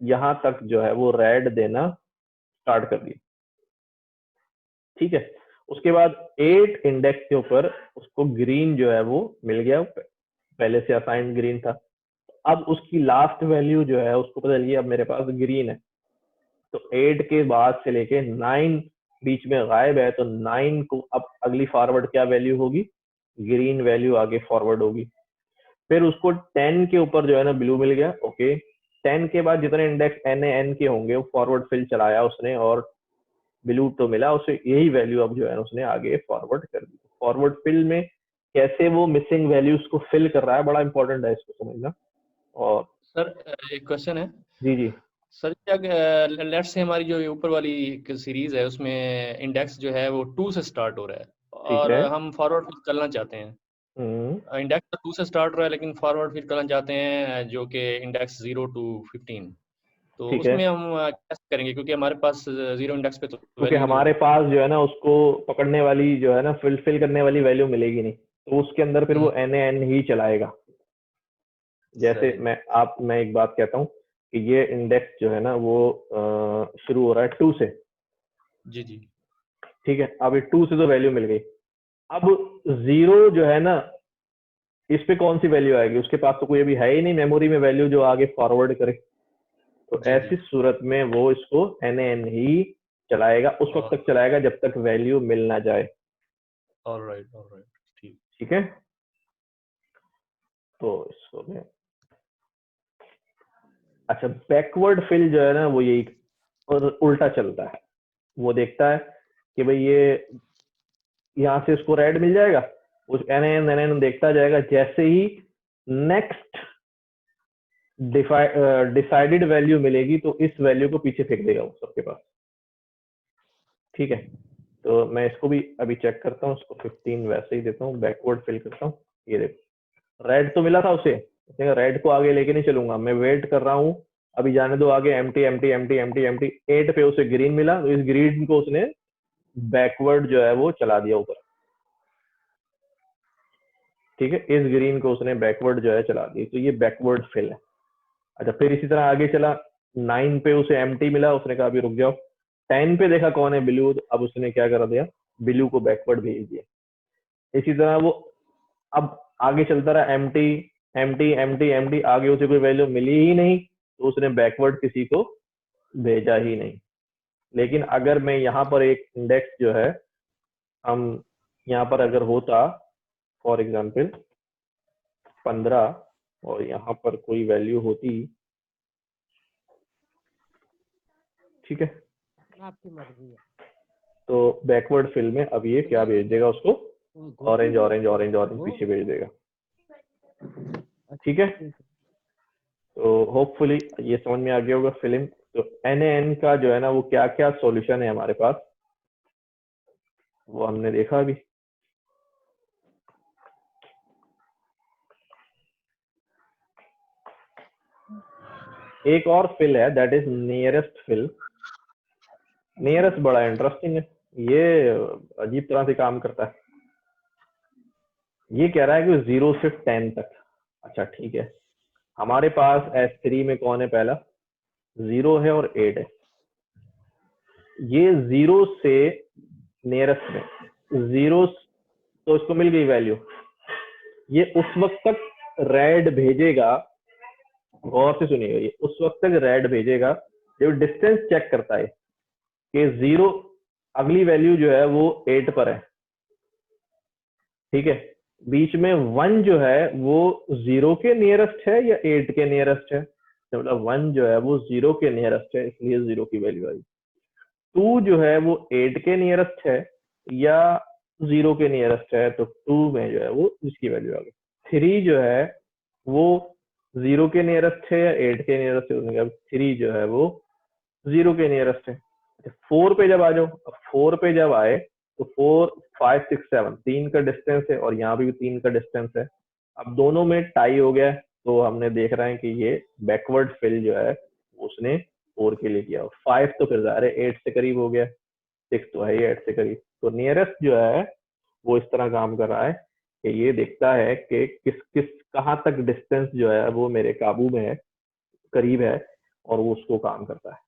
यहां तक जो है वो रेड देना स्टार्ट कर दिया। ठीक है, उसके बाद 8 इंडेक्स के ऊपर उसको ग्रीन जो है वो मिल गया, पहले से असाइंड ग्रीन था। अब उसकी लास्ट वैल्यू जो है उसको पता चलिए अब मेरे पास ग्रीन है, तो 8 के बाद से लेके 9 बीच में गायब है, तो 9 को अब अगली फॉरवर्ड क्या वैल्यू होगी, ग्रीन वैल्यू आगे फॉरवर्ड होगी। फिर उसको 10 के ऊपर जो है ना ब्लू मिल गया। ओके, 10 के बाद जितने इंडेक्स NaN के होंगे वो फॉरवर्ड फिल चलाया उसने, और ब्लू तो मिला उसे, यही वैल्यू अब जो है उसने आगे फॉरवर्ड कर दी। फॉरवर्ड फिल में कैसे वो मिसिंग वैल्यूज को फिल कर रहा है, बड़ा इंपॉर्टेंट है इसको समझना। और सर एक क्वेश्चन है। जी सर, क्या लेट्स से हमारी जो ऊपर वाली सीरीज है उसमें इंडेक्स जो है वो 2 से स्टार्ट हो रहा है और हम फॉरवर्ड फिल करना चाहते हैं। इंडेक्स तो 2 से स्टार्ट हो रहा है लेकिन फॉरवर्ड फिल करना चाहते हैं जो कि इंडेक्स 0 to 15, तो उसमें हम कैसे करेंगे, क्योंकि हमारे पास 0 इंडेक्स पे तो क्योंकि हमारे पास जो है ना उसको पकड़ने वाली जो है ना फिल करने वाली वैल्यू मिलेगी नहीं, तो उसके अंदर फिर वो NaN ही चलाएगा। जैसे मैं एक बात कहता हूँ कि ये इंडेक्स जो है ना वो शुरू हो रहा है 2 से। जी ठीक है, अब 2 से तो वैल्यू मिल गई। अब 0 जो है ना इस पे कौन सी वैल्यू आएगी, उसके पास तो कोई अभी है ही नहीं मेमोरी में वैल्यू जो आगे फॉरवर्ड करे, तो ऐसी सूरत में वो इसको NaN ही चलाएगा, उस वक्त तक चलाएगा जब तक वैल्यू मिल ना जाए। ऑलराइट, ठीक है, तो इसको मैं अच्छा, बैकवर्ड फिल जो है ना वो यही और उल्टा चलता है। वो देखता है कि भाई ये यहाँ से इसको रेड मिल जाएगा, उस NaN देखता जाएगा, जैसे ही नेक्स्ट डिसाइडेड वैल्यू मिलेगी तो इस वैल्यू को पीछे फेंक देगा वो सबके पास। ठीक है, तो मैं इसको भी अभी चेक करता हूँ, इसको 15 वैसे ही देता हूँ, बैकवर्ड फिल करता हूँ। ये देखो रेड तो मिला था उसे, रेड को आगे लेके नहीं चलूंगा, मैं वेट कर रहा हूँ, अभी जाने दो आगे, empty empty empty empty empty. 8 पे उसे ग्रीन मिला, तो इस ग्रीन को उसने बैकवर्ड जो है वो चला दिया ऊपर। ठीक है, इस ग्रीन को उसने बैकवर्ड जो है चला दी, तो ये बैकवर्ड फिल है। अच्छा, फिर इसी तरह आगे चला, 9 पे उसे एम्प्टी मिला, उसने कहा अभी रुक जाओ। 10 पे देखा कौन है ब्लू, अब उसने क्या कर दिया, ब्लू को बैकवर्ड भेज दिया। इसी तरह वो अब आगे चलता रहा, एम्प्टी एम्प्टी एम्प्टी एम्प्टी, आगे उसे कोई वैल्यू मिली ही नहीं तो उसने बैकवर्ड किसी को भेजा ही नहीं। लेकिन अगर मैं यहाँ पर एक इंडेक्स जो है, हम यहाँ पर अगर होता फॉर एग्जाम्पल 15 और यहाँ पर कोई वैल्यू होती, ठीक है, आपकी मर्जी है। तो बैकवर्ड फिल में अब ये क्या भेज देगा उसको, ऑरेंज ऑरेंज ऑरेंज ऑरेंज पीछे भेज देगा। ठीक है, तो होपफुली ये समझ में आ गया होगा फिल्म। तो NaN का जो है ना वो क्या क्या सॉल्यूशन है हमारे पास, वो हमने देखा अभी। एक और फिल है, that is nearest fill. Nearest बड़ा इंटरेस्टिंग है, ये अजीब तरह से काम करता है। ये कह रहा है कि 0 से 10 तक। अच्छा ठीक है, हमारे पास S3 में कौन है, पहला 0 है और 8 है। ये 0 से नियरेस्ट में 0, तो इसको मिल गई वैल्यू। ये उस वक्त तक रेड भेजेगा, गौर से सुनिएगा, ये उस वक्त तक रेड भेजेगा जब डिस्टेंस चेक करता है कि 0 अगली वैल्यू जो है वो 8 पर है। ठीक है, बीच में 1 जो है वो 0 के नियरेस्ट है या 8 के नियरेस्ट है, तो मतलब 1 जो है वो 0 के नियरेस्ट है, इसलिए 0 की वैल्यू आई। 2 जो है वो 8 के नियरेस्ट है या 0 के नियरेस्ट है, तो 2 में जो है वो इसकी वैल्यू आ गई। 3 जो है वो 0 के नियरेस्ट है या 8 के नियरेस्ट है, 3 जो है वो 0 के नियरेस्ट है। 4 पे जब आ जाओ, अब 4 पे जब आए तो 4 5 6 7 3 का डिस्टेंस है और यहाँ भी 3 का डिस्टेंस है। अब दोनों में टाई हो गया, तो हमने देख रहे हैं कि ये बैकवर्ड फिल जो है उसने 4 के लिए किया। 5 तो फिर ज़ाहिर है 8 से करीब हो गया, 6 तो है ही 8 से करीब। तो नियरेस्ट जो है वो इस तरह काम कर रहा है कि ये देखता है कि किस कहाँ तक डिस्टेंस जो है वो मेरे काबू में है, करीब है, और वो उसको काम करता है।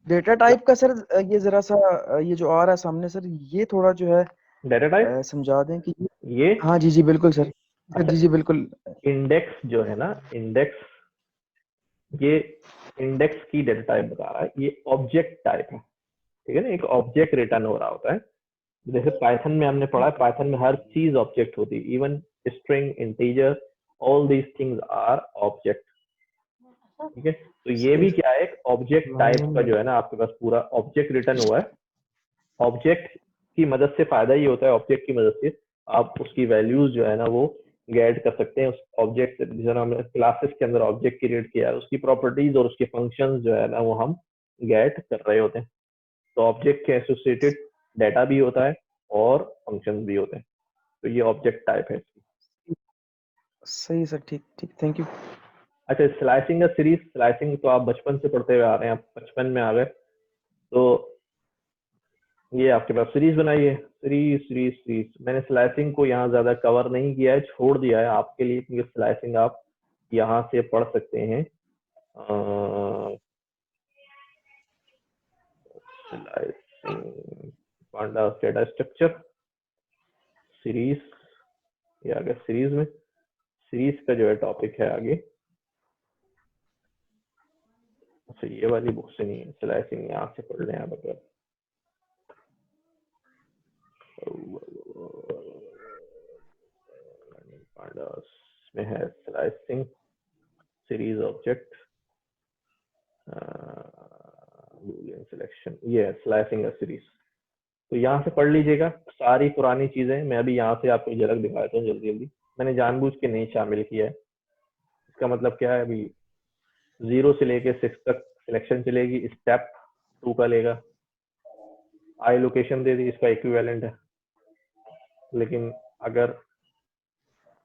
डेटा टाइप का सर ये जरा सा ये जो आ रहा है सामने सर, ये थोड़ा जो है डेटा टाइप समझा दें कि ये, हाँ जी जी बिल्कुल सर। अच्छा, जी जी बिल्कुल। इंडेक्स जो है ना, इंडेक्स, ये इंडेक्स की डेटा टाइप बता रहा है, ये ऑब्जेक्ट टाइप है। ठीक है ना, एक ऑब्जेक्ट रिटर्न हो रहा होता है। जैसे पाइथन में हमने पढ़ा है, पाइथन में हर चीज ऑब्जेक्ट होती है, even string, integer, all these things are object. ठीक है, तो ये भी क्या है, एक ऑब्जेक्ट टाइप का जो है ना आपके पास पूरा ऑब्जेक्ट रिटर्न हुआ है। ऑब्जेक्ट की मदद से फायदा ये होता है, ऑब्जेक्ट की मदद से आप उसकी वैल्यूज जो है ना वो गेट कर सकते हैं। उस ऑब्जेक्ट से, जिस हमने क्लासेस के अंदर ऑब्जेक्ट क्रिएट किया है, उसकी प्रॉपर्टीज और उसके फंक्शंस जो है ना वो हम गेट कर रहे होते हैं। तो ऑब्जेक्ट के एसोसिएटेड डाटा भी होता है और फंक्शंस भी होते हैं, तो ये ऑब्जेक्ट टाइप है। सही सर, ठीक ठीक, थैंक यू। अच्छा, स्लाइसिंग का सीरीज, स्लाइसिंग तो आप बचपन से पढ़ते हुए आ रहे हैं, आप बचपन में आ गए, तो ये आपके पास सीरीज बनाई है, सीरीज सीरीज सीरीज। मैंने स्लाइसिंग को यहाँ ज्यादा कवर नहीं किया है, छोड़ दिया है आपके लिए, क्योंकि स्लाइसिंग आप यहाँ से पढ़ सकते हैं। Slicing, pandas data structure, series, ये आ गया सीरीज में। सीरीज का जो है टॉपिक है आगे, अच्छा ये वाली बुक से नहीं है, स्लाइसिंग यहाँ से पढ़ लें आप। अगर पांडास में है slicing, series object, Boolean selection, ये स्लाइसिंग का सीरीज। तो यहाँ से पढ़ लीजिएगा सारी पुरानी चीजें। मैं अभी यहाँ से आपको झलक दिखा देता हूँ जल्दी जल्दी। मैंने जानबूझ के नहीं शामिल किया है। इसका मतलब क्या है, अभी 0 से लेके 6 तक सिलेक्शन चलेगी, स्टेप 2 का लेगा, आई लोकेशन दे दी, इसका इक्विवेलेंट है। लेकिन अगर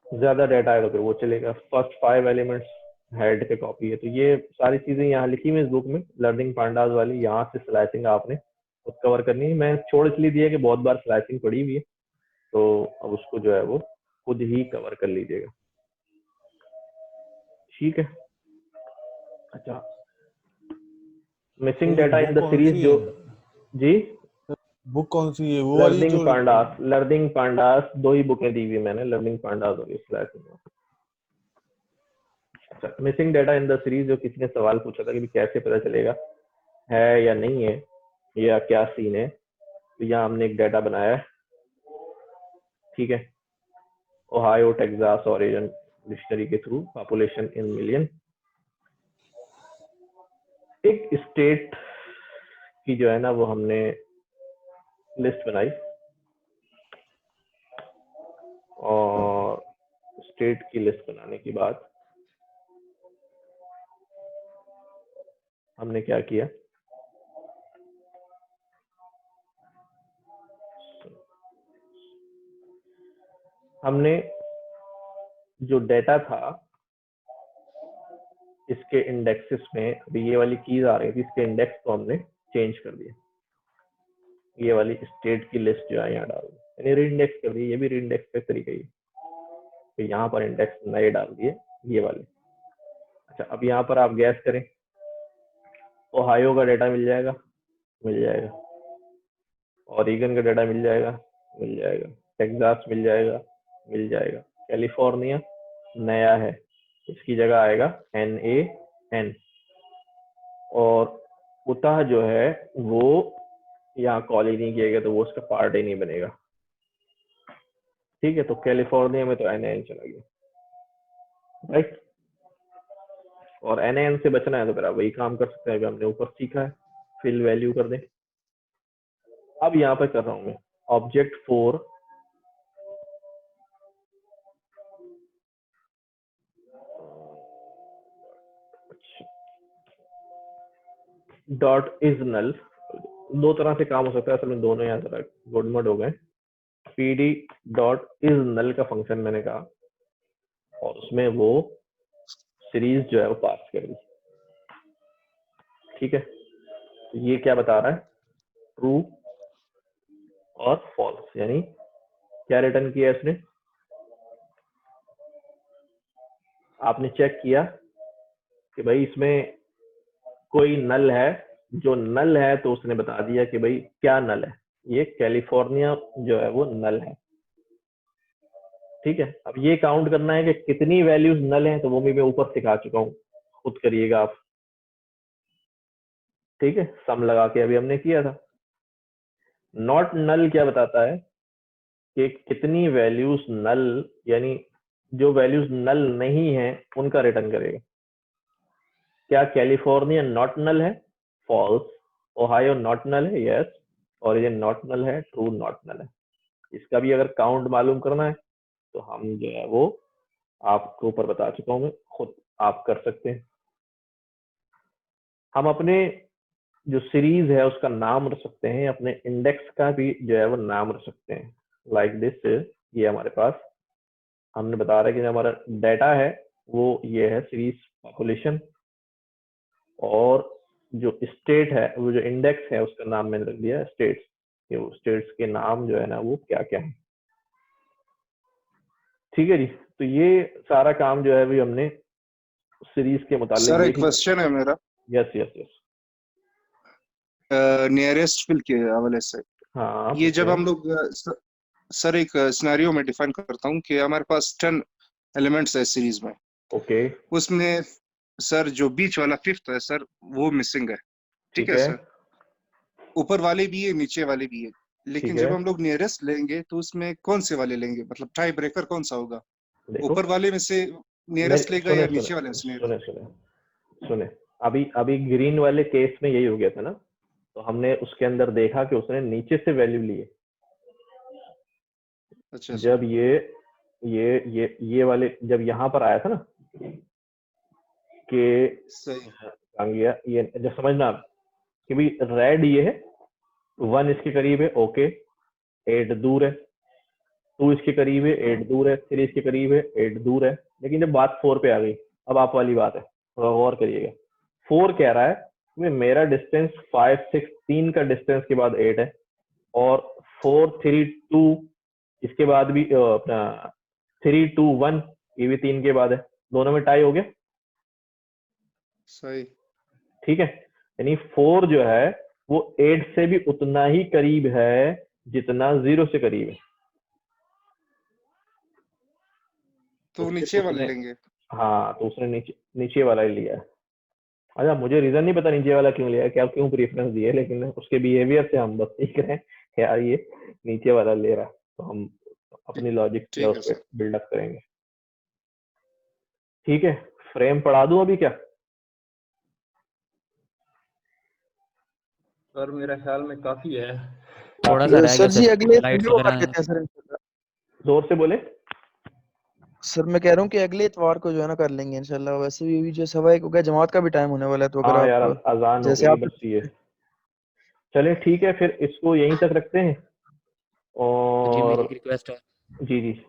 ज्यादा डाटा है तो फिर वो चलेगा। फर्स्ट 5 एलिमेंट्स हेड पे कॉपी है। तो ये सारी चीजें यहाँ लिखी हुई इस बुक में, लर्निंग पांडास वाली। यहाँ से स्लाइसिंग आपने खुद कवर करनी है। मैं छोड़ इसलिए दिया कि बहुत बार स्लाइसिंग पड़ी हुई है, तो अब उसको जो है वो खुद ही कवर कर लीजिएगा। ठीक है। अच्छा, मिसिंग तो डेटा इन बुक द कौन सीरीज सी जो है? जी बुक कौन सी है? वो वाली लर्निंग जो पांडास, लर्निंग पांडास 2 ही बुकें दी हुई मैंने, लर्निंग पांडास और फ्लैश। अच्छा, missing data in the series जो किसी ने सवाल पूछा था कि कैसे पता चलेगा है या नहीं है या क्या सीन है, तो यहाँ हमने एक डेटा बनाया है, ठीक है, ओहायो टेक्सास ओरिजिन डिक्शनरी के थ्रू, पॉपुलेशन इन मिलियन। एक स्टेट की जो है ना वो हमने लिस्ट बनाई, और स्टेट की लिस्ट बनाने के बाद हमने क्या किया, हमने जो डेटा था इसके इंडेक्सेस में, अभी ये वाली कीज आ रही थी, इसके इंडेक्स को हमने चेंज कर दिया, ये वाली स्टेट की लिस्ट जो है यहाँ डाल दी, यानी रीइंडेक्स कर दी। ये भी रीइंडेक्स का तरीका ही, तो यहाँ पर इंडेक्स नए डाल दिए ये वाले। अच्छा, अब यहाँ पर आप गैस करें, ओहायो का डेटा मिल जाएगा, मिल जाएगा, ओरेगन का डेटा मिल जाएगा, मिल जाएगा, टेक्सास मिल जाएगा, मिल जाएगा, कैलिफोर्निया नया है, इसकी जगह आएगा NaN, और उताह जो है वो यहाँ कॉल ही नहीं किया गया तो वो उसका पार्ट ही नहीं बनेगा, ठीक है। तो कैलिफोर्निया में तो NaN चला गया, राइट। और NaN से बचना है तो फिर आप वही काम कर सकते हैं, अभी हमने ऊपर सीखा है, फिल वैल्यू कर दें। अब यहाँ पर कर रहा हूँ मैं ऑब्जेक्ट 4 डॉट इज नल। दो तरह से काम हो सकता है, असल में दोनों यहाँ जरा गुडमड हो गए। pd डॉट इज नल का फंक्शन मैंने कहा, और उसमें वो सीरीज जो है वो पास कर दी, ठीक है। तो ये क्या बता रहा है, ट्रू और फॉल्स, यानी क्या रिटर्न किया इसने, आपने चेक किया कि भाई इसमें कोई नल है, जो नल है तो उसने बता दिया कि भाई क्या नल है, ये कैलिफोर्निया जो है वो नल है, ठीक है। अब ये काउंट करना है कि कितनी वैल्यूज नल हैं, तो वो भी मैं ऊपर सिखा चुका हूँ, खुद करिएगा आप, ठीक है। सम लगा के अभी हमने किया था। नॉट नल क्या बताता है कि कितनी वैल्यूज नल, यानी जो वैल्यूज नल नहीं है उनका रिटर्न करेगा। क्या कैलिफोर्निया नॉट नल है, फॉल्स। ओहायो नॉट नल है, यस। ओरिजिन नॉट नल है, ट्रू नॉट नल है। इसका भी अगर काउंट मालूम करना है तो हम जो है वो आपको ऊपर बता चुका हूँ मैं, खुद आप कर सकते हैं। हम अपने जो सीरीज है उसका नाम रख सकते हैं, अपने इंडेक्स का भी जो है वो नाम रख सकते हैं, लाइक दिस। ये हमारे पास हमने बता रहा है कि जो हमारा डेटा है वो ये है सीरीज पॉपुलेशन, और जो स्टेट है वो जो इंडेक्स है उसका नाम मैंने रख दिया स्टेट्स। ये स्टेट्स के नाम जो है ना वो क्या क्या है, ठीक है जी। तो ये सारा काम जो है भी हमने सीरीज के मुताबिक। सर एक क्वेश्चन है मेरा। Yes yes yes. Nearest fill के हवाले से, हाँ, ये जब हम लोग सर एक सिनेरियो में डिफाइन करता हूँ कि हमारे पास 10 एलिमेंट्स है सीरीज में, ओके, उसमें सर जो बीच वाला 5th है सर वो मिसिंग है, ठीक है सर। ऊपर वाले भी है, नीचे वाले भी है, लेकिन जब हम लोग नियरेस्ट लेंगे तो उसमें कौन से वाले लेंगे, मतलब टाई ब्रेकर कौन सा होगा, ऊपर वाले में से नियरेस्ट लेगा या नीचे वाले में? सुने, अभी ग्रीन वाले केस में यही हो गया था ना, तो हमने उसके अंदर देखा कि उसने नीचे से वैल्यू लिए। अच्छा, जब ये वाले जब यहाँ पर आया था ना कि गया, ये जब समझना आप कि भाई रेड ये है, 1 इसके करीब है, ओके, 8 दूर है, 2 इसके करीब है, 8 दूर है, 3 इसके करीब है, 8 दूर है। लेकिन जब बात 4 पे आ गई, अब आप वाली बात है, थोड़ा गौर करिएगा। 4 कह रहा है कि मेरा डिस्टेंस 5 6 3 का डिस्टेंस के बाद 8 है, और 4 3 2 इसके बाद भी अपना 3 2 1 ये भी 3 के बाद है, दोनों में टाई हो गया। सही। ठीक है, यानी 4 जो है वो 8 से भी उतना ही करीब है जितना 0 से करीब है। तो उसके नीचे वाले उसने लेंगे। हाँ, तो उसने नीचे वाला ही लिया है। अच्छा, मुझे रीजन नहीं पता नीचे वाला क्यों लिया है, क्या क्यों प्रेफरेंस दिए, लेकिन उसके बिहेवियर से हम बस सीख रहे हैं कि यार ये नीचे वाला ले रहा है, तो हम अपनी लॉजिक से ठीक है उस पर सर। बिल्डअप करेंगे। ठीक है, फ्रेम पढ़ा दूं अभी क्या? सर मेरा ख्याल में काफी है। थोड़ा सा रह सर गया जी सर, अगले स्लाइड्स वीडियो कर वगैरह। लेते हैं सर इंशाल्लाह। जोर से बोले। सर मैं कह रहा हूँ कि अगले इतवार को जो है ना कर लेंगे इंशाल्लाह। वैसे भी जो 1:15 हो गया, जमात का भी टाइम होने वाला है, तो अगर हाँ यार, आप अजान हो जैसे गई आप बस ये। चले ठीक है, फिर इसको यहीं तक रखते हैं। जी मेरी और एक रिक्वेस्ट है, जी जी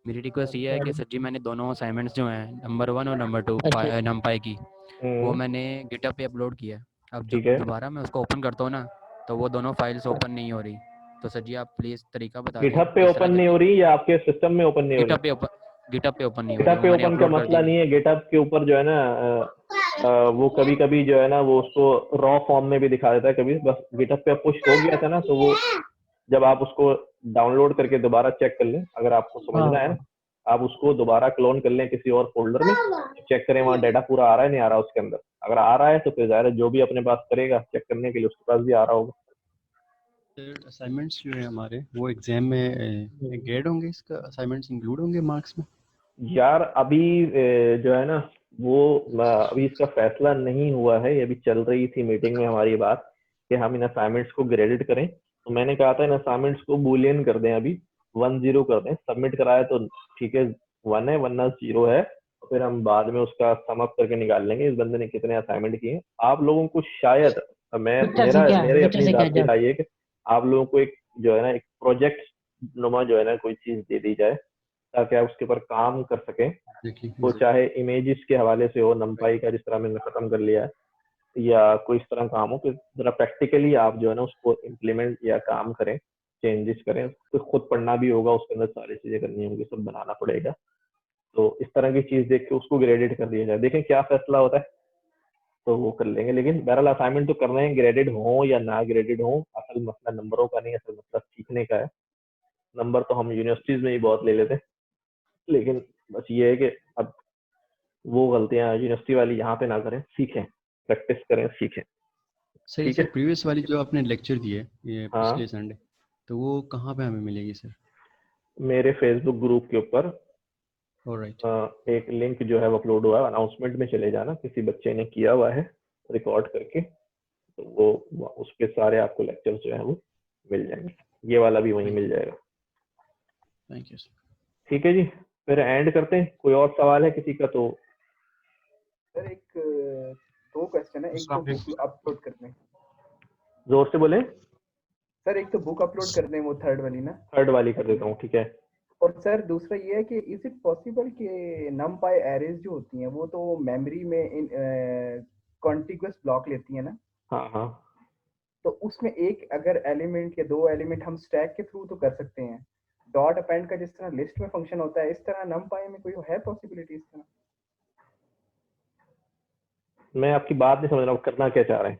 मेरी रिक्वेस्ट ये है कि सर जी मैंने दोनों असाइनमेंट्स जो हैं नंबर 1 और नंबर 2 अच्छा नमपाई की, वो मैंने गिटहब पे अपलोड किया है। अब ठीक जब है। दोबारा मैं उसको ओपन करता हूँ ना, तो वो दोनों फाइल्स ओपन नहीं हो रही। तो सर जी आप प्लीज़ तरीका बता दें गिटहब पे किस ओपन तरह नहीं हो करके। रही या आपके सिस्टम में ओपन नहीं हो रही? गिटहब पे ओपन नहीं हो रही, गिटहब वो पे मैंने ओपन का अपलोड कर मसला दी। नहीं है। गिटहब के ऊपर जो है ना वो कभी कभी जो है ना वो उसको रॉ फॉर्म में भी दिखा देता है कभी। बस गिटहब पे पुश हो गया था ना, तो वो जब आप उसको डाउनलोड करके दोबारा चेक कर लें, अगर आपको समझना है ना, आप उसको दोबारा क्लोन कर लें किसी और फोल्डर में, चेक करें वहाँ डाटा पूरा आ रहा है नहीं आ रहा उसके अंदर। अगर आ रहा है तो फिर ज़ाहिर है जो भी अपने पास करेगा चेक करने के लिए उसके पास भी आ रहा होगा। असाइनमेंट्स जो है हमारे वो एग्जाम में ग्रेड होंगे, इसका असाइनमेंट्स इंक्लूड होंगे मार्क्स में? यार अभी जो है ना वो अभी इसका फैसला नहीं हुआ है। ये अभी चल रही थी मीटिंग में हमारी बात कि हम इन असाइनमेंट्स को ग्रेडेड करें। तो मैंने कहा था इन असाइनमेंट्स को बूलियन कर दें, अभी 1-0 कर दें। सबमिट कराया तो ठीक है 1 है, वरना 0 है। तो फिर हम बाद में उसका सम अप करके निकाल लेंगे इस बंदे ने कितने असाइनमेंट किए। आप लोगों को शायद मेरे अपनी जाती राय है कि आप लोगों को एक जो है ना एक प्रोजेक्ट नुमा जो है ना कोई चीज दे दी जाए ताकि आप उसके ऊपर काम कर सकें। वो चाहे इमेजेस के हवाले से हो, नमपाई का जिस तरह मैंने खत्म कर लिया है, या कोई इस तरह काम हो कि जरा प्रैक्टिकली आप जो है ना उसको इम्प्लीमेंट या काम करें, चेंजेस करें। तो खुद पढ़ना भी होगा, उसके अंदर सारी चीजें करनी होंगी, सब बनाना पड़ेगा। तो इस तरह की चीज देख के उसको ग्रेडेड कर दिया जाए, देखें क्या फैसला होता है तो वो कर लेंगे। लेकिन बहरहाल असाइनमेंट तो करना है, ग्रेडेड हो या ना ग्रेडेड हो। असल मसला नंबरों का नहीं, असल मसला सीखने का है। नंबर तो हम यूनिवर्सिटीज में ही बहुत ले लेते हैं, लेकिन बस ये है कि अब वो गलतियां यूनिवर्सिटी वाली यहाँ पे ना करें, सीखें, प्रैक्टिस करें, सीखें। सर ठीक इससे है। प्रीवियस वाली जो आपने लेक्चर दिए ये हाँ, पिछले संडे, तो वो कहाँ पे हमें मिलेगी सर? मेरे फेसबुक ग्रुप के ऊपर ऑलराइट, एक लिंक जो है वो अपलोड हुआ है। अनाउंसमेंट में चले जाना, किसी बच्चे ने किया हुआ है रिकॉर्ड करके, तो वो उस पे सारे आपको लेक्चर्स जो है वो मिल जाएंगे। ये वाला भी वहीं मिल जाएगा। Thank you sir. ठीक है जी, फिर एंड करते हैं। कोई और सवाल है किसी का? तो सर एक 2 क्वेश्चन है। एक तो बुक अपलोड करने, जोर से बोले। सर एक तो बुक अपलोड कर दें वो थर्ड वाली ना। थर्ड वाली कर देता हूँ, ठीक है। और सर दूसरा ये है कि इज इट पॉसिबल कि नमपाई एरेज जो होती हैं वो तो मेमोरी में कॉन्टिग्यूअस ब्लॉक लेती है ना। हाँ हाँ, तो उसमें एक अगर एलिमेंट या 2 एलिमेंट हम स्टैक के थ्रू तो कर सकते हैं। डॉट अपेंड का जिस तरह लिस्ट में फंक्शन होता है, इस तरह नमपाई में कोई है पॉसिबिलिटी इस तरह? मैं आपकी बात नहीं समझ रहा हूँ, करना क्या चाह रहे हैं?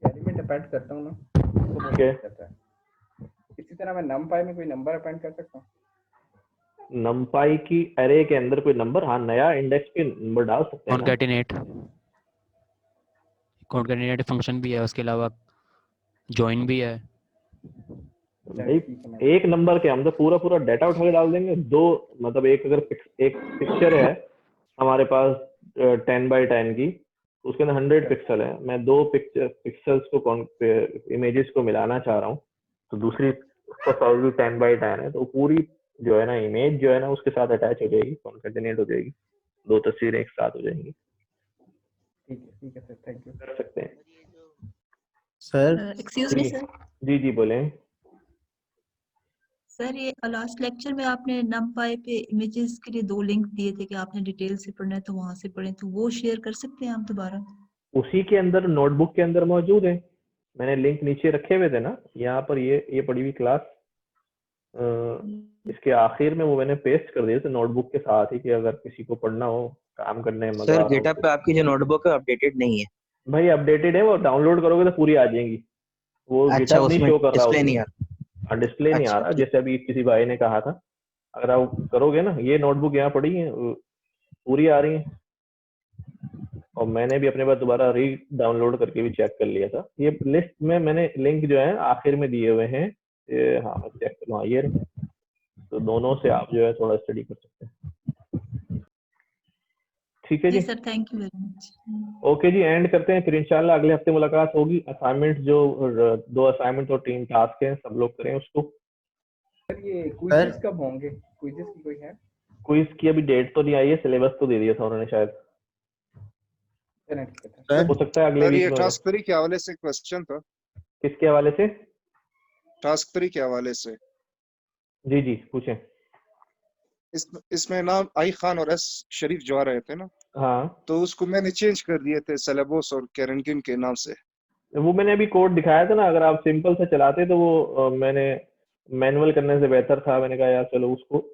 एलिमेंट अपेंड करता हूँ ना तो वो ठीक है। जाता है। इसी तरह मैं नमपाई में कोई नंबर अपेंड कर सकता हूँ? नमपाई की एरे के अंदर कोई नंबर, हाँ, नया इंडेक्स पे नंबर डाल सकते हैं ना। कॉन्कैटिनेट फंक्शन भी है, उसके अलावा जॉइन भी है। भाई एक नंबर के हम तो पूरा डाटा उठा के डाल देंगे। दो मतलब एक अगर एक पिक्चर है हमारे पास 10x10 की, तो उसके अंदर 100 पिक्सल है। मैं 2 पिक्सल्स को इमेजेस को मिलाना चाह रहा हूँ, तो दूसरी उसका साइज भी 10x10 है, तो पूरी जो है ना इमेज जो है ना उसके साथ अटैच हो जाएगी, कॉन्कैटिनेट हो जाएगी, 2 तस्वीरें एक साथ हो जाएंगी। ठीक है सर, थैंक यू। कर सकते हैं सर। Excuse me sir. जी बोले। सर ये लास्ट लेक्चर में आपने नमपाई पे इमेजेस के लिए 2 लिंक दिए थे कि आपने डिटेल से पढ़ना है तो वहां से पढ़ें, तो वो शेयर कर सकते हैं आप दोबारा? उसी के अंदर नोटबुक के अंदर मौजूद है, मैंने लिंक नीचे रखे हुए थे ना, यहाँ पर ये पड़ी हुई क्लास इसके आखिर में वो मैंने पेस्ट कर दिए थे नोटबुक के साथ ही, कि अगर किसी को पढ़ना हो, काम करने में मजा आ सर रहा हो गिटहब पे आपकी जो नोटबुक है अपडेटेड नहीं है। भाई अपडेटेड है, वो डाउनलोड करोगे तो पूरी आ जाएंगी, वो अच्छा, गिटहब नहीं उसमें शो कर रहा डिस्प्ले नहीं उसमें। आ रहा। हाँ डिस्प्ले नहीं आ अच्छा रहा, ठीक। जैसे अभी किसी भाई ने कहा था, अगर आप करोगे ना, ये नोटबुक यहाँ पड़ी है पूरी आ रही है, और मैंने भी अपने पास दोबारा री डाउनलोड करके भी चेक कर लिया था। ये लिस्ट में मैंने लिंक जो है आखिर में दिए हुए हैं, ये हाँ मैं चेक करूँ, हाँ ये रहे। तो दोनों से आप जो है थोड़ा स्टडी कर सकते हैं। ठीक है जी, sir thank you very much. Okay जी, एंड करते हैं, फिर इंशाल्लाह अगले हफ्ते मुलाकात होगी। असाइनमेंट जो 2 असाइनमेंट और 3 टास्क हैं, सब लोग करें उसको। सर ये क्विज़ेस कब होंगे? क्विज़ेस की कोई है? क्विज की अभी डेट तो नहीं आई है, सिलेबस तो दे दिया था उन्होंने शायद, हो सकता है अगले सर वीक ये में। टास्क 3 के हवाले से क्वेश्चन था। किसके हवाले से? टास्क 3 के हवाले से। जी जी पूछें। इसमें नाम आई खान और एस शरीफ जो आ रहे थे ना, हाँ तो उसको मैंने चेंज कर दिए थे सेलेबोस और कैरेंकिन के नाम से। वो मैंने अभी कोड दिखाया था ना, अगर आप सिंपल से चलाते तो वो मैंने मैनुअल करने से बेहतर था। मैंने कहा यार चलो उसको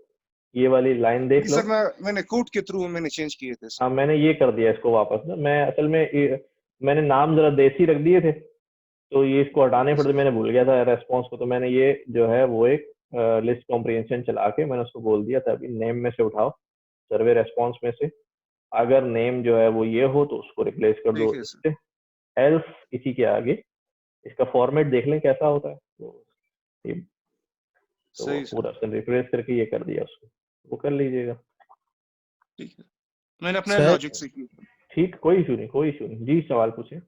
ये वाली लाइन देख लो। सर मैंने कोड के थ्रू मैंने चेंज किए थे। हाँ मैंने ये कर दिया इसको वापस ना, मैं असल में मैंने नाम जरा देसी रख दिए थे, तो ये इसको हटाने पड़ते, मैंने भूल गया था रेस्पॉन्स को, तो मैंने ये जो है वो एक लिस्ट कॉम्प्रिहेंशन चला के मैंने उसको बोल दिया था अभी नेम में से उठाओ, सर्वे रेस्पॉन्स में से अगर नेम जो है वो ये हो तो उसको रिप्लेस कर दो इससे, एल्स इसी के आगे इसका फॉर्मेट देख लें कैसा होता है। तो पूरा रिप्लेस करके ये कर दिया उसको, वो कर लीजिएगा। ठीक है, मैंने अपने लॉजिक से किया। ठीक, कोई इशू नहीं, कोई इशू नहीं जी। सवाल पूछे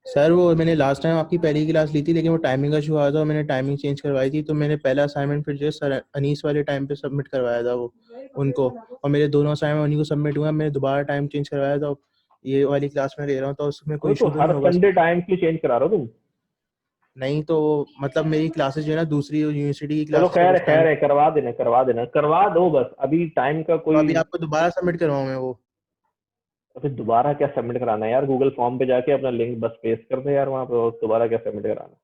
सर। वो मैंने लास्ट टाइम आपकी पहली क्लास ली थी, लेकिन वो टाइमिंग का इशू आया था, मैंने टाइमिंग चेंज करवाई थी, तो मैंने पहला असाइनमेंट फिर जो सर अनीस वाले टाइम पे सबमिट करवाया था वो उनको, और मेरे दोनों असाइनमेंट उन्हीं को सबमिट हुआ। मैंने दोबारा टाइम चेंज करवाया था, ये वाली क्लास में ले रहा हूँ, तो उसमें कोई इशू तो हर नहीं होगा? संडे टाइम क्यों चेंज करा रहे हो तुम? नहीं तो मतलब मेरी क्लासेस जो है ना दूसरी यूनिवर्सिटी की चलो क्लासेस खैर है, करवा दो बस, अभी टाइम का कोई। तो अभी आपको दोबारा सबमिट करवाऊँ मैं वो? तो फिर दोबारा क्या सबमिट कराना है यार? गूगल फॉर्म पे जाके अपना लिंक बस पेस्ट कर दे यार वहाँ पे, और दोबारा क्या सबमिट कराना?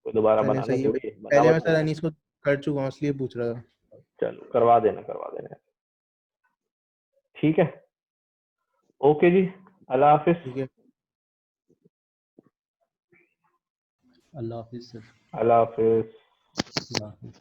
कोई दोबारा चलिए बनाना सही है, थोड़ी है, पहले मैं बनावट सर नहीं है। अनीस को कर चुका हूँ इसलिए पूछ रहा था। चलो करवा देना। ठीक है, ओके जी, अल्लाह हाफिज। ठीक है, अल्लाह हाफिज सर। अल्लाह हाफिज। अल्लाह हाफिज।